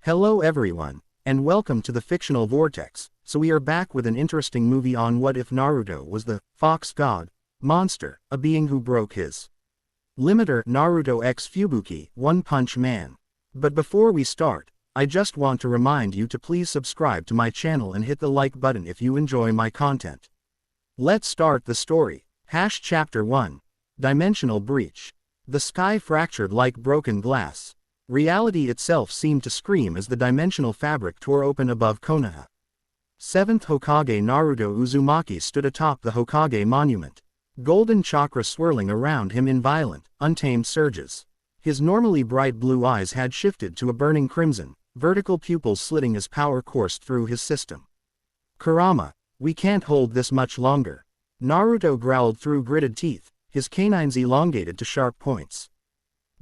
Hello everyone, and welcome to the Fictional Vortex. So we are back with an interesting movie on what if Naruto was the fox god, monster, a being who broke his limiter. Naruto x Fubuki, One Punch Man. But before we start, I just want to remind you to please subscribe to my channel and hit the like button if you enjoy my content. Let's start the story. Chapter 1. Dimensional Breach. The sky fractured like broken glass. Reality itself seemed to scream as the dimensional fabric tore open above Konoha. 7th Hokage Naruto Uzumaki stood atop the Hokage monument. Golden chakra swirling around him in violent, untamed surges. His normally bright blue eyes had shifted to a burning crimson, vertical pupils slitting as power coursed through his system. Kurama, we can't hold this much longer. Naruto growled through gritted teeth, his canines elongated to sharp points.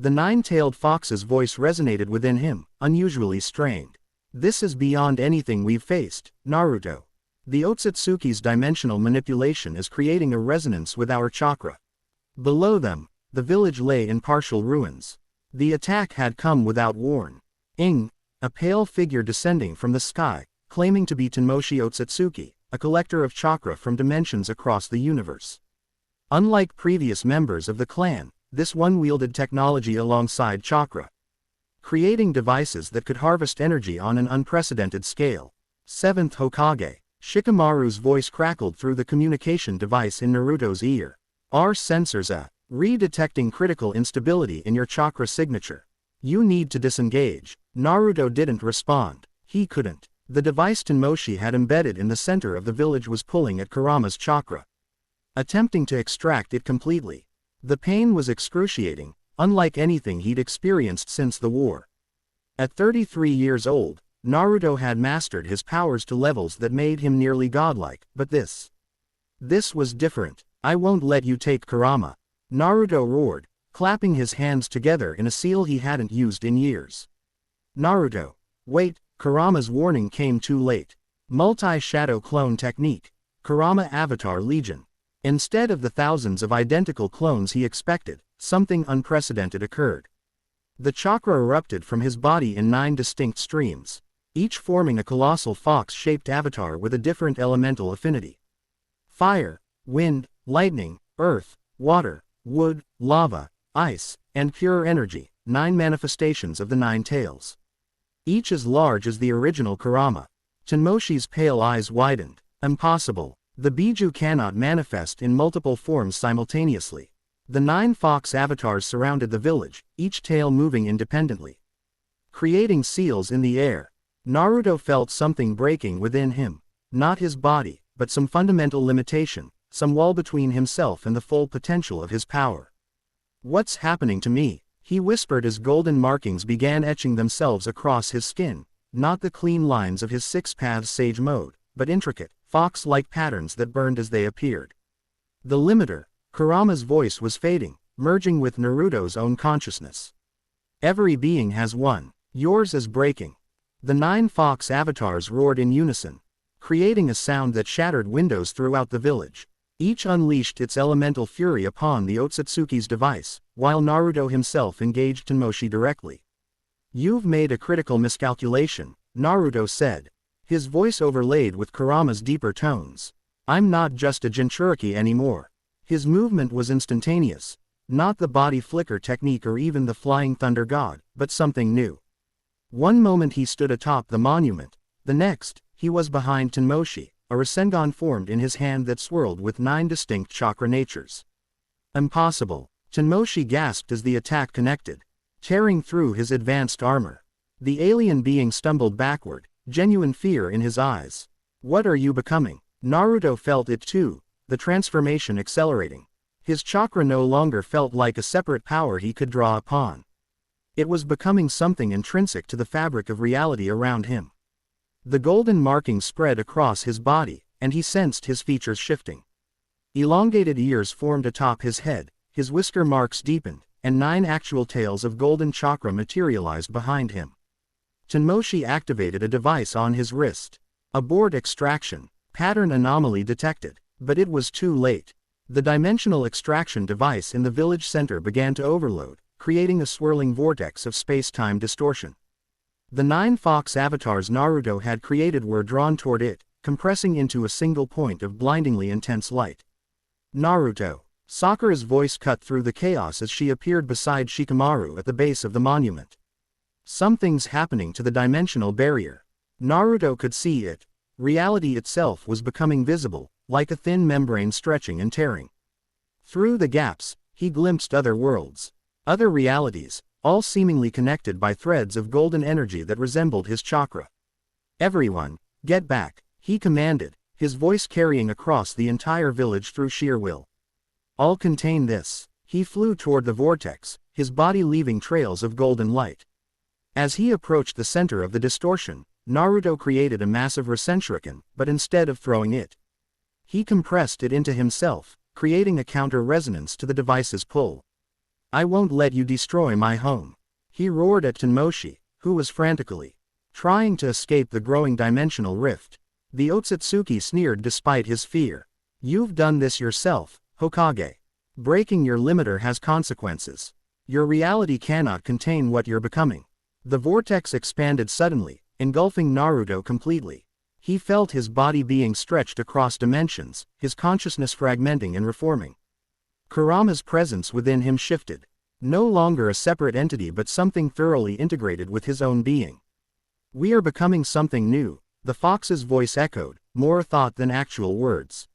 The nine-tailed fox's voice resonated within him, unusually strained. This is beyond anything we've faced, Naruto. The Otsutsuki's dimensional manipulation is creating a resonance with our chakra. Below them, the village lay in partial ruins. The attack had come without warning. A pale figure descending from the sky, claiming to be Tenmoshi Otsutsuki, a collector of chakra from dimensions across the universe. Unlike previous members of the clan, this one wielded technology alongside chakra, creating devices that could harvest energy on an unprecedented scale. 7th Hokage, Shikamaru's voice crackled through the communication device in Naruto's ear. Our sensors are re-detecting critical instability in your chakra signature. You need to disengage. Naruto didn't respond. He couldn't. The device Tenmoshi had embedded in the center of the village was pulling at Kurama's chakra, attempting to extract it completely. The pain was excruciating, unlike anything he'd experienced since the war. At 33 years old, Naruto had mastered his powers to levels that made him nearly godlike, but this was different. I won't let you take Kurama, Naruto roared, clapping his hands together in a seal he hadn't used in years. Naruto, wait, Kurama's warning came too late. Multi-shadow clone technique. Kurama Avatar Legion. Instead of the thousands of identical clones he expected, something unprecedented occurred. The chakra erupted from his body in 9 distinct streams, each forming a colossal fox-shaped avatar with a different elemental affinity. Fire, wind, lightning, earth, water, wood, lava, ice, and pure energy, 9 manifestations of the 9 tails. Each as large as the original Kurama. Tenmoshi's pale eyes widened. Impossible. The Biju cannot manifest in multiple forms simultaneously. The 9 fox avatars surrounded the village, each tail moving independently, creating seals in the air. Naruto felt something breaking within him. Not his body, but some fundamental limitation, some wall between himself and the full potential of his power. What's happening to me? He whispered as golden markings began etching themselves across his skin, not the clean lines of his 6-path sage mode, but intricate, fox-like patterns that burned as they appeared. The limiter, Kurama's voice was fading, merging with Naruto's own consciousness. Every being has one. Yours is breaking. The 9 fox avatars roared in unison, creating a sound that shattered windows throughout the village. Each unleashed its elemental fury upon the Otsutsuki's device, while Naruto himself engaged Tenmoshi directly. You've made a critical miscalculation, Naruto said, his voice overlaid with Kurama's deeper tones. I'm not just a Jinchuriki anymore. His movement was instantaneous, not the body flicker technique or even the flying thunder god, but something new. One moment he stood atop the monument, the next, he was behind Tenmoshi, a Rasengan formed in his hand that swirled with 9 distinct chakra natures. Impossible, Tenmoshi gasped as the attack connected, tearing through his advanced armor. The alien being stumbled backward, genuine fear in his eyes. What are you becoming? Naruto felt it too, the transformation accelerating. His chakra no longer felt like a separate power he could draw upon. It was becoming something intrinsic to the fabric of reality around him. The golden markings spread across his body, and he sensed his features shifting. Elongated ears formed atop his head, his whisker marks deepened, and 9 actual tails of golden chakra materialized behind him. Tenmoshi activated a device on his wrist. Abort extraction. Pattern anomaly detected. But it was too late. The dimensional extraction device in the village center began to overload, creating a swirling vortex of space-time distortion. The 9 fox avatars Naruto had created were drawn toward it, compressing into a single point of blindingly intense light. Naruto. Sakura's voice cut through the chaos as she appeared beside Shikamaru at the base of the monument. Something's happening to the dimensional barrier. Naruto could see it. Reality itself was becoming visible, like a thin membrane stretching and tearing. Through the gaps, he glimpsed other worlds. Other realities, all seemingly connected by threads of golden energy that resembled his chakra. Everyone, get back, he commanded, his voice carrying across the entire village through sheer will. All contain this. He flew toward the vortex, his body leaving trails of golden light. As he approached the center of the distortion, Naruto created a massive Rasenshuriken, but instead of throwing it, he compressed it into himself, creating a counter-resonance to the device's pull. I won't let you destroy my home. He roared at Tenmoshi, who was frantically trying to escape the growing dimensional rift. The Otsutsuki sneered despite his fear. You've done this yourself, Hokage. Breaking your limiter has consequences. Your reality cannot contain what you're becoming. The vortex expanded suddenly, engulfing Naruto completely. He felt his body being stretched across dimensions, his consciousness fragmenting and reforming. Kurama's presence within him shifted. No longer a separate entity but something thoroughly integrated with his own being. We are becoming something new, the fox's voice echoed, more thought than actual words.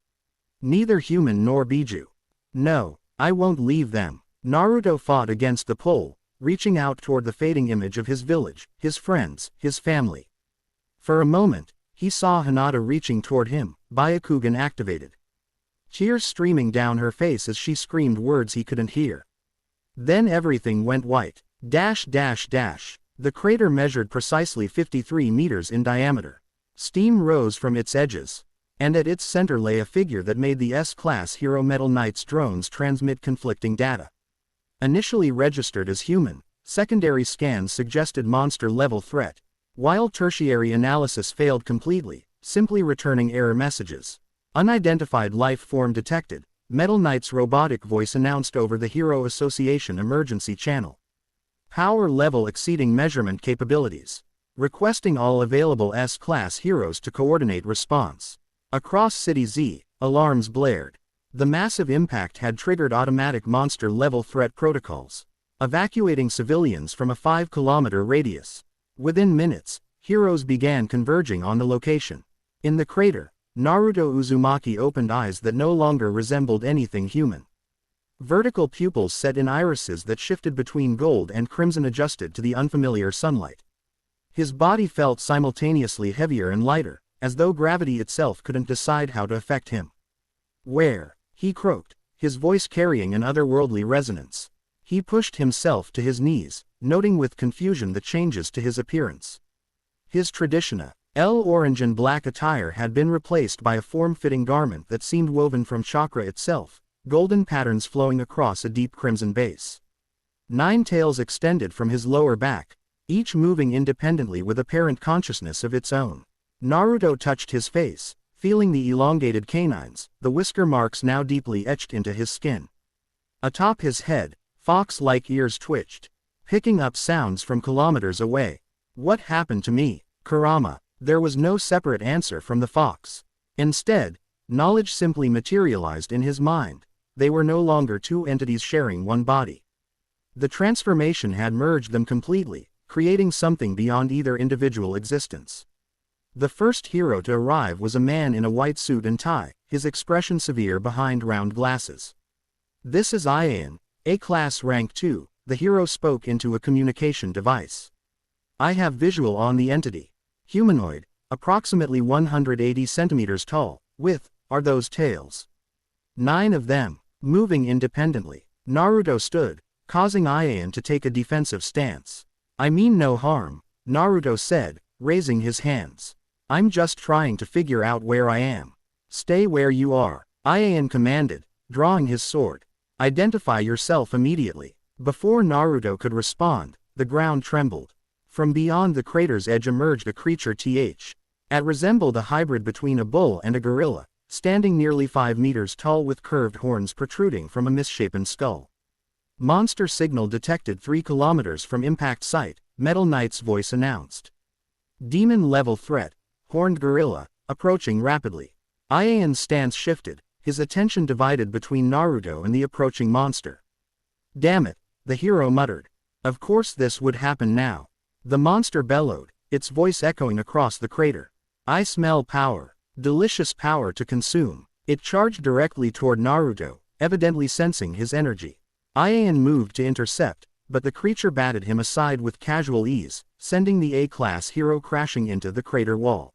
Neither human nor Biju. No, I won't leave them. Naruto fought against the pull, reaching out toward the fading image of his village, his friends, his family. For a moment, he saw Hinata reaching toward him, Byakugan activated. Tears streaming down her face as she screamed words he couldn't hear. Then everything went white. The crater measured precisely 53 meters in diameter. Steam rose from its edges. And at its center lay a figure that made the S-class Hero Metal Knight's drones transmit conflicting data. Initially registered as human, secondary scans suggested monster-level threat, while tertiary analysis failed completely, simply returning error messages. Unidentified life form detected, Metal Knight's robotic voice announced over the Hero Association emergency channel. Power level exceeding measurement capabilities. Requesting all available S-class heroes to coordinate response. Across City Z, alarms blared. The massive impact had triggered automatic monster-level threat protocols, evacuating civilians from a 5-kilometer radius. Within minutes, heroes began converging on the location. In the crater, Naruto Uzumaki opened eyes that no longer resembled anything human. Vertical pupils set in irises that shifted between gold and crimson adjusted to the unfamiliar sunlight. His body felt simultaneously heavier and lighter, as though gravity itself couldn't decide how to affect him. Where? He croaked, his voice carrying an otherworldly resonance. He pushed himself to his knees, noting with confusion the changes to his appearance. His traditional, orange and black attire had been replaced by a form-fitting garment that seemed woven from chakra itself, golden patterns flowing across a deep crimson base. 9 tails extended from his lower back, each moving independently with apparent consciousness of its own. Naruto touched his face, feeling the elongated canines, the whisker marks now deeply etched into his skin. Atop his head, fox-like ears twitched, picking up sounds from kilometers away. What happened to me, Kurama? There was no separate answer from the fox. Instead, knowledge simply materialized in his mind. They were no longer two entities sharing one body. The transformation had merged them completely, creating something beyond either individual existence. The first hero to arrive was a man in a white suit and tie, his expression severe behind round glasses. This is Ian, A-class rank 2, the hero spoke into a communication device. I have visual on the entity. Humanoid, approximately 180 centimeters tall, with, are those tails. 9 of them, moving independently. Naruto stood, causing Ian to take a defensive stance. I mean no harm, Naruto said, raising his hands. I'm just trying to figure out where I am. Stay where you are, Ian commanded, drawing his sword. Identify yourself immediately. Before Naruto could respond, the ground trembled. From beyond the crater's edge emerged a creature that resembled a hybrid between a bull and a gorilla, standing nearly 5 meters tall with curved horns protruding from a misshapen skull. Monster signal detected 3 kilometers from impact site, Metal Knight's voice announced. Demon-level threat, horned gorilla, approaching rapidly. Iain's stance shifted, his attention divided between Naruto and the approaching monster. Damn it, the hero muttered. Of course this would happen now. The monster bellowed, its voice echoing across the crater. I smell power. Delicious power to consume. It charged directly toward Naruto, evidently sensing his energy. Iain moved to intercept, but the creature batted him aside with casual ease, sending the A-class hero crashing into the crater wall.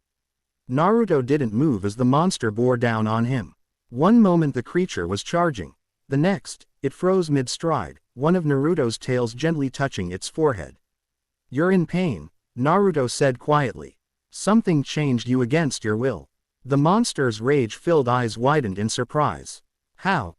Naruto didn't move as the monster bore down on him. One moment the creature was charging. The next, it froze mid-stride, one of Naruto's tails gently touching its forehead. You're in pain, Naruto said quietly. Something changed you against your will. The monster's rage-filled eyes widened in surprise. How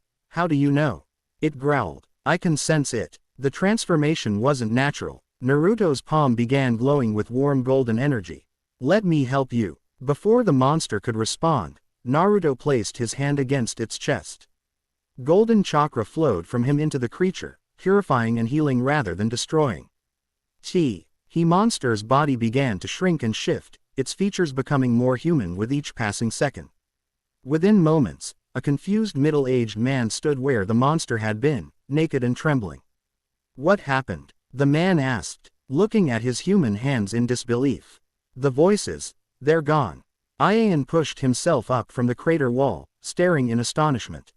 do you know? It growled. I can sense it. The transformation wasn't natural. Naruto's palm began glowing with warm golden energy. Let me help you. Before the monster could respond, Naruto placed his hand against its chest. Golden chakra flowed from him into the creature, purifying and healing rather than destroying. The monster's body began to shrink and shift, its features becoming more human with each passing second. Within moments, a confused middle-aged man stood where the monster had been, naked and trembling. What happened? The man asked, looking at his human hands in disbelief. The voices, they're gone. Iain pushed himself up from the crater wall, staring in astonishment.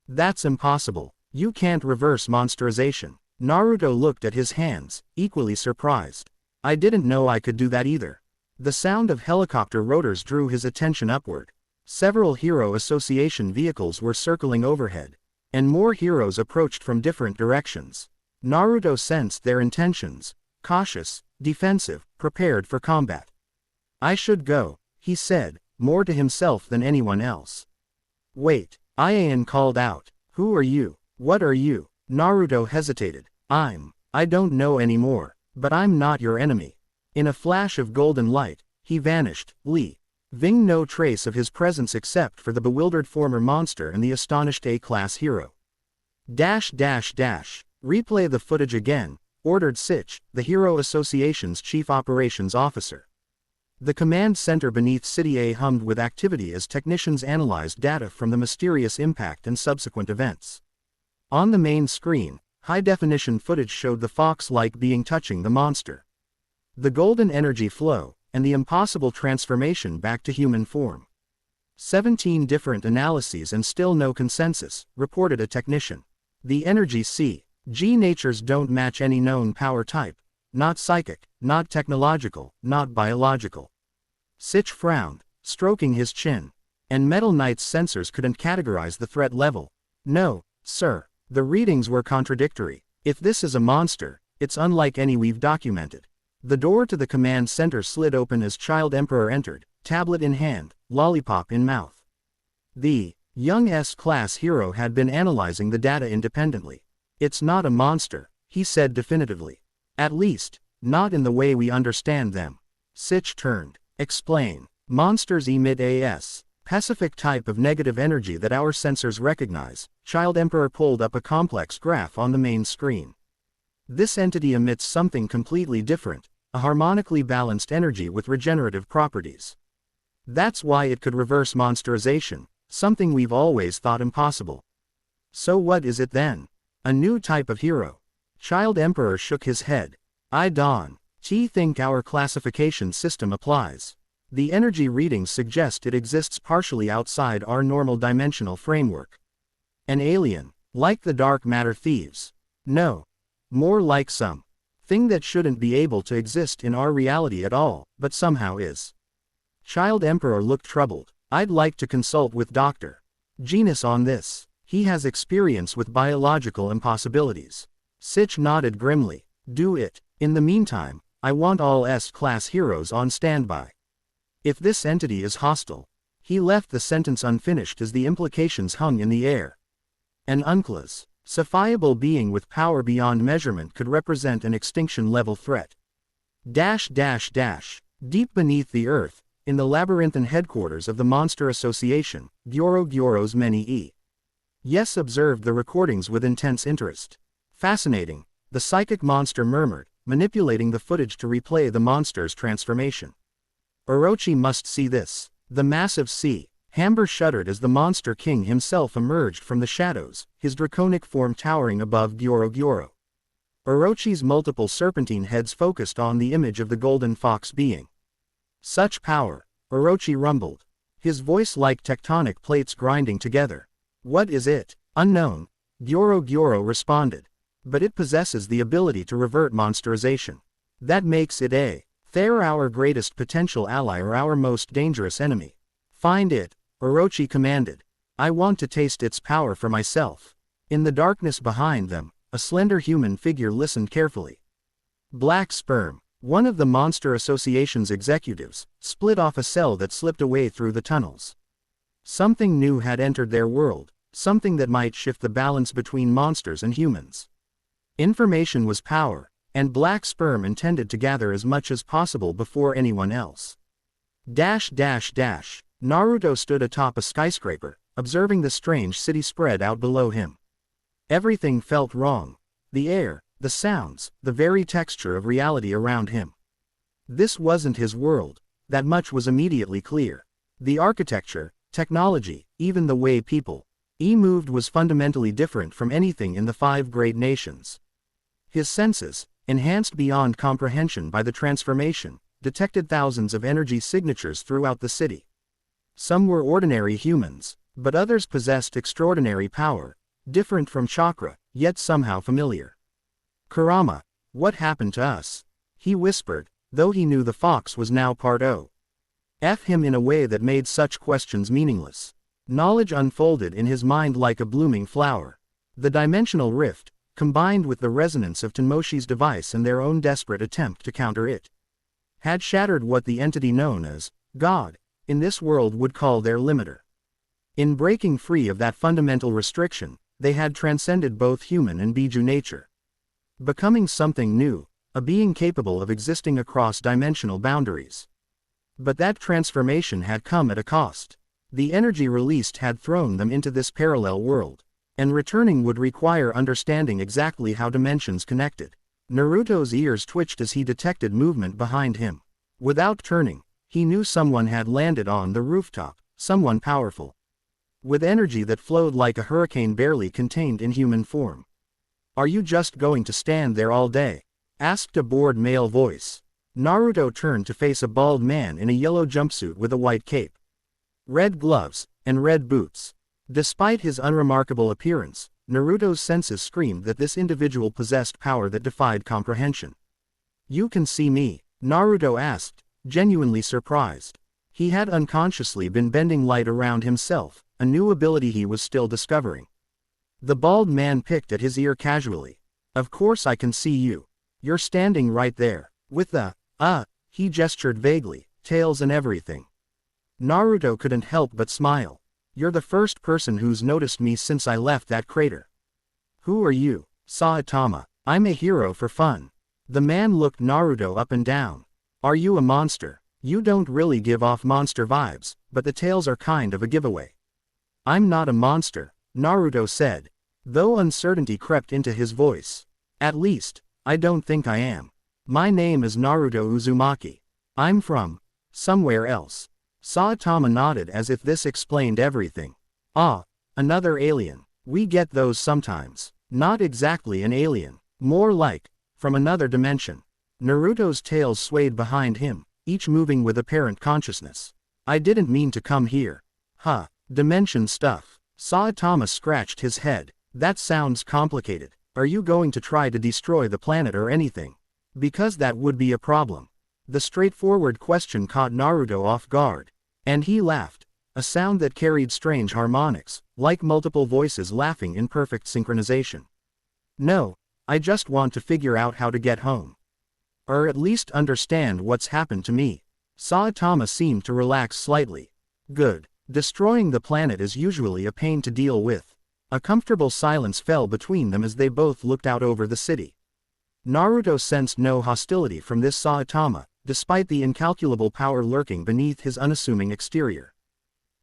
That's impossible. You can't reverse monsterization. Naruto looked at his hands, equally surprised. I didn't know I could do that either. The sound of helicopter rotors drew his attention upward. Several Hero Association vehicles were circling overhead, and more heroes approached from different directions. Naruto sensed their intentions, cautious, defensive, prepared for combat. I should go, he said, more to himself than anyone else. Wait, Iain called out. Who are you? What are you? Naruto hesitated. I don't know anymore, but I'm not your enemy. In a flash of golden light, he vanished, leaving no trace of his presence except for the bewildered former monster and the astonished A-class hero. Replay the footage again, ordered Sitch, the Hero Association's chief operations officer. The command center beneath City A hummed with activity as technicians analyzed data from the mysterious impact and subsequent events. On the main screen, high-definition footage showed the fox-like being touching the monster. The golden energy flow, and the impossible transformation back to human form. 17 different analyses and still no consensus, reported a technician. The energy G natures don't match any known power type. Not psychic, not technological, not biological. Sitch frowned, stroking his chin. And Metal Knight's sensors couldn't categorize the threat level. No, sir. The readings were contradictory. If this is a monster, it's unlike any we've documented. The door to the command center slid open as Child Emperor entered, tablet in hand, lollipop in mouth. The young S-class hero had been analyzing the data independently. It's not a monster, he said definitively. At least, not in the way we understand them. Sitch turned. Explain. Monsters emit a specific type of negative energy that our sensors recognize. Child Emperor pulled up a complex graph on the main screen. This entity emits something completely different, a harmonically balanced energy with regenerative properties. That's why it could reverse monsterization, something we've always thought impossible. So what is it then? A new type of hero? Child Emperor shook his head. I don't think our classification system applies. The energy readings suggest it exists partially outside our normal dimensional framework. An alien, like the dark matter thieves. No. More like some thing that shouldn't be able to exist in our reality at all, but somehow is. Child Emperor looked troubled. I'd like to consult with Dr. Genus on this. He has experience with biological impossibilities. Sitch nodded grimly. Do it. In the meantime, I want all S-class heroes on standby. If this entity is hostile. He left the sentence unfinished as the implications hung in the air. An unclassifiable being with power beyond measurement could represent an extinction-level threat. Deep beneath the earth, in the labyrinthine headquarters of the Monster Association, Gyoro's many Yes observed the recordings with intense interest. Fascinating, the psychic monster murmured, manipulating the footage to replay the monster's transformation. Orochi must see this. The massive sea. Hamber shuddered as the Monster King himself emerged from the shadows, his draconic form towering above Gyoro. Orochi's multiple serpentine heads focused on the image of the golden fox being. Such power, Orochi rumbled, his voice like tectonic plates grinding together. What is it? Unknown, Gyoro responded. But it possesses the ability to revert monsterization. That makes it our greatest potential ally or our most dangerous enemy. Find it, Orochi commanded. I want to taste its power for myself. In the darkness behind them, a slender human figure listened carefully. Black Sperm, one of the Monster Association's executives, split off a cell that slipped away through the tunnels. Something new had entered their world, something that might shift the balance between monsters and humans. Information was power, and Black Sperm intended to gather as much as possible before anyone else. Naruto stood atop a skyscraper, observing the strange city spread out below him. Everything felt wrong. The air, the sounds, the very texture of reality around him. This wasn't his world, that much was immediately clear. The architecture, technology, even the way people moved was fundamentally different from anything in the 5 great nations. His senses, enhanced beyond comprehension by the transformation, detected thousands of energy signatures throughout the city. Some were ordinary humans, but others possessed extraordinary power, different from chakra, yet somehow familiar. Kurama, what happened to us? He whispered, though he knew the fox was now part of him in a way that made such questions meaningless. Knowledge unfolded in his mind like a blooming flower. The dimensional rift, combined with the resonance of Tenmoshi's device and their own desperate attempt to counter it, had shattered what the entity known as God in this world would call their limiter. In breaking free of that fundamental restriction, they had transcended both human and Biju nature. Becoming something new, a being capable of existing across dimensional boundaries. But that transformation had come at a cost. The energy released had thrown them into this parallel world, and returning would require understanding exactly how dimensions connected. Naruto's ears twitched as he detected movement behind him. Without turning, he knew someone had landed on the rooftop, someone powerful, with energy that flowed like a hurricane barely contained in human form. Are you just going to stand there all day? Asked a bored male voice. Naruto turned to face a bald man in a yellow jumpsuit with a white cape, red gloves, and red boots. Despite his unremarkable appearance, Naruto's senses screamed that this individual possessed power that defied comprehension. You can see me? Naruto asked, genuinely surprised. He had unconsciously been bending light around himself, a new ability he was still discovering. The bald man picked at his ear casually. Of course I can see you. You're standing right there, with the, he gestured vaguely, tails and everything. Naruto couldn't help but smile. You're the first person who's noticed me since I left that crater. Who are you? Saitama. I'm a hero for fun. The man looked Naruto up and down. Are you a monster? You don't really give off monster vibes, but the tails are kind of a giveaway. I'm not a monster, Naruto said, though uncertainty crept into his voice. At least, I don't think I am. My name is Naruto Uzumaki. I'm from somewhere else. Saitama nodded as if this explained everything. Ah, another alien. We get those sometimes. Not exactly an alien, more like from another dimension. Naruto's tails swayed behind him, each moving with apparent consciousness. I didn't mean to come here. Dimension stuff. Saitama scratched his head. That sounds complicated. Are you going to try to destroy the planet or anything? Because that would be a problem. The straightforward question caught Naruto off guard. And he laughed, a sound that carried strange harmonics, like multiple voices laughing in perfect synchronization. No, I just want to figure out how to get home. Or at least understand what's happened to me. Saitama seemed to relax slightly. Good. Destroying the planet is usually a pain to deal with. A comfortable silence fell between them as they both looked out over the city. Naruto sensed no hostility from this Saitama, despite the incalculable power lurking beneath his unassuming exterior.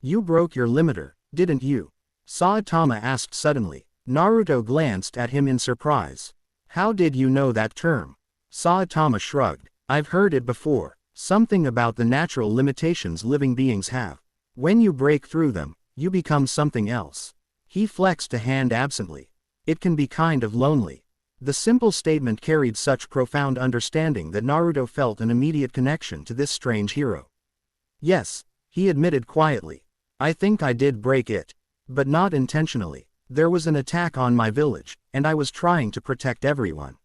You broke your limiter, didn't you? Saitama asked suddenly. Naruto glanced at him in surprise. How did you know that term? Saitama shrugged. I've heard it before. Something about the natural limitations living beings have. When you break through them, you become something else. He flexed a hand absently. It can be kind of lonely. The simple statement carried such profound understanding that Naruto felt an immediate connection to this strange hero. Yes, he admitted quietly. I think I did break it. But not intentionally. There was an attack on my village, and I was trying to protect everyone.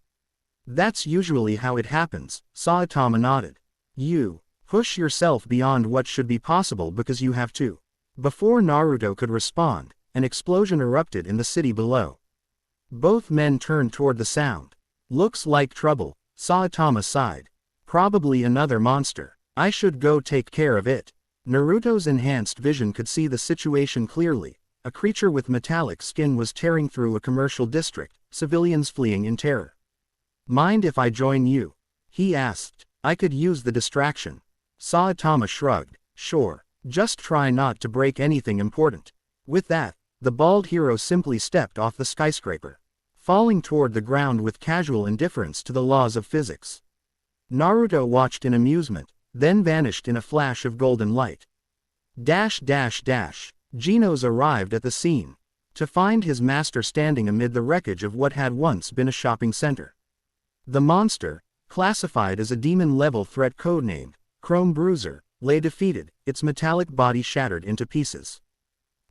That's usually how it happens, Saitama nodded. You push yourself beyond what should be possible because you have to. Before Naruto could respond, an explosion erupted in the city below. Both men turned toward the sound. Looks like trouble, Saitama sighed. Probably another monster. I should go take care of it. Naruto's enhanced vision could see the situation clearly. A creature with metallic skin was tearing through a commercial district, civilians fleeing in terror. Mind if I join you? He asked. I could use the distraction. Saitama shrugged. Sure, just try not to break anything important. With that, the bald hero simply stepped off the skyscraper, falling toward the ground with casual indifference to the laws of physics. Naruto watched in amusement, then vanished in a flash of golden light. Genos arrived at the scene, to find his master standing amid the wreckage of what had once been a shopping center. The monster, classified as a demon-level threat codenamed Chrome Bruiser, lay defeated, its metallic body shattered into pieces.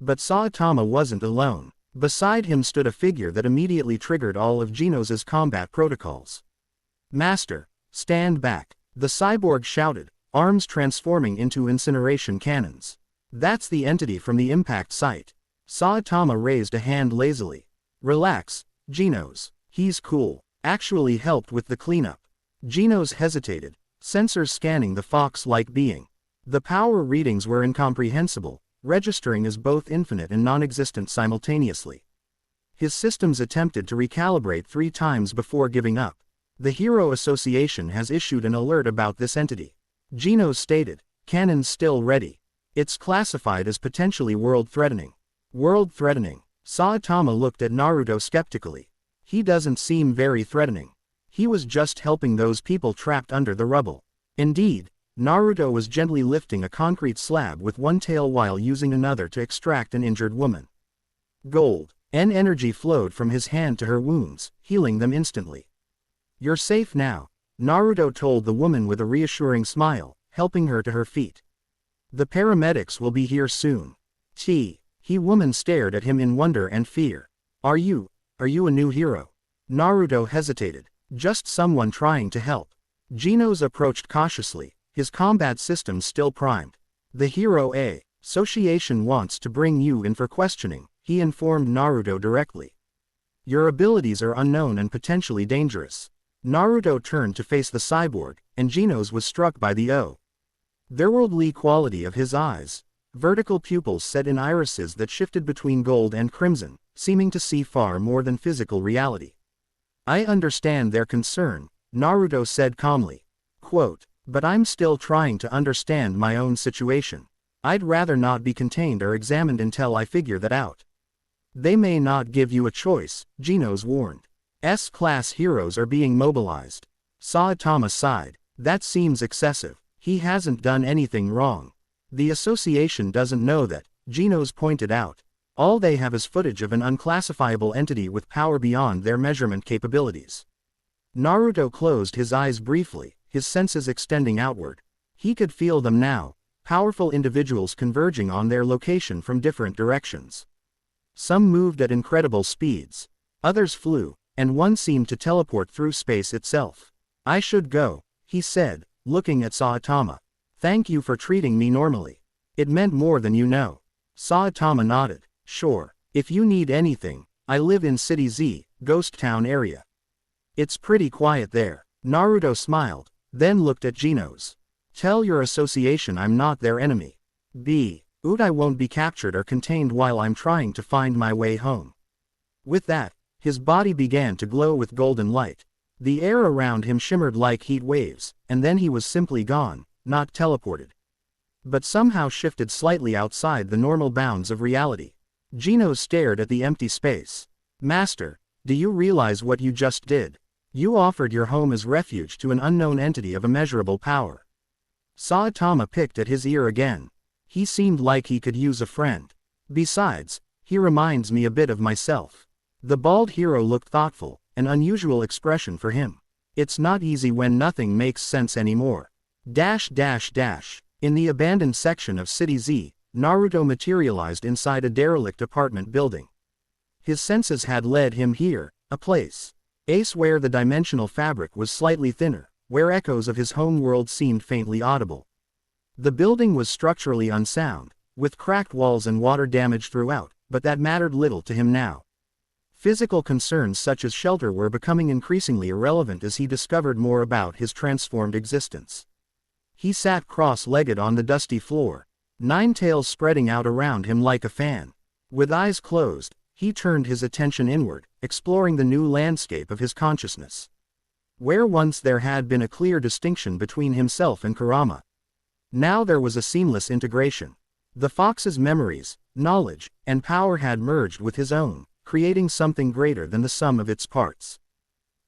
But Saitama wasn't alone. Beside him stood a figure that immediately triggered all of Genos' combat protocols. Master, stand back, the cyborg shouted, arms transforming into incineration cannons. That's the entity from the impact site. Saitama raised a hand lazily. Relax, Genos, he's cool. Actually helped with the cleanup. Genos hesitated, sensors scanning the fox-like being. The power readings were incomprehensible, registering as both infinite and non-existent simultaneously. His systems attempted to recalibrate 3 times before giving up. The Hero Association has issued an alert about this entity. Genos stated, cannons still ready. It's classified as potentially world-threatening. World-threatening. Saitama looked at Naruto skeptically. He doesn't seem very threatening. He was just helping those people trapped under the rubble. Indeed, Naruto was gently lifting a concrete slab with one tail while using another to extract an injured woman. Gold and energy flowed from his hand to her wounds, healing them instantly. You're safe now, Naruto told the woman with a reassuring smile, helping her to her feet. The paramedics will be here soon. Woman stared at him in wonder and fear. Are you a new hero? Naruto hesitated. Just someone trying to help. Genos approached cautiously, his combat system still primed. The Hero Association wants to bring you in for questioning, he informed Naruto directly. Your abilities are unknown and potentially dangerous. Naruto turned to face the cyborg, and Genos was struck by the otherworldly quality of his eyes. Vertical pupils set in irises that shifted between gold and crimson, seeming to see far more than physical reality. I understand their concern, Naruto said calmly. Quote, but I'm still trying to understand my own situation. I'd rather not be contained or examined until I figure that out. They may not give you a choice, Genos warned. S-class heroes are being mobilized. Saitama sighed. That seems excessive. He hasn't done anything wrong. The association doesn't know that, Genos pointed out. All they have is footage of an unclassifiable entity with power beyond their measurement capabilities. Naruto closed his eyes briefly, his senses extending outward. He could feel them now, powerful individuals converging on their location from different directions. Some moved at incredible speeds. Others flew, and one seemed to teleport through space itself. I should go, he said, looking at Saitama. Thank you for treating me normally. It meant more than you know. Saitama nodded. Sure, if you need anything, I live in City Z, Ghost Town area. It's pretty quiet there. Naruto smiled, then looked at Genos. Tell your association I'm not their enemy. I won't be captured or contained while I'm trying to find my way home. With that, his body began to glow with golden light. The air around him shimmered like heat waves, and then he was simply gone, not teleported. But somehow shifted slightly outside the normal bounds of reality. Genos stared at the empty space. Master, do you realize what you just did? You offered your home as refuge to an unknown entity of immeasurable power. Saitama picked at his ear again. He seemed like he could use a friend. Besides, he reminds me a bit of myself. The bald hero looked thoughtful, an unusual expression for him. It's not easy when nothing makes sense anymore. In the abandoned section of City Z, Naruto materialized inside a derelict apartment building. His senses had led him here, a place where the dimensional fabric was slightly thinner, where echoes of his home world seemed faintly audible. The building was structurally unsound, with cracked walls and water damage throughout, but that mattered little to him now. Physical concerns such as shelter were becoming increasingly irrelevant as he discovered more about his transformed existence. He sat cross-legged on the dusty floor, nine tails spreading out around him like a fan. With eyes closed, he turned his attention inward, exploring the new landscape of his consciousness. Where once there had been a clear distinction between himself and Kurama, now there was a seamless integration. The fox's memories, knowledge, and power had merged with his own, creating something greater than the sum of its parts.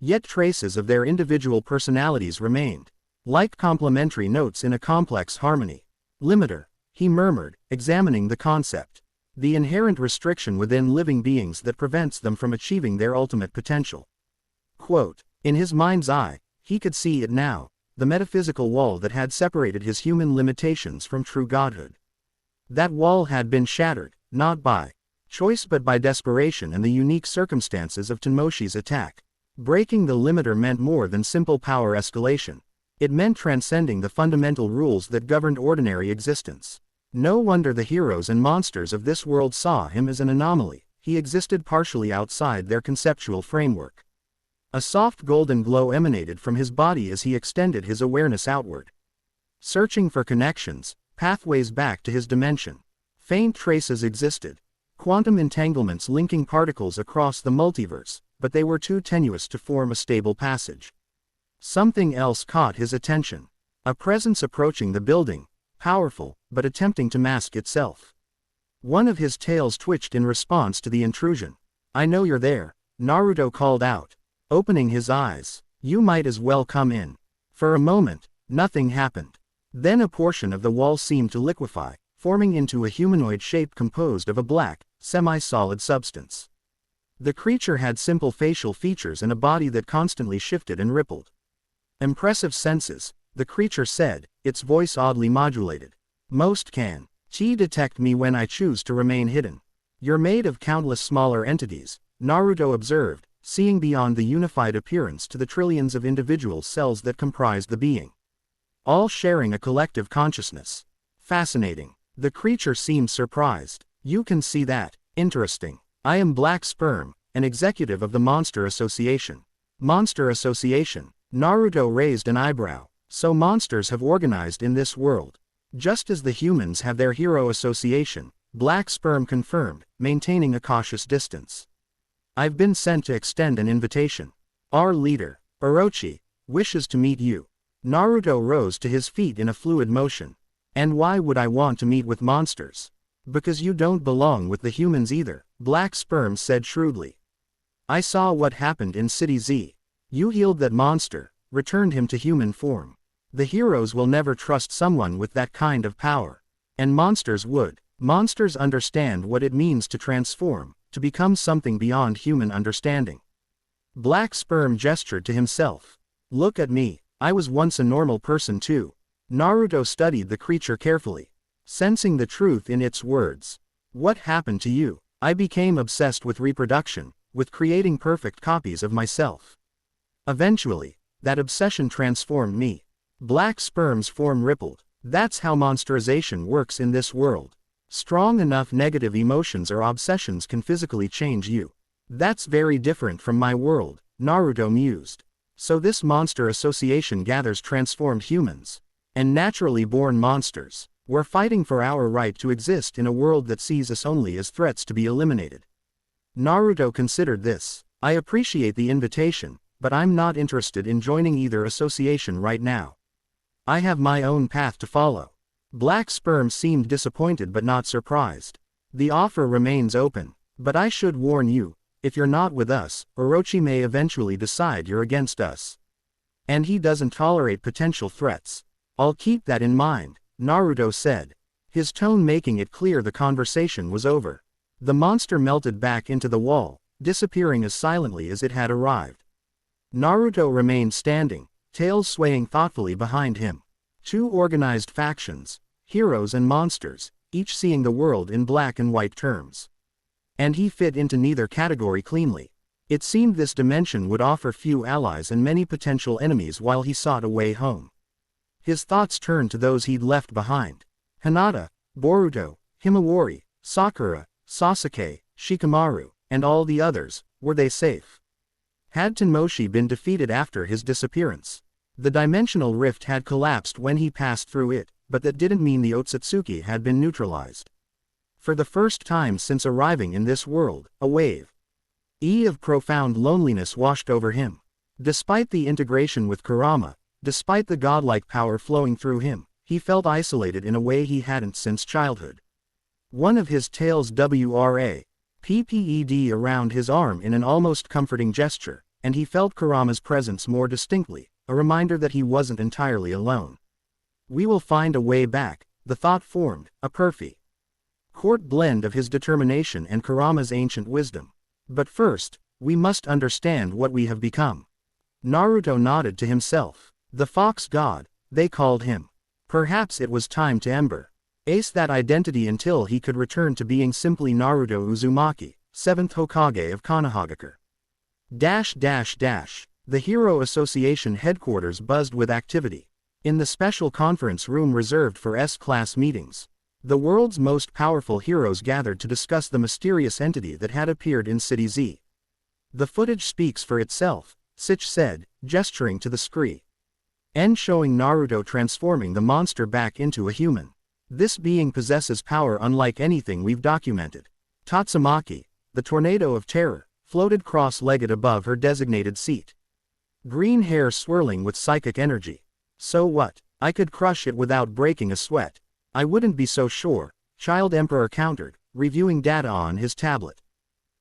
Yet traces of their individual personalities remained, like complementary notes in a complex harmony. Limiter, he murmured, examining the concept. The inherent restriction within living beings that prevents them from achieving their ultimate potential. Quote, in his mind's eye, he could see it now, the metaphysical wall that had separated his human limitations from true godhood. That wall had been shattered, not by choice but by desperation and the unique circumstances of Tenmoshi's attack. Breaking the limiter meant more than simple power escalation. It meant transcending the fundamental rules that governed ordinary existence. No wonder the heroes and monsters of this world saw him as an anomaly. He existed partially outside their conceptual framework. A soft golden glow emanated from his body as he extended his awareness outward. Searching for connections, pathways back to his dimension. Faint traces existed. Quantum entanglements linking particles across the multiverse, but they were too tenuous to form a stable passage. Something else caught his attention. A presence approaching the building, powerful, but attempting to mask itself. One of his tails twitched in response to the intrusion. I know you're there, Naruto called out, opening his eyes. You might as well come in. For a moment, nothing happened. Then a portion of the wall seemed to liquefy, forming into a humanoid shape composed of a black, semi-solid substance. The creature had simple facial features and a body that constantly shifted and rippled. Impressive senses, the creature said, its voice oddly modulated. Most can detect me when I choose to remain hidden. You're made of countless smaller entities, Naruto observed, seeing beyond the unified appearance to the trillions of individual cells that comprise the being. All sharing a collective consciousness. Fascinating. The creature seemed surprised. You can see that. Interesting. I am Black Sperm, an executive of the Monster Association. Monster Association. Naruto raised an eyebrow. So monsters have organized in this world. Just as the humans have their hero association, Black Sperm confirmed, maintaining a cautious distance. I've been sent to extend an invitation. Our leader, Orochi, wishes to meet you. Naruto rose to his feet in a fluid motion. And why would I want to meet with monsters? Because you don't belong with the humans either, Black Sperm said shrewdly. I saw what happened in City Z. You healed that monster, returned him to human form. The heroes will never trust someone with that kind of power. And monsters would. Monsters understand what it means to transform, to become something beyond human understanding. Black Sperm gestured to himself. Look at me, I was once a normal person too. Naruto studied the creature carefully, sensing the truth in its words. What happened to you? I became obsessed with reproduction, with creating perfect copies of myself. Eventually, that obsession transformed me. Black Sperm's form rippled. That's how monsterization works in this world. Strong enough negative emotions or obsessions can physically change you. That's very different from my world, Naruto mused. So this monster association gathers transformed humans. And naturally born monsters. We're fighting for our right to exist in a world that sees us only as threats to be eliminated. Naruto considered this. I appreciate the invitation, but I'm not interested in joining either association right now. I have my own path to follow. Black Sperm seemed disappointed but not surprised. The offer remains open, but I should warn you, if you're not with us, Orochi may eventually decide you're against us. And he doesn't tolerate potential threats. I'll keep that in mind, Naruto said, his tone making it clear the conversation was over. The monster melted back into the wall, disappearing as silently as it had arrived. Naruto remained standing, tails swaying thoughtfully behind him. Two organized factions, heroes and monsters, each seeing the world in black and white terms. And he fit into neither category cleanly. It seemed this dimension would offer few allies and many potential enemies while he sought a way home. His thoughts turned to those he'd left behind. Hinata, Boruto, Himawari, Sakura, Sasuke, Shikamaru, and all the others, were they safe? Had Tenmoshi been defeated after his disappearance? The dimensional rift had collapsed when he passed through it, but that didn't mean the Otsutsuki had been neutralized. For the first time since arriving in this world, a wave of profound loneliness washed over him. Despite the integration with Kurama, despite the godlike power flowing through him, he felt isolated in a way he hadn't since childhood. One of his tails PPED around his arm in an almost comforting gesture, and he felt Kurama's presence more distinctly, a reminder that he wasn't entirely alone. We will find a way back, the thought formed, a perfect court blend of his determination and Kurama's ancient wisdom. But first, we must understand what we have become. Naruto nodded to himself. The Fox God, they called him. Perhaps it was time to ace that identity until he could return to being simply Naruto Uzumaki, 7th Hokage of Konohagakure. The Hero Association headquarters buzzed with activity. In the special conference room reserved for S-class meetings, the world's most powerful heroes gathered to discuss the mysterious entity that had appeared in City Z. The footage speaks for itself, Sitch said, gesturing to the screen. And showing Naruto transforming the monster back into a human. This being possesses power unlike anything we've documented. Tatsumaki, the tornado of terror, floated cross-legged above her designated seat. Green hair swirling with psychic energy. So what? I could crush it without breaking a sweat. I wouldn't be so sure, Child Emperor countered, reviewing data on his tablet.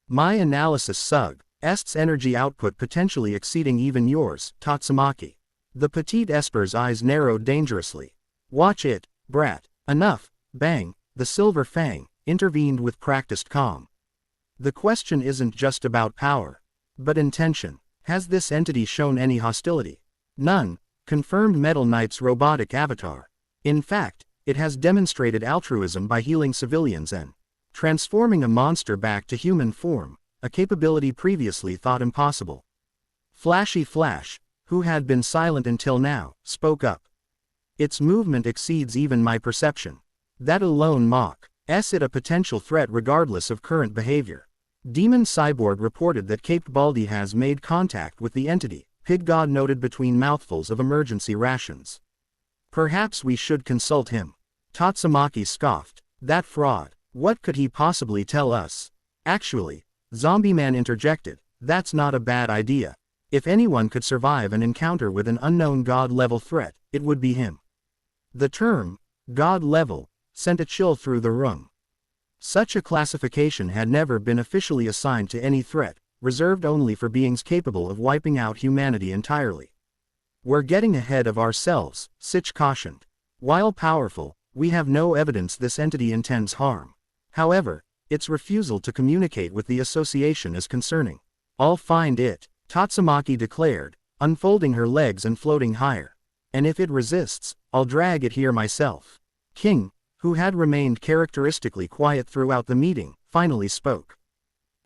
My analysis suggests energy output potentially exceeding even yours, Tatsumaki. The petite Esper's eyes narrowed dangerously. Watch it, brat. Enough. Bang, the Silver Fang intervened with practiced calm. The question isn't just about power, but intention. Has this entity shown any hostility? None, confirmed Metal Knight's robotic avatar. In fact, it has demonstrated altruism by healing civilians and transforming a monster back to human form, a capability previously thought impossible. Flashy Flash, who had been silent until now, spoke up. Its movement exceeds even my perception. That alone makes it a potential threat regardless of current behavior. Demon Cyborg reported that Caped Baldy has made contact with the entity, Pig God noted between mouthfuls of emergency rations. Perhaps we should consult him. Tatsumaki scoffed. That fraud. What could he possibly tell us? Actually, Zombie Man interjected, that's not a bad idea. If anyone could survive an encounter with an unknown god-level threat, it would be him. The term, god-level, sent a chill through the room. Such a classification had never been officially assigned to any threat, reserved only for beings capable of wiping out humanity entirely. We're getting ahead of ourselves, Sitch cautioned. While powerful, we have no evidence this entity intends harm. However, its refusal to communicate with the association is concerning. I'll find it, Tatsumaki declared, unfolding her legs and floating higher. And if it resists, I'll drag it here myself. King, who had remained characteristically quiet throughout the meeting, finally spoke.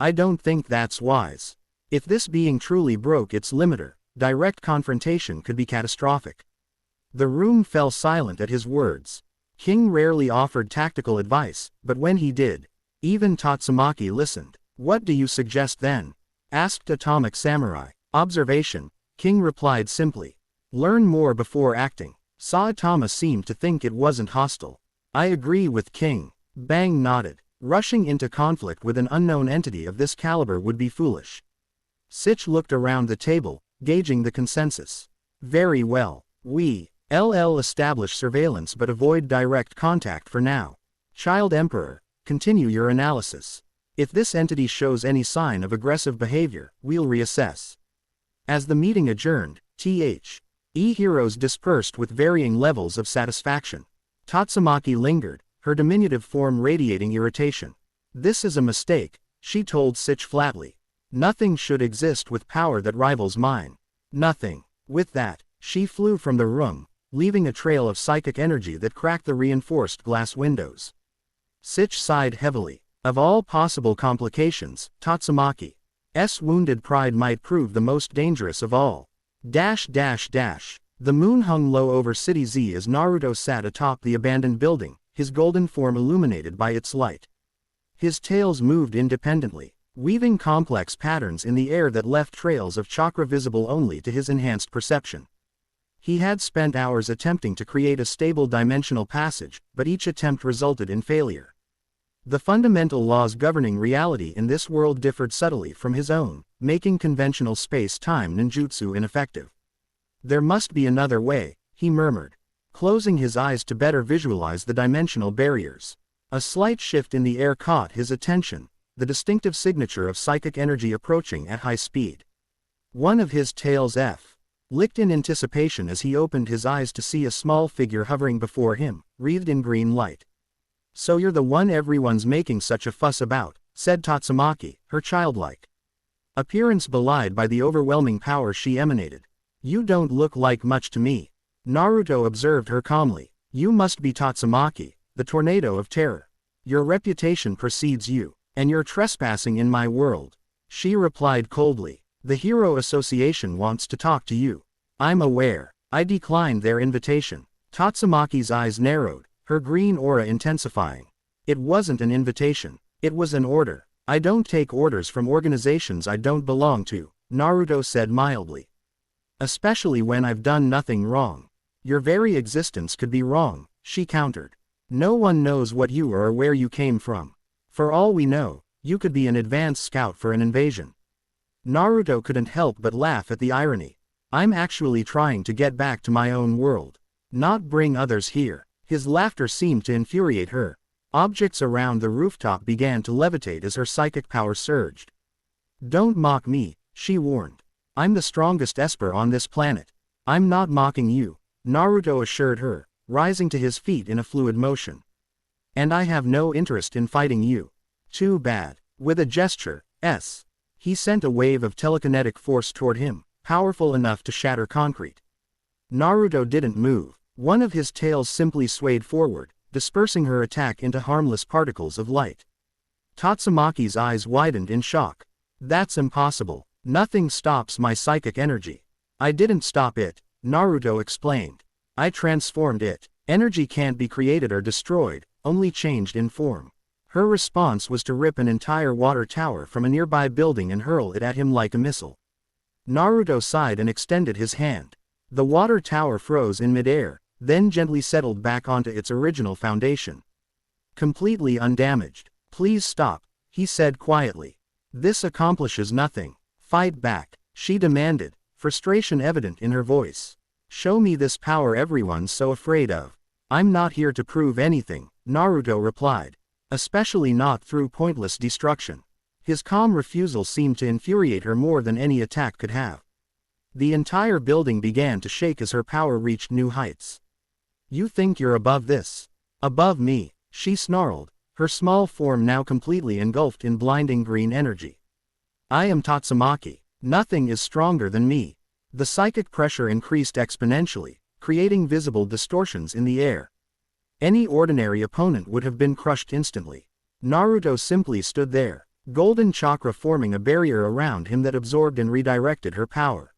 I don't think that's wise. If this being truly broke its limiter, direct confrontation could be catastrophic. The room fell silent at his words. King rarely offered tactical advice, but when he did, even Tatsumaki listened. What do you suggest then? Asked Atomic Samurai. Observation, King replied simply. Learn more before acting. Saitama seemed to think it wasn't hostile. I agree with King. Bang nodded. Rushing into conflict with an unknown entity of this caliber would be foolish. Sitch looked around the table, gauging the consensus. Very well. We'll establish surveillance but avoid direct contact for now. Child Emperor, continue your analysis. If this entity shows any sign of aggressive behavior, we'll reassess. As the meeting adjourned, Th. E-heroes dispersed with varying levels of satisfaction. Tatsumaki lingered, her diminutive form radiating irritation. This is a mistake, she told Sitch flatly. Nothing should exist with power that rivals mine. Nothing. With that, she flew from the room, leaving a trail of psychic energy that cracked the reinforced glass windows. Sitch sighed heavily. Of all possible complications, Tatsumaki's wounded pride might prove the most dangerous of all. The moon hung low over City Z as Naruto sat atop the abandoned building, his golden form illuminated by its light. His tails moved independently, weaving complex patterns in the air that left trails of chakra visible only to his enhanced perception. He had spent hours attempting to create a stable dimensional passage, but each attempt resulted in failure. The fundamental laws governing reality in this world differed subtly from his own, making conventional space-time ninjutsu ineffective. There must be another way, he murmured, closing his eyes to better visualize the dimensional barriers. A slight shift in the air caught his attention, the distinctive signature of psychic energy approaching at high speed. One of his tails licked in anticipation as he opened his eyes to see a small figure hovering before him, wreathed in green light. "So you're the one everyone's making such a fuss about," said Tatsumaki, her childlike appearance belied by the overwhelming power she emanated. "You don't look like much to me." Naruto observed her calmly. "You must be Tatsumaki, the tornado of terror. Your reputation precedes you, and you're trespassing in my world." She replied coldly. "The Hero Association wants to talk to you." "I'm aware. I declined their invitation." Tatsumaki's eyes narrowed, her green aura intensifying. "It wasn't an invitation. It was an order. I don't take orders from organizations I don't belong to," Naruto said mildly. "Especially when I've done nothing wrong." "Your very existence could be wrong," she countered. "No one knows what you are or where you came from. For all we know, you could be an advance scout for an invasion." Naruto couldn't help but laugh at the irony. "I'm actually trying to get back to my own world, not bring others here." His laughter seemed to infuriate her. Objects around the rooftop began to levitate as her psychic power surged. "Don't mock me," she warned. "I'm the strongest Esper on this planet." "I'm not mocking you," Naruto assured her, rising to his feet in a fluid motion. "And I have no interest in fighting you." "Too bad." With a gesture, he sent a wave of telekinetic force toward him, powerful enough to shatter concrete. Naruto didn't move. One of his tails simply swayed forward, dispersing her attack into harmless particles of light. Tatsumaki's eyes widened in shock. "That's impossible. Nothing stops my psychic energy." "I didn't stop it," Naruto explained. "I transformed it. Energy can't be created or destroyed, only changed in form." Her response was to rip an entire water tower from a nearby building and hurl it at him like a missile. Naruto sighed and extended his hand. The water tower froze in midair, then gently settled back onto its original foundation. Completely undamaged. "Please stop," he said quietly. "This accomplishes nothing." "Fight back," she demanded, frustration evident in her voice. "Show me this power everyone's so afraid of." "I'm not here to prove anything," Naruto replied. "Especially not through pointless destruction." His calm refusal seemed to infuriate her more than any attack could have. The entire building began to shake as her power reached new heights. "You think you're above this?" "Above me," she snarled, her small form now completely engulfed in blinding green energy. "I am Tatsumaki. Nothing is stronger than me." The psychic pressure increased exponentially, creating visible distortions in the air. Any ordinary opponent would have been crushed instantly. Naruto simply stood there, golden chakra forming a barrier around him that absorbed and redirected her power.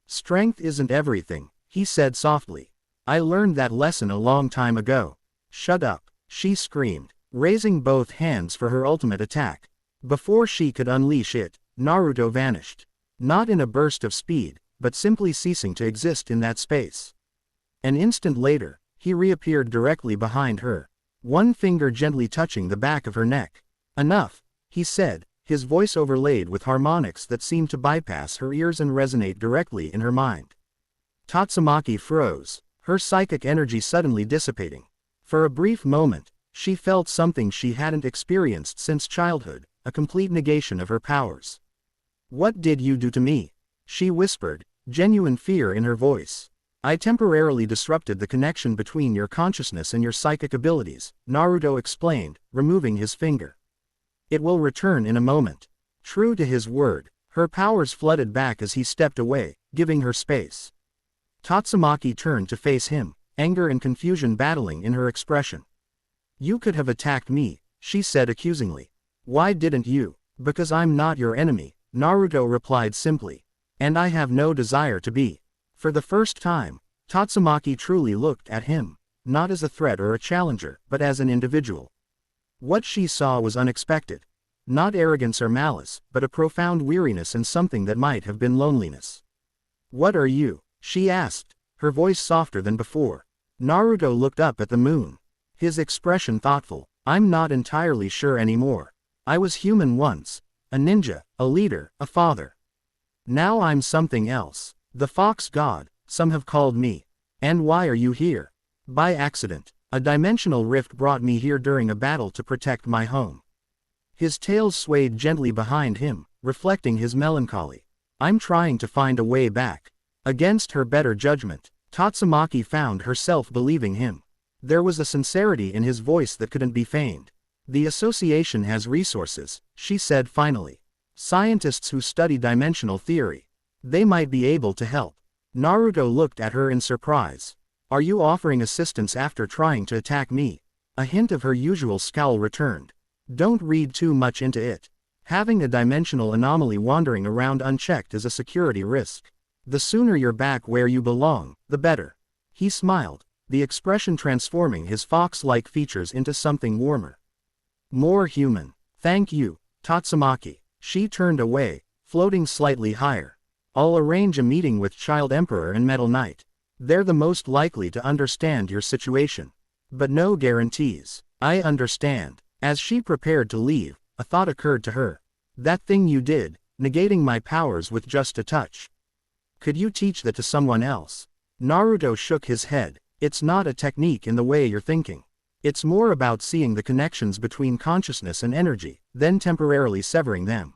"Strength isn't everything," he said softly. "I learned that lesson a long time ago." "Shut up," she screamed, raising both hands for her ultimate attack. Before she could unleash it, Naruto vanished. Not in a burst of speed, but simply ceasing to exist in that space. An instant later, he reappeared directly behind her, one finger gently touching the back of her neck. "Enough," he said, his voice overlaid with harmonics that seemed to bypass her ears and resonate directly in her mind. Tatsumaki froze, her psychic energy suddenly dissipating. For a brief moment, she felt something she hadn't experienced since childhood, a complete negation of her powers. "What did you do to me?" she whispered, genuine fear in her voice. I temporarily disrupted the connection between your consciousness and your psychic abilities, Naruto explained, removing his finger. It will return in a moment. True to his word, her powers flooded back as he stepped away, giving her space. Tatsumaki turned to face him, anger and confusion battling in her expression. You could have attacked me, she said accusingly. Why didn't you? Because I'm not your enemy, Naruto replied simply. And I have no desire to be. For the first time, Tatsumaki truly looked at him, not as a threat or a challenger, but as an individual. What she saw was unexpected. Not arrogance or malice, but a profound weariness and something that might have been loneliness. What are you? She asked, her voice softer than before. Naruto looked up at the moon. His expression thoughtful. I'm not entirely sure anymore. I was human once. A ninja, a leader, a father. Now I'm something else. The Fox God, some have called me. And why are you here? By accident. A dimensional rift brought me here during a battle to protect my home. His tail swayed gently behind him, reflecting his melancholy. I'm trying to find a way back. Against her better judgment, Tatsumaki found herself believing him. There was a sincerity in his voice that couldn't be feigned. The association has resources, she said finally. Scientists who study dimensional theory. They might be able to help. Naruto looked at her in surprise. Are you offering assistance after trying to attack me? A hint of her usual scowl returned. Don't read too much into it. Having a dimensional anomaly wandering around unchecked is a security risk. The sooner you're back where you belong, the better. He smiled, the expression transforming his fox-like features into something warmer. More human. Thank you, Tatsumaki. She turned away, floating slightly higher. I'll arrange a meeting with Child Emperor and Metal Knight. They're the most likely to understand your situation. But no guarantees. I understand. As she prepared to leave, a thought occurred to her. That thing you did, negating my powers with just a touch. Could you teach that to someone else? Naruto shook his head. It's not a technique in the way you're thinking. It's more about seeing the connections between consciousness and energy, then temporarily severing them.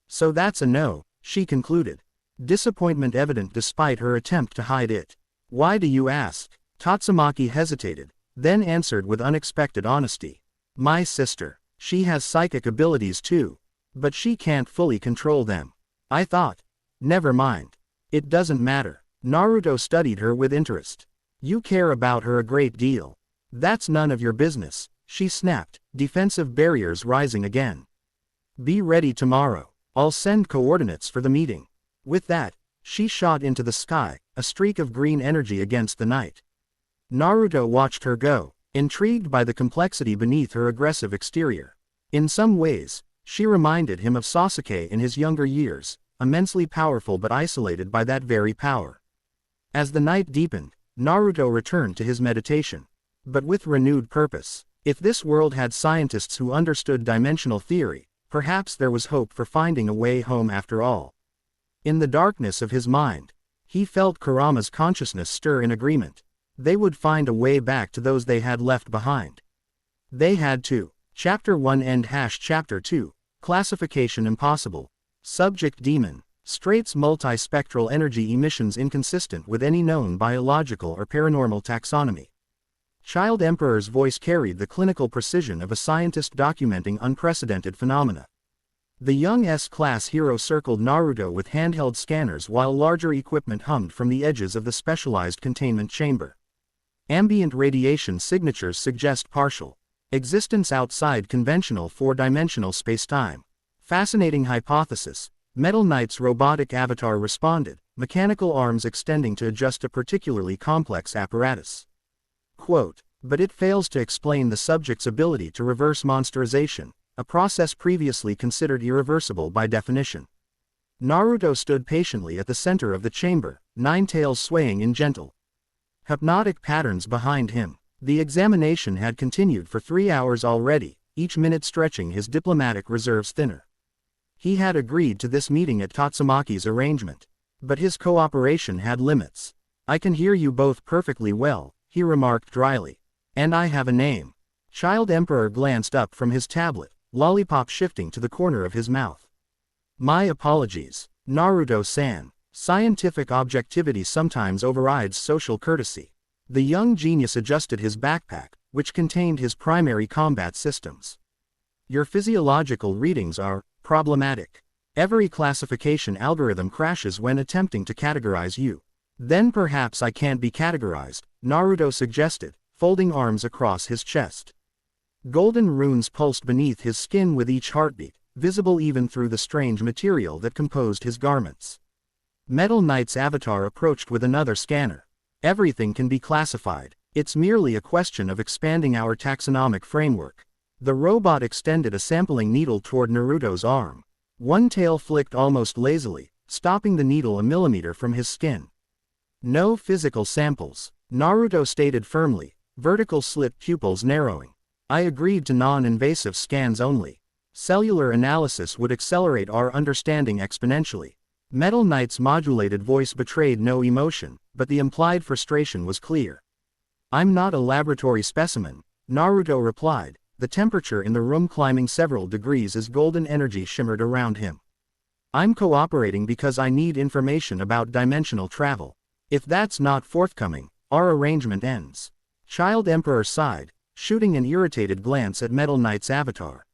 So that's a no, she concluded. Disappointment evident despite her attempt to hide it. Why do you ask? Tatsumaki hesitated, then answered with unexpected honesty. My sister. She has psychic abilities too. But she can't fully control them. I thought. Never mind. It doesn't matter. Naruto studied her with interest. You care about her a great deal. That's none of your business, she snapped, defensive barriers rising again. Be ready tomorrow. I'll send coordinates for the meeting. With that, she shot into the sky, a streak of green energy against the night. Naruto watched her go, intrigued by the complexity beneath her aggressive exterior. In some ways, she reminded him of Sasuke in his younger years, immensely powerful but isolated by that very power. As the night deepened, Naruto returned to his meditation. But with renewed purpose. If this world had scientists who understood dimensional theory, perhaps there was hope for finding a way home after all. In the darkness of his mind, he felt Kurama's consciousness stir in agreement. They would find a way back to those they had left behind. They had to. Chapter 1 End Chapter 2, Classification Impossible. Subject Demon. Straits multispectral energy emissions inconsistent with any known biological or paranormal taxonomy. Child Emperor's voice carried the clinical precision of a scientist documenting unprecedented phenomena. The young S-class hero circled Naruto with handheld scanners while larger equipment hummed from the edges of the specialized containment chamber. Ambient radiation signatures suggest partial existence outside conventional four-dimensional spacetime. Fascinating hypothesis. Metal Knight's robotic avatar responded, mechanical arms extending to adjust a particularly complex apparatus. Quote, but it fails to explain the subject's ability to reverse monsterization, a process previously considered irreversible by definition. Naruto stood patiently at the center of the chamber, nine tails swaying in gentle, hypnotic patterns behind him. The examination had continued for 3 hours already, each minute stretching his diplomatic reserves thinner. He had agreed to this meeting at Tatsumaki's arrangement. But his cooperation had limits. I can hear you both perfectly well, he remarked dryly. And I have a name. Child Emperor glanced up from his tablet, lollipop shifting to the corner of his mouth. My apologies, Naruto-san. Scientific objectivity sometimes overrides social courtesy. The young genius adjusted his backpack, which contained his primary combat systems. Your physiological readings are problematic. Every classification algorithm crashes when attempting to categorize you. Then perhaps I can't be categorized, Naruto suggested, folding arms across his chest. Golden runes pulsed beneath his skin with each heartbeat, visible even through the strange material that composed his garments. Metal Knight's avatar approached with another scanner. Everything can be classified. It's merely a question of expanding our taxonomic framework. The robot extended a sampling needle toward Naruto's arm. One tail flicked almost lazily, stopping the needle a millimeter from his skin. No physical samples, Naruto stated firmly, vertical slit pupils narrowing. I agreed to non-invasive scans only. Cellular analysis would accelerate our understanding exponentially. Metal Knight's modulated voice betrayed no emotion, but the implied frustration was clear. I'm not a laboratory specimen, Naruto replied, the temperature in the room climbing several degrees as golden energy shimmered around him. I'm cooperating because I need information about dimensional travel. If that's not forthcoming, our arrangement ends. Child Emperor sighed, shooting an irritated glance at Metal Knight's avatar.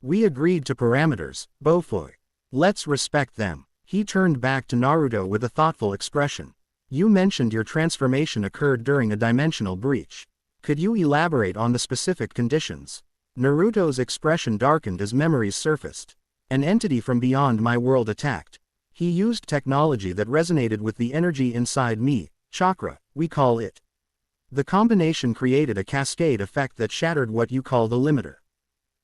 We agreed to parameters, Bofoi. Let's respect them. He turned back to Naruto with a thoughtful expression. You mentioned your transformation occurred during a dimensional breach. Could you elaborate on the specific conditions? Naruto's expression darkened as memories surfaced. An entity from beyond my world attacked. He used technology that resonated with the energy inside me, chakra, we call it. The combination created a cascade effect that shattered what you call the limiter.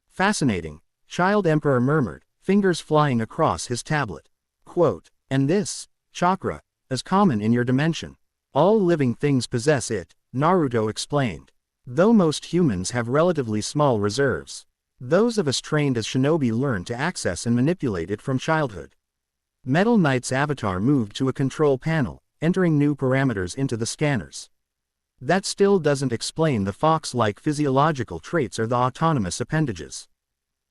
Fascinating, Child Emperor murmured, fingers flying across his tablet. Quote, and this, chakra, is common in your dimension. All living things possess it, Naruto explained. Though most humans have relatively small reserves. Those of us trained as shinobi learn to access and manipulate it from childhood. Metal Knight's avatar moved to a control panel, entering new parameters into the scanners. That still doesn't explain the fox-like physiological traits or the autonomous appendages.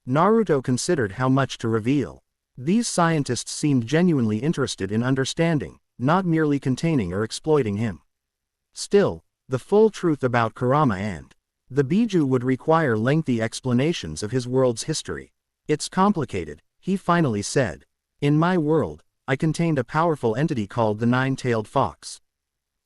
Naruto considered how much to reveal. These scientists seemed genuinely interested in understanding, not merely containing or exploiting him. Still, the full truth about Kurama and the Biju would require lengthy explanations of his world's history. It's complicated, he finally said. In my world, I contained a powerful entity called the Nine-Tailed Fox.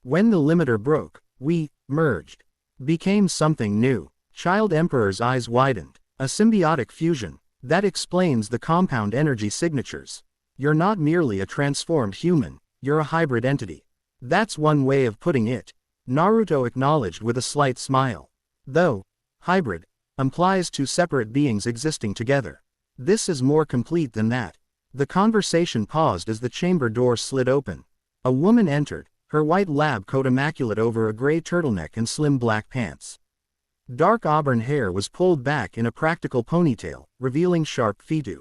When the limiter broke, we merged. Became something new. Child Emperor's eyes widened. A symbiotic fusion. That explains the compound energy signatures. You're not merely a transformed human, you're a hybrid entity. That's one way of putting it, Naruto acknowledged with a slight smile. Though, hybrid, implies two separate beings existing together. This is more complete than that. The conversation paused as the chamber door slid open. A woman entered, her white lab coat immaculate over a gray turtleneck and slim black pants. Dark auburn hair was pulled back in a practical ponytail, revealing sharp fitu.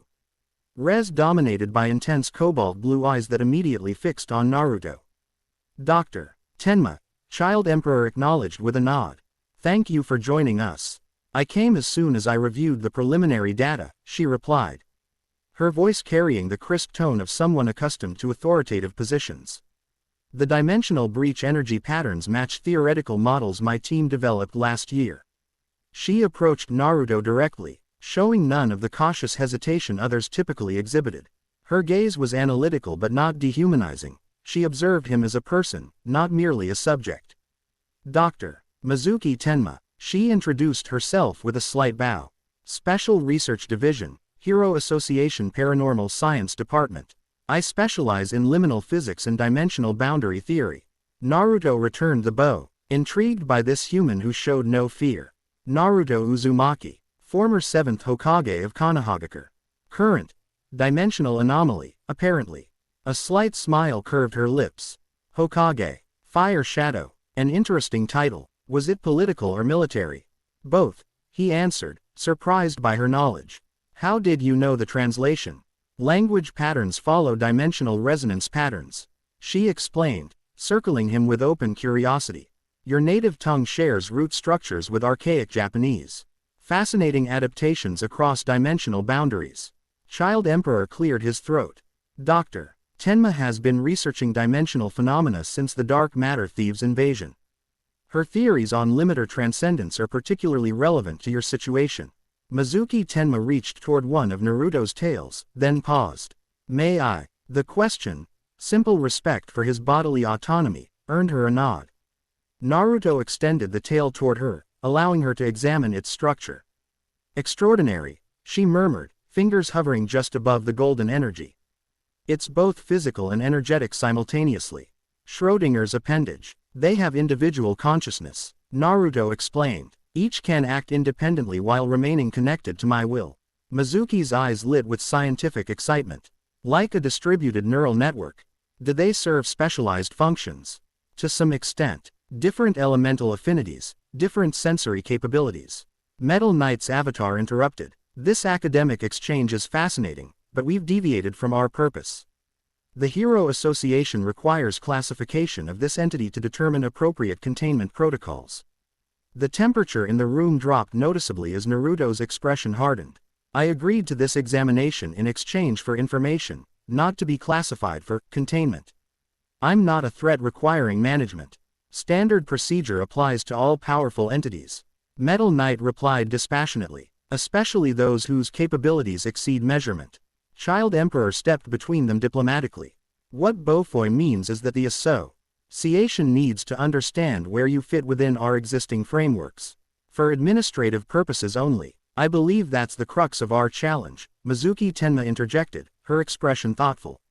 Res dominated by intense cobalt blue eyes that immediately fixed on Naruto. Dr. Tenma, Child Emperor acknowledged with a nod. Thank you for joining us. I came as soon as I reviewed the preliminary data, she replied. Her voice carrying the crisp tone of someone accustomed to authoritative positions. The dimensional breach energy patterns match theoretical models my team developed last year. She approached Naruto directly, showing none of the cautious hesitation others typically exhibited. Her gaze was analytical but not dehumanizing. She observed him as a person, not merely a subject. Dr. Mizuki Tenma, she introduced herself with a slight bow. Special Research Division, Hero Association Paranormal Science Department. I specialize in liminal physics and dimensional boundary theory. Naruto returned the bow, intrigued by this human who showed no fear. Naruto Uzumaki, former 7th Hokage of Konohagakure. Current, dimensional anomaly, apparently. A slight smile curved her lips. Hokage, Fire Shadow, an interesting title. Was it political or military? Both, he answered, surprised by her knowledge. How did you know the translation? Language patterns follow dimensional resonance patterns. She explained, circling him with open curiosity. Your native tongue shares root structures with archaic Japanese. Fascinating adaptations across dimensional boundaries. Child Emperor cleared his throat. Dr. Tenma has been researching dimensional phenomena since the dark matter thieves' invasion. Her theories on limiter transcendence are particularly relevant to your situation. Mizuki Tenma reached toward one of Naruto's tails, then paused. May I? The question, simple respect for his bodily autonomy, earned her a nod. Naruto extended the tail toward her, allowing her to examine its structure. Extraordinary, she murmured, fingers hovering just above the golden energy. It's both physical and energetic simultaneously. Schrödinger's appendage. They have individual consciousness, Naruto explained. Each can act independently while remaining connected to my will. Mizuki's eyes lit with scientific excitement. Like a distributed neural network. Do they serve specialized functions? To some extent. Different elemental affinities, different sensory capabilities. Metal Knight's avatar interrupted. This academic exchange is fascinating, but we've deviated from our purpose. The Hero Association requires classification of this entity to determine appropriate containment protocols. The temperature in the room dropped noticeably as Naruto's expression hardened. I agreed to this examination in exchange for information, not to be classified for containment. I'm not a threat requiring management. Standard procedure applies to all powerful entities. Metal Knight replied dispassionately, especially those whose capabilities exceed measurement. Child Emperor stepped between them diplomatically. What Bofoy means is that the association needs to understand where you fit within our existing frameworks. For administrative purposes only. I believe that's the crux of our challenge, Mizuki Tenma interjected, her expression thoughtful.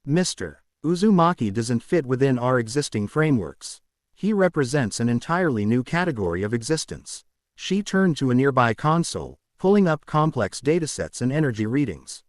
Mr. Uzumaki doesn't fit within our existing frameworks. He represents an entirely new category of existence. She turned to a nearby console, pulling up complex datasets and energy readings.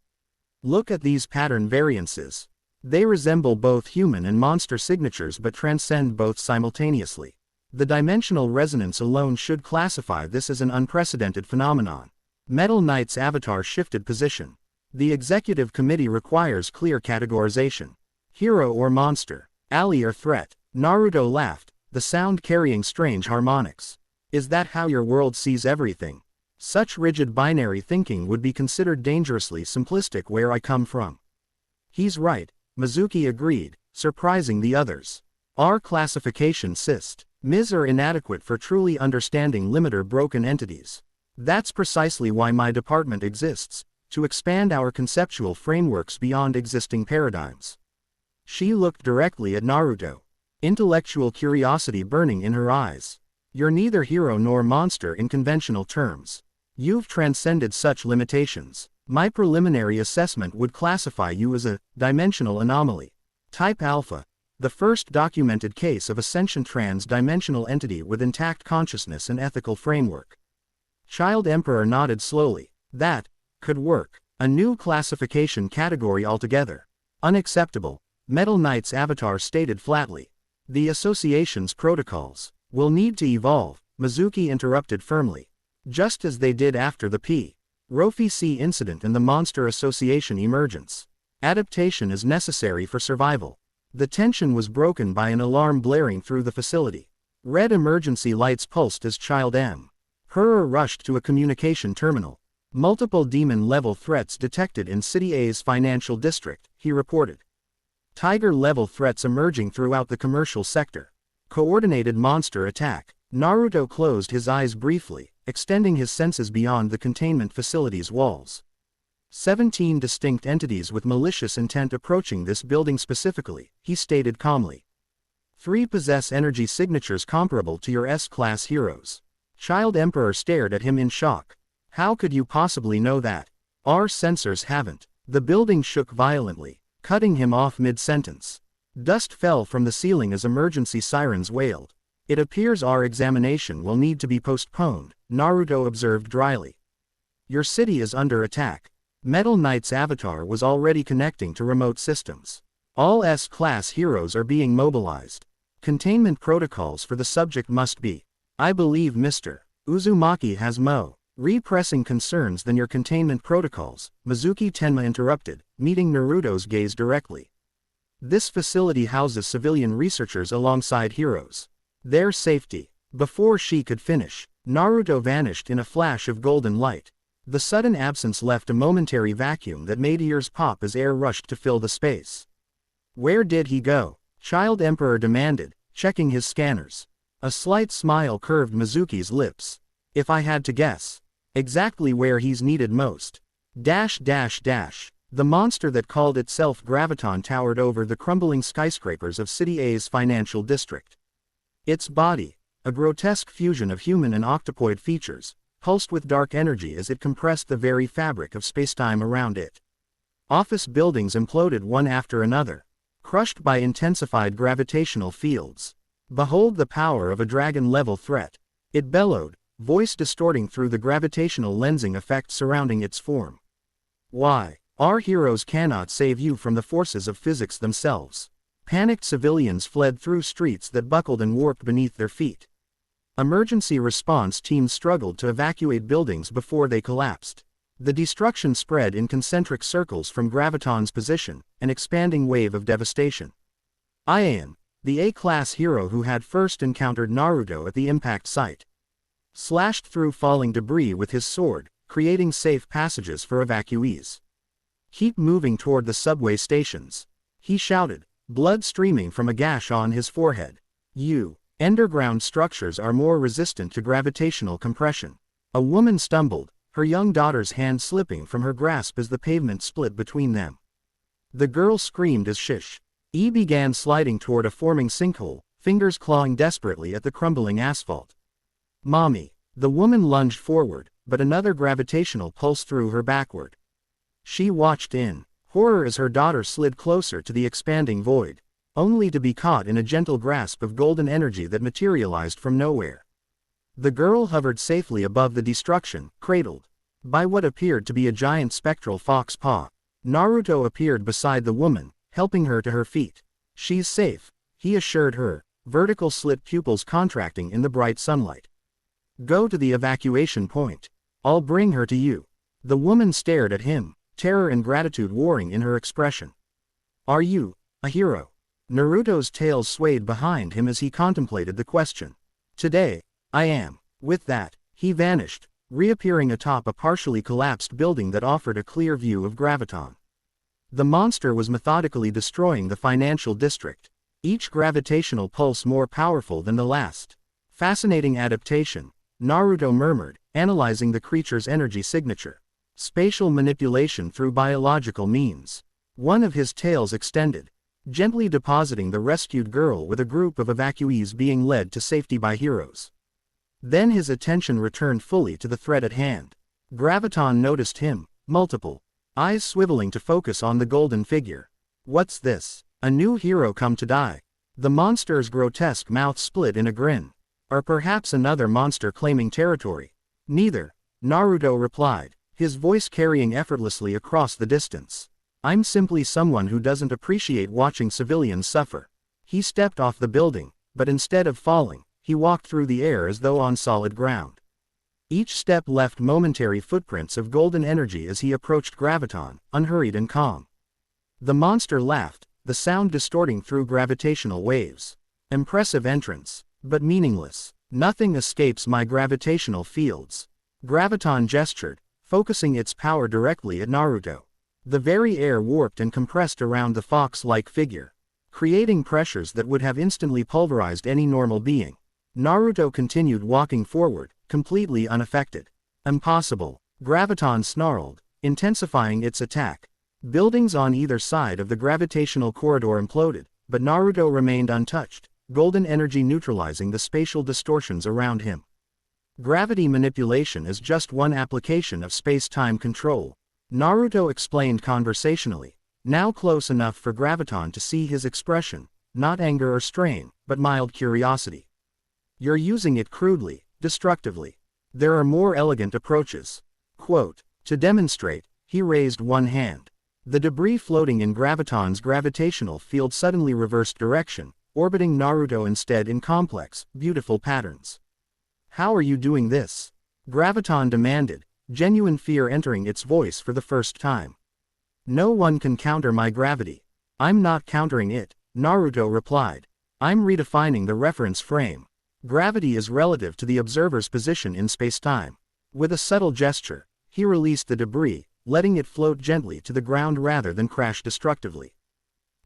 Look at these pattern variances. They resemble both human and monster signatures but transcend both simultaneously. The dimensional resonance alone should classify this as an unprecedented phenomenon. Metal Knight's avatar shifted position. The executive committee requires clear categorization. Hero or monster, ally or threat. Naruto laughed, the sound carrying strange harmonics. Is that how your world sees everything? Such rigid binary thinking would be considered dangerously simplistic where I come from. He's right, Mizuki agreed, surprising the others. Our classification systems are inadequate for truly understanding limiter broken entities. That's precisely why my department exists, to expand our conceptual frameworks beyond existing paradigms. She looked directly at Naruto, intellectual curiosity burning in her eyes. You're neither hero nor monster in conventional terms. You've transcended such limitations. My preliminary assessment would classify you as a dimensional anomaly. Type Alpha, the first documented case of a sentient trans-dimensional entity with intact consciousness and ethical framework. Child Emperor nodded slowly. That could work. A new classification category altogether. Unacceptable, Metal Knight's avatar stated flatly. The association's protocols will need to evolve, Mizuki interrupted firmly. Just as they did after the P. Rofi C incident and the Monster Association emergence. Adaptation is necessary for survival. The tension was broken by an alarm blaring through the facility. Red emergency lights pulsed as Child M. Hurr rushed to a communication terminal. Multiple demon-level threats detected in City A's financial district, he reported. Tiger-level threats emerging throughout the commercial sector. Coordinated monster attack. Naruto closed his eyes briefly, extending his senses beyond the containment facility's walls. 17 distinct entities with malicious intent approaching this building specifically, he stated calmly. 3 possess energy signatures comparable to your S-class heroes. Child Emperor stared at him in shock. How could you possibly know that? Our sensors haven't. The building shook violently, cutting him off mid-sentence. Dust fell from the ceiling as emergency sirens wailed. It appears our examination will need to be postponed, Naruto observed dryly. Your city is under attack. Metal Knight's avatar was already connecting to remote systems. All S-class heroes are being mobilized. Containment protocols for the subject must be. I believe Mr. Uzumaki has more pressing concerns than your containment protocols, Mizuki Tenma interrupted, meeting Naruto's gaze directly. This facility houses civilian researchers alongside heroes. Their safety. Before she could finish, Naruto vanished in a flash of golden light. The sudden absence left a momentary vacuum that made ears pop as air rushed to fill the space. Where did he go? Child Emperor demanded, checking his scanners. A slight smile curved Mizuki's lips. If I had to guess. Exactly where he's needed most. The monster that called itself Graviton towered over the crumbling skyscrapers of City A's financial district. Its body, a grotesque fusion of human and octopoid features, pulsed with dark energy as it compressed the very fabric of spacetime around it. Office buildings imploded one after another, crushed by intensified gravitational fields. Behold the power of a dragon-level threat, it bellowed, voice distorting through the gravitational lensing effect surrounding its form. Why? Our heroes cannot save you from the forces of physics themselves. Panicked civilians fled through streets that buckled and warped beneath their feet. Emergency response teams struggled to evacuate buildings before they collapsed. The destruction spread in concentric circles from Graviton's position, an expanding wave of devastation. Ian, the A-class hero who had first encountered Naruto at the impact site, slashed through falling debris with his sword, creating safe passages for evacuees. Keep moving toward the subway stations, he shouted, blood streaming from a gash on his forehead. Underground structures are more resistant to gravitational compression. A woman stumbled, her young daughter's hand slipping from her grasp as the pavement split between them. The girl screamed as she began sliding toward a forming sinkhole, fingers clawing desperately at the crumbling asphalt. Mommy! The woman lunged forward, but another gravitational pulse threw her backward. She watched in horror as her daughter slid closer to the expanding void, only to be caught in a gentle grasp of golden energy that materialized from nowhere. The girl hovered safely above the destruction, cradled by what appeared to be a giant spectral fox paw. Naruto appeared beside the woman, helping her to her feet. She's safe, he assured her, vertical slit pupils contracting in the bright sunlight. Go to the evacuation point. I'll bring her to you. The woman stared at him, terror and gratitude warring in her expression. Are you a hero? Naruto's tail swayed behind him as he contemplated the question. Today, I am. With that, he vanished, reappearing atop a partially collapsed building that offered a clear view of Graviton. The monster was methodically destroying the financial district, each gravitational pulse more powerful than the last. Fascinating adaptation, Naruto murmured, analyzing the creature's energy signature. Spatial manipulation through biological means. One of his tails extended, gently depositing the rescued girl with a group of evacuees being led to safety by heroes. Then his attention returned fully to the threat at hand. Graviton noticed him, multiple eyes swiveling to focus on the golden figure. What's this? A new hero come to die? The monster's grotesque mouth split in a grin. Or perhaps another monster claiming territory? Neither, Naruto replied, his voice carrying effortlessly across the distance. I'm simply someone who doesn't appreciate watching civilians suffer. He stepped off the building, but instead of falling, he walked through the air as though on solid ground. Each step left momentary footprints of golden energy as he approached Graviton, unhurried and calm. The monster laughed, the sound distorting through gravitational waves. Impressive entrance, but meaningless. Nothing escapes my gravitational fields. Graviton gestured, focusing its power directly at Naruto. The very air warped and compressed around the fox-like figure, creating pressures that would have instantly pulverized any normal being. Naruto continued walking forward, completely unaffected. Impossible, Graviton snarled, intensifying its attack. Buildings on either side of the gravitational corridor imploded, but Naruto remained untouched, golden energy neutralizing the spatial distortions around him. Gravity manipulation is just one application of space-time control, Naruto explained conversationally, now close enough for Graviton to see his expression, not anger or strain, but mild curiosity. You're using it crudely, destructively. There are more elegant approaches. Quote, to demonstrate, he raised one hand. The debris floating in Graviton's gravitational field suddenly reversed direction, orbiting Naruto instead in complex, beautiful patterns. How are you doing this? Graviton demanded, genuine fear entering its voice for the first time. No one can counter my gravity. I'm not countering it, Naruto replied. I'm redefining the reference frame. Gravity is relative to the observer's position in spacetime. With a subtle gesture, he released the debris, letting it float gently to the ground rather than crash destructively.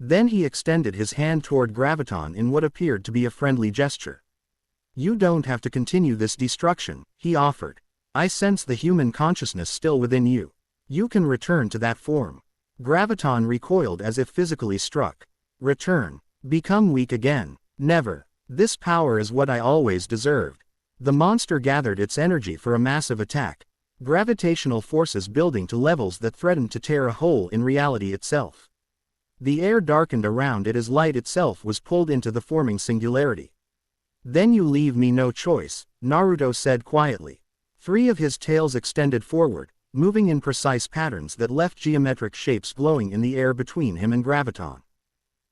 Then he extended his hand toward Graviton in what appeared to be a friendly gesture. You don't have to continue this destruction, he offered. I sense the human consciousness still within you. You can return to that form. Graviton recoiled as if physically struck. Return. Become weak again. Never. This power is what I always deserved. The monster gathered its energy for a massive attack. Gravitational forces building to levels that threatened to tear a hole in reality itself. The air darkened around it as light itself was pulled into the forming singularity. Then you leave me no choice, Naruto said quietly. 3 of his tails extended forward, moving in precise patterns that left geometric shapes glowing in the air between him and Graviton.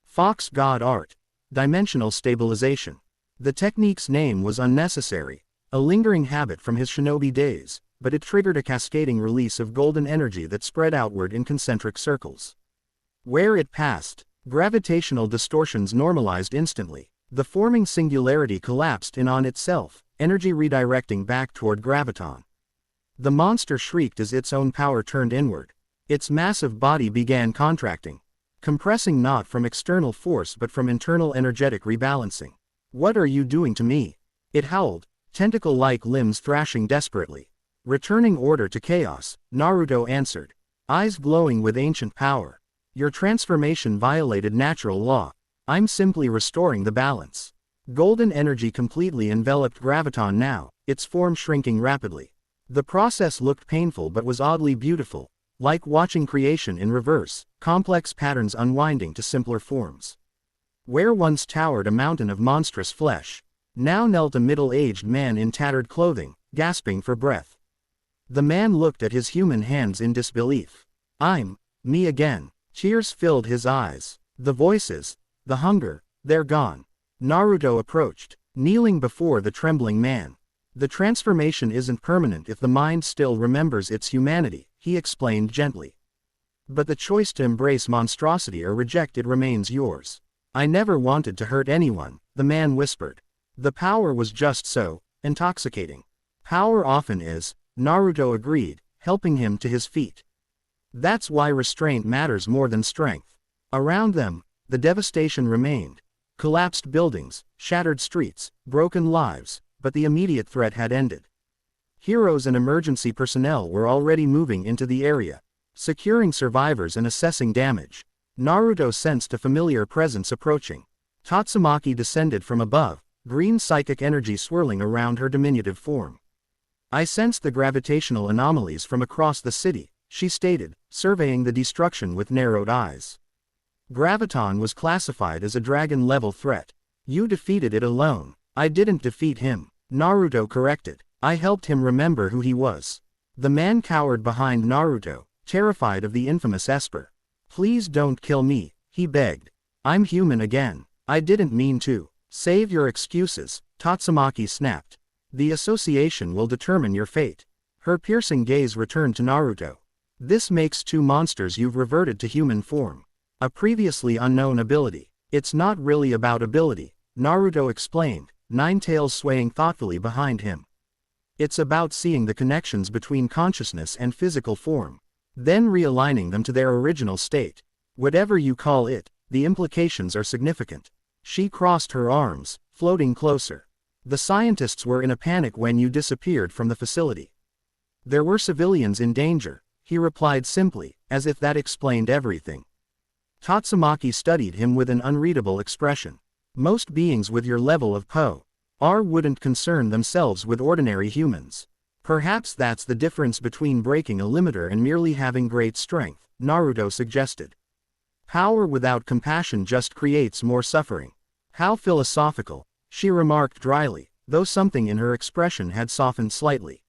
Fox God Art. Dimensional Stabilization. The technique's name was unnecessary, a lingering habit from his shinobi days, but it triggered a cascading release of golden energy that spread outward in concentric circles. Where it passed, gravitational distortions normalized instantly. The forming singularity collapsed in on itself, energy redirecting back toward Graviton. The monster shrieked as its own power turned inward. Its massive body began contracting, compressing not from external force but from internal energetic rebalancing. What are you doing to me? It howled, tentacle-like limbs thrashing desperately. Returning order to chaos, Naruto answered, eyes glowing with ancient power. Your transformation violated natural law. I'm simply restoring the balance. Golden energy completely enveloped Graviton now, its form shrinking rapidly. The process looked painful but was oddly beautiful, like watching creation in reverse, complex patterns unwinding to simpler forms. Where once towered a mountain of monstrous flesh, now knelt a middle-aged man in tattered clothing, gasping for breath. The man looked at his human hands in disbelief. Me again. Tears filled his eyes. The voices, the hunger, they're gone. Naruto approached, kneeling before the trembling man. The transformation isn't permanent if the mind still remembers its humanity, he explained gently. But the choice to embrace monstrosity or reject it remains yours. I never wanted to hurt anyone, the man whispered. The power was just so intoxicating. Power often is, Naruto agreed, helping him to his feet. That's why restraint matters more than strength. Around them, the devastation remained. Collapsed buildings, shattered streets, broken lives, but the immediate threat had ended. Heroes and emergency personnel were already moving into the area, securing survivors and assessing damage. Naruto sensed a familiar presence approaching. Tatsumaki descended from above, green psychic energy swirling around her diminutive form. I sensed the gravitational anomalies from across the city, she stated, surveying the destruction with narrowed eyes. Graviton was classified as a dragon-level threat. You defeated it alone. I didn't defeat him, Naruto corrected. I helped him remember who he was. The man cowered behind Naruto, terrified of the infamous Esper. Please don't kill me, he begged. I'm human again. I didn't mean to. Save your excuses, Tatsumaki snapped. The association will determine your fate. Her piercing gaze returned to Naruto. This makes 2 monsters. You've reverted to human form. A previously unknown ability. It's not really about ability, Naruto explained, 9 tails swaying thoughtfully behind him. It's about seeing the connections between consciousness and physical form, then realigning them to their original state. Whatever you call it, the implications are significant. She crossed her arms, floating closer. The scientists were in a panic when you disappeared from the facility. There were civilians in danger, he replied simply, as if that explained everything. Tatsumaki studied him with an unreadable expression. Most beings with your level of power wouldn't concern themselves with ordinary humans. Perhaps that's the difference between breaking a limiter and merely having great strength, Naruto suggested. Power without compassion just creates more suffering. How philosophical, she remarked dryly, though something in her expression had softened slightly.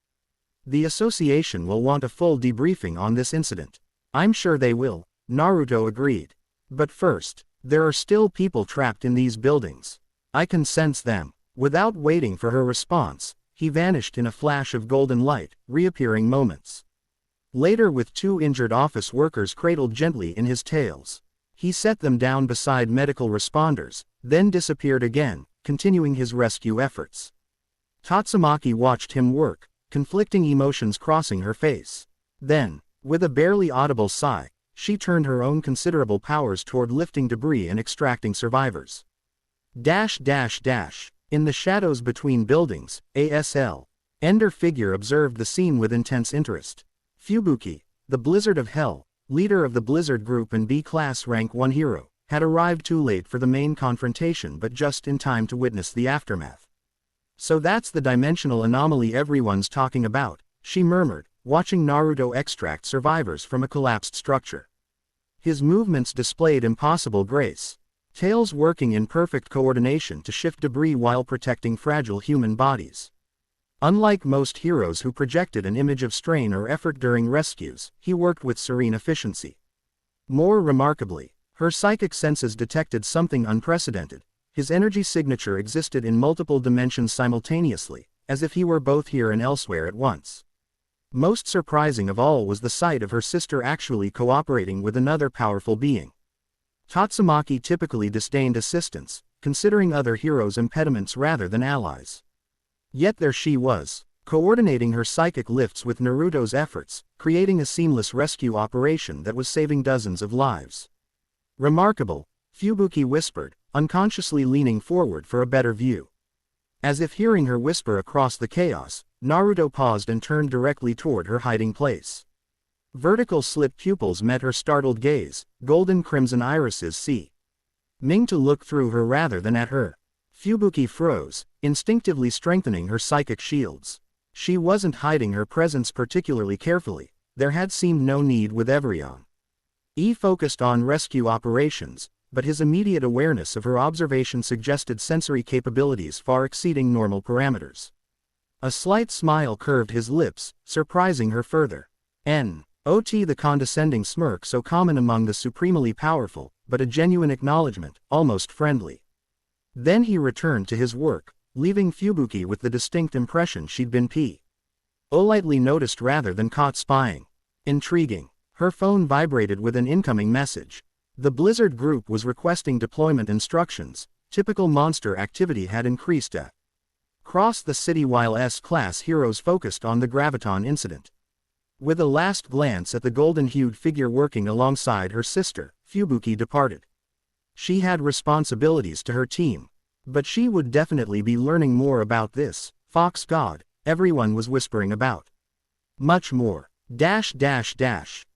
The association will want a full debriefing on this incident. I'm sure they will, Naruto agreed. But first, there are still people trapped in these buildings. I can sense them. Without waiting for her response, he vanished in a flash of golden light, reappearing moments later with 2 injured office workers cradled gently in his tails. He set them down beside medical responders, then disappeared again, continuing his rescue efforts. Tatsumaki watched him work, conflicting emotions crossing her face. Then, with a barely audible sigh, she turned her own considerable powers toward lifting debris and extracting survivors. In the shadows between buildings, ASL. Ender figure observed the scene with intense interest. Fubuki, the Blizzard of Hell, leader of the Blizzard Group and B-Class Rank 1 hero, had arrived too late for the main confrontation but just in time to witness the aftermath. So that's the dimensional anomaly everyone's talking about, she murmured, watching Naruto extract survivors from a collapsed structure. His movements displayed impossible grace, tails working in perfect coordination to shift debris while protecting fragile human bodies. Unlike most heroes who projected an image of strain or effort during rescues, he worked with serene efficiency. More remarkably, her psychic senses detected something unprecedented. His energy signature existed in multiple dimensions simultaneously, as if he were both here and elsewhere at once. Most surprising of all was the sight of her sister actually cooperating with another powerful being. Tatsumaki typically disdained assistance, considering other heroes impediments rather than allies. Yet there she was, coordinating her psychic lifts with Naruto's efforts, creating a seamless rescue operation that was saving dozens of lives. Remarkable, Fubuki whispered, unconsciously leaning forward for a better view. As if hearing her whisper across the chaos, Naruto paused and turned directly toward her hiding place. Vertical slit pupils met her startled gaze, golden crimson irises seeming to look through her rather than at her. Fubuki froze, instinctively strengthening her psychic shields. She wasn't hiding her presence particularly carefully, there had seemed no need with everyone. He focused on rescue operations, but his immediate awareness of her observation suggested sensory capabilities far exceeding normal parameters. A slight smile curved his lips, surprising her further. Not the condescending smirk so common among the supremely powerful, but a genuine acknowledgement, almost friendly. Then he returned to his work, leaving Fubuki with the distinct impression she'd been politely noticed rather than caught spying. Intriguing. Her phone vibrated with an incoming message. The Blizzard Group was requesting deployment instructions. Typical monster activity had increased across the city while S-class heroes focused on the Graviton incident. With a last glance at the golden-hued figure working alongside her sister, Fubuki departed. She had responsibilities to her team. But she would definitely be learning more about this Fox God everyone was whispering about. Much more.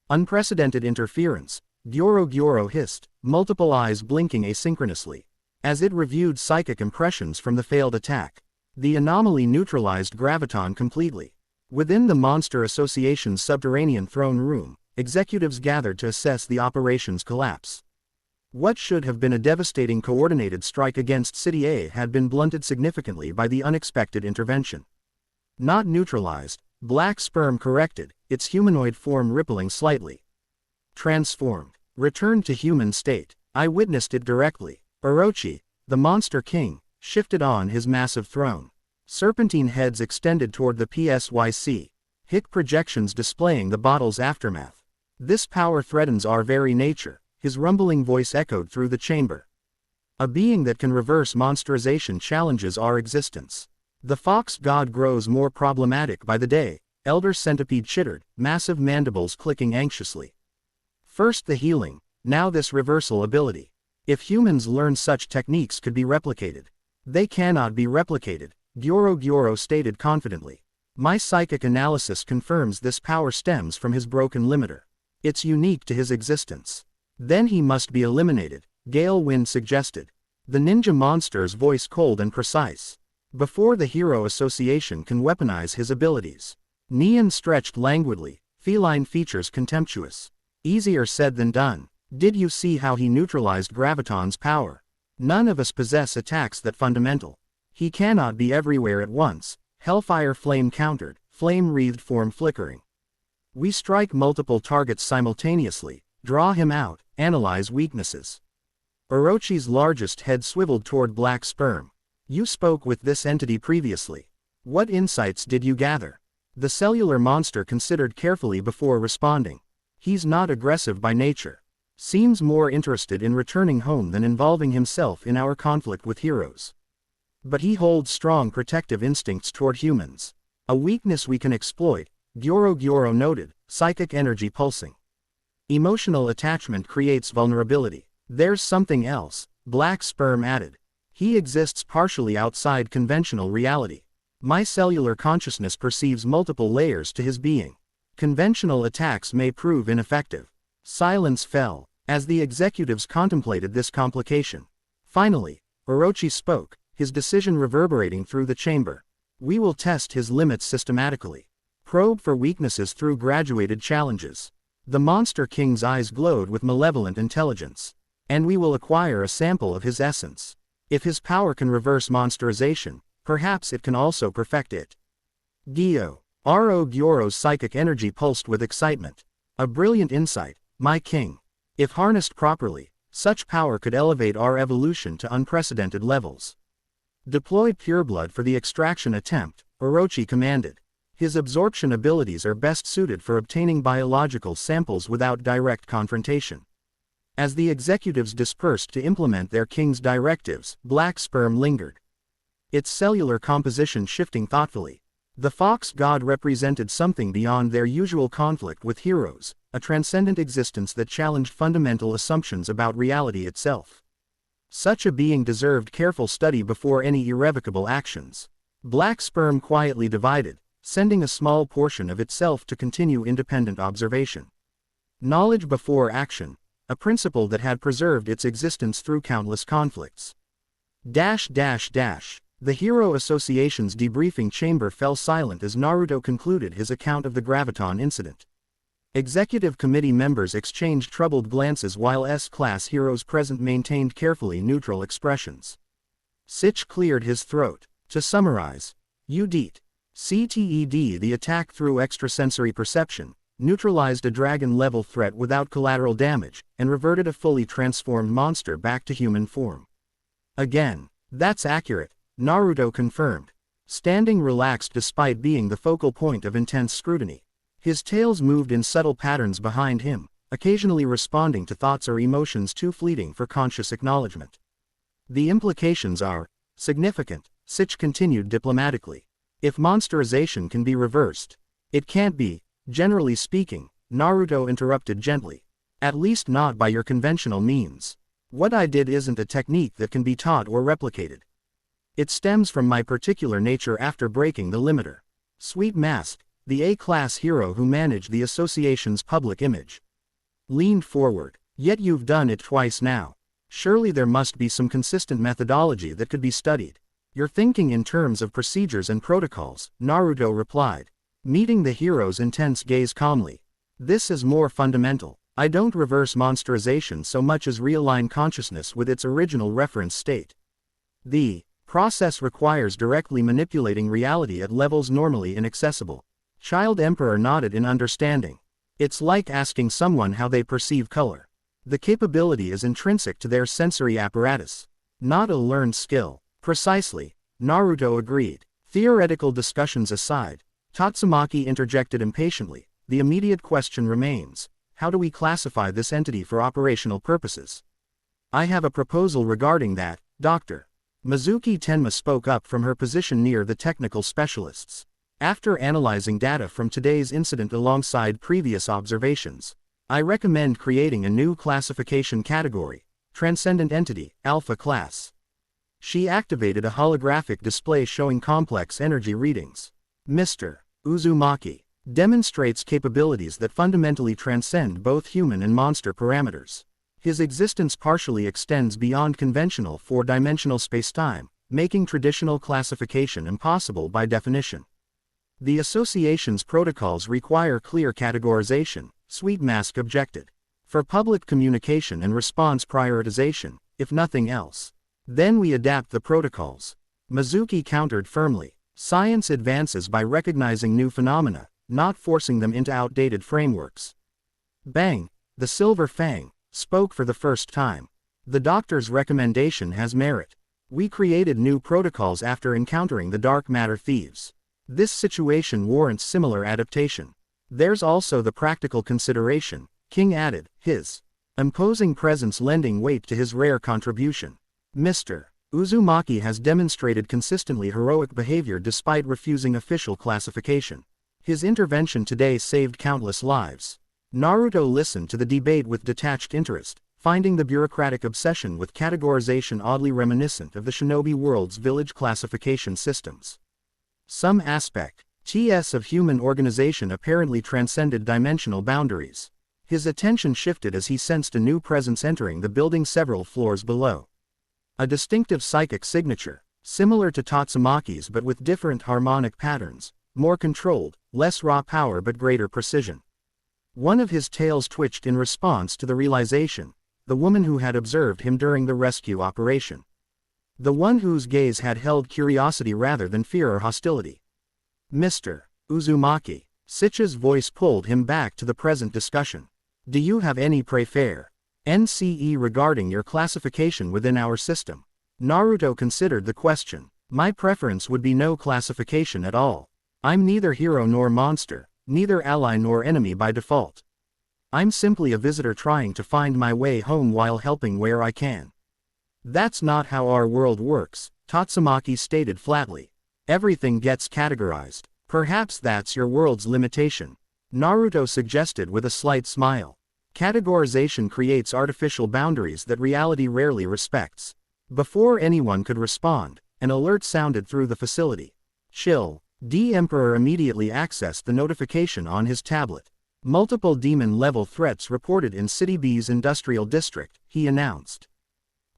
Unprecedented interference. Gyoro hissed, multiple eyes blinking asynchronously. As it reviewed psychic impressions from the failed attack, the anomaly neutralized Graviton completely. Within the Monster Association's subterranean throne room, executives gathered to assess the operation's collapse. What should have been a devastating coordinated strike against City A had been blunted significantly by the unexpected intervention. Not neutralized, Black Sperm corrected, its humanoid form rippling slightly. Transformed. Returned to human state. I witnessed it directly. Orochi, the Monster King, shifted on his massive throne. Serpentine heads extended toward the PSYC. Hick projections displaying the bottle's aftermath. This power threatens our very nature. His rumbling voice echoed through the chamber. A being that can reverse monsterization challenges our existence. The Fox God grows more problematic by the day, Elder Centipede chittered, massive mandibles clicking anxiously. First the healing, now this reversal ability. If humans learn such techniques could be replicated. They cannot be replicated, Gyoro stated confidently. My psychic analysis confirms this power stems from his broken limiter. It's unique to his existence. Then he must be eliminated, Gale Wind suggested. The ninja monster's voice cold and precise. Before the Hero Association can weaponize his abilities. Neon stretched languidly, feline features contemptuous. Easier said than done. Did you see how he neutralized Graviton's power? None of us possess attacks that fundamental. He cannot be everywhere at once, Hellfire Flame countered, flame-wreathed form flickering. We strike multiple targets simultaneously, draw him out, analyze weaknesses. Orochi's largest head swiveled toward Black Sperm. You spoke with this entity previously. What insights did you gather? The cellular monster considered carefully before responding. He's not aggressive by nature. Seems more interested in returning home than involving himself in our conflict with heroes. But he holds strong protective instincts toward humans. A weakness we can exploit, Gyoro noted, psychic energy pulsing. Emotional attachment creates vulnerability. There's something else, Black Sperm added. He exists partially outside conventional reality. My cellular consciousness perceives multiple layers to his being. Conventional attacks may prove ineffective. Silence fell, as the executives contemplated this complication. Finally, Orochi spoke, his decision reverberating through the chamber. We will test his limits systematically. Probe for weaknesses through graduated challenges. The Monster King's eyes glowed with malevolent intelligence. And we will acquire a sample of his essence. If his power can reverse monsterization, perhaps it can also perfect it. Gyo. Aro Gyoro's psychic energy pulsed with excitement. A brilliant insight, my king. If harnessed properly, such power could elevate our evolution to unprecedented levels. Deploy pureblood for the extraction attempt, Orochi commanded. His absorption abilities are best suited for obtaining biological samples without direct confrontation. As the executives dispersed to implement their king's directives, Black Sperm lingered. Its cellular composition shifting thoughtfully. The fox god represented something beyond their usual conflict with heroes, a transcendent existence that challenged fundamental assumptions about reality itself. Such a being deserved careful study before any irrevocable actions. Black Sperm quietly divided, sending a small portion of itself to continue independent observation. Knowledge before action, a principle that had preserved its existence through countless conflicts. The Hero Association's debriefing chamber fell silent as Naruto concluded his account of the Graviton incident. Executive committee members exchanged troubled glances while S-class heroes present maintained carefully neutral expressions. Sitch cleared his throat. To summarize, CTED the attack through extrasensory perception, neutralized a dragon-level threat without collateral damage, and reverted a fully transformed monster back to human form. Again, that's accurate, Naruto confirmed, standing relaxed despite being the focal point of intense scrutiny. His tails moved in subtle patterns behind him, occasionally responding to thoughts or emotions too fleeting for conscious acknowledgement. The implications are significant, Sitch continued diplomatically. If monsterization can be reversed, it can't be, generally speaking, Naruto interrupted gently. At least not by your conventional means. What I did isn't a technique that can be taught or replicated. It stems from my particular nature after breaking the limiter. Sweet Mask, the A-class hero who managed the association's public image, leaned forward. Yet you've done it twice now. Surely there must be some consistent methodology that could be studied. You're thinking in terms of procedures and protocols, Naruto replied, meeting the hero's intense gaze calmly. This is more fundamental. I don't reverse monsterization so much as realign consciousness with its original reference state. The process requires directly manipulating reality at levels normally inaccessible. Child Emperor nodded in understanding. It's like asking someone how they perceive color. The capability is intrinsic to their sensory apparatus, not a learned skill. Precisely, Naruto agreed. Theoretical discussions aside, Tatsumaki interjected impatiently, the immediate question remains, how do we classify this entity for operational purposes? I have a proposal regarding that, Dr. Mizuki Tenma spoke up from her position near the technical specialists. After analyzing data from today's incident alongside previous observations, I recommend creating a new classification category, Transcendent Entity, Alpha Class. She activated a holographic display showing complex energy readings. Mr. Uzumaki demonstrates capabilities that fundamentally transcend both human and monster parameters. His existence partially extends beyond conventional four-dimensional spacetime, making traditional classification impossible by definition. The association's protocols require clear categorization, Sweet Mask objected. For public communication and response prioritization, if nothing else. Then we adapt the protocols. Mizuki countered firmly. Science advances by recognizing new phenomena, not forcing them into outdated frameworks. Bang, the Silver Fang spoke for the first time. The doctor's recommendation has merit. We created new protocols after encountering the dark matter thieves. This situation warrants similar adaptation. There's also the practical consideration, King added, his imposing presence lending weight to his rare contribution. Mr. Uzumaki has demonstrated consistently heroic behavior despite refusing official classification. His intervention today saved countless lives. Naruto listened to the debate with detached interest, finding the bureaucratic obsession with categorization oddly reminiscent of the shinobi world's village classification systems. Some aspects of human organization apparently transcended dimensional boundaries. His attention shifted as he sensed a new presence entering the building several floors below. A distinctive psychic signature, similar to Tatsumaki's but with different harmonic patterns, more controlled, less raw power but greater precision. One of his tails twitched in response to the realization, the woman who had observed him during the rescue operation. The one whose gaze had held curiosity rather than fear or hostility. Mr. Uzumaki, Sitch's voice pulled him back to the present discussion. Do you have any préféré NCE regarding your classification within our system? Naruto considered the question. My preference would be no classification at all. I'm neither hero nor monster, neither ally nor enemy by default. I'm simply a visitor trying to find my way home while helping where I can. That's not how our world works, Tatsumaki stated flatly. Everything gets categorized. Perhaps that's your world's limitation, Naruto suggested with a slight smile. Categorization creates artificial boundaries that reality rarely respects. Before anyone could respond, an alert sounded through the facility. Chill. The Emperor immediately accessed the notification on his tablet. Multiple demon-level threats reported in City B's industrial district, he announced.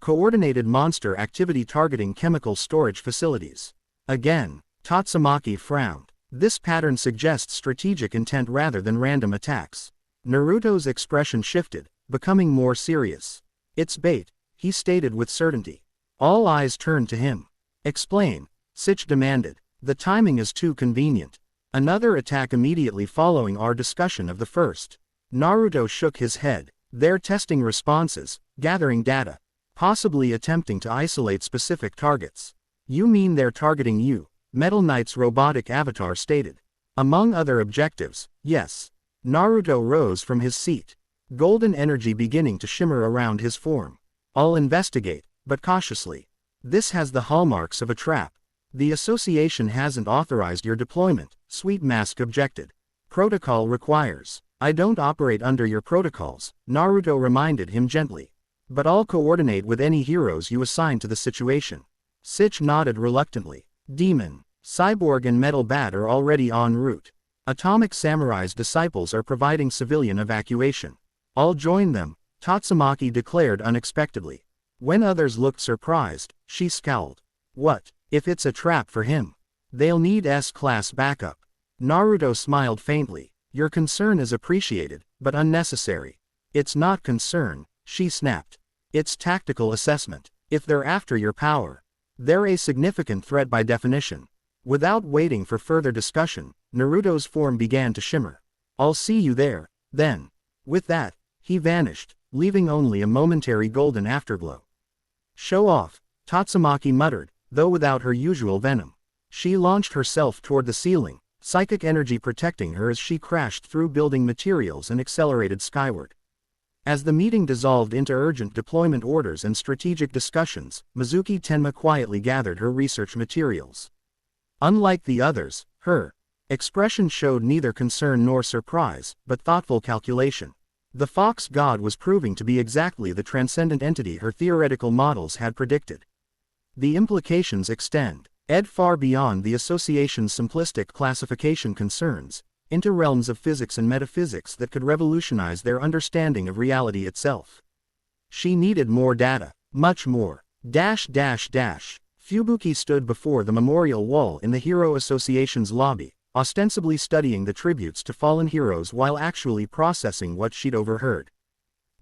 Coordinated monster activity targeting chemical storage facilities. Again, Tatsumaki frowned. This pattern suggests strategic intent rather than random attacks. Naruto's expression shifted, becoming more serious. It's bait, he stated with certainty. All eyes turned to him. Explain, Sitch demanded. The timing is too convenient. Another attack immediately following our discussion of the first. Naruto shook his head. They're testing responses, gathering data, possibly attempting to isolate specific targets. You mean they're targeting you? Metal Knight's robotic avatar stated. Among other objectives, yes. Naruto rose from his seat. Golden energy beginning to shimmer around his form. I'll investigate, but cautiously. This has the hallmarks of a trap. The association hasn't authorized your deployment, Sweet Mask objected. Protocol requires. I don't operate under your protocols, Naruto reminded him gently. But I'll coordinate with any heroes you assign to the situation. Sitch nodded reluctantly. Demon, Cyborg and Metal Bat are already en route. Atomic Samurai's disciples are providing civilian evacuation. I'll join them, Tatsumaki declared unexpectedly. When others looked surprised, she scowled. What, if it's a trap for him? They'll need S-class backup. Naruto smiled faintly. Your concern is appreciated, but unnecessary. It's not concern, she snapped. It's tactical assessment. If they're after your power, they're a significant threat by definition. Without waiting for further discussion, Naruto's form began to shimmer. I'll see you there, then. With that, he vanished, leaving only a momentary golden afterglow. Show off, Tatsumaki muttered, though without her usual venom. She launched herself toward the ceiling, psychic energy protecting her as she crashed through building materials and accelerated skyward. As the meeting dissolved into urgent deployment orders and strategic discussions, Mizuki Tenma quietly gathered her research materials. Unlike the others, her expression showed neither concern nor surprise, but thoughtful calculation. The Fox God was proving to be exactly the transcendent entity her theoretical models had predicted. The implications extend far beyond the association's simplistic classification concerns, into realms of physics and metaphysics that could revolutionize their understanding of reality itself. She needed more data, much more. Fubuki stood before the memorial wall in the Hero Association's lobby, ostensibly studying the tributes to fallen heroes while actually processing what she'd overheard.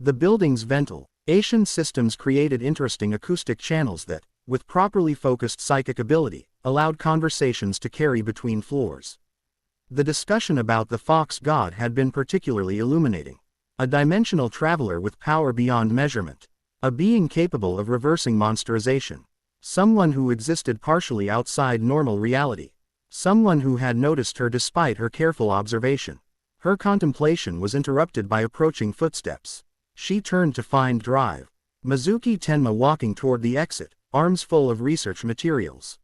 The building's ventilation systems created interesting acoustic channels that, with properly focused psychic ability, allowed conversations to carry between floors. The discussion about the Fox God had been particularly illuminating. A dimensional traveler with power beyond measurement. A being capable of reversing monsterization. Someone who existed partially outside normal reality. Someone who had noticed her despite her careful observation. Her contemplation was interrupted by approaching footsteps. She turned to find Drive. Mizuki Tenma walking toward the exit, arms full of research materials.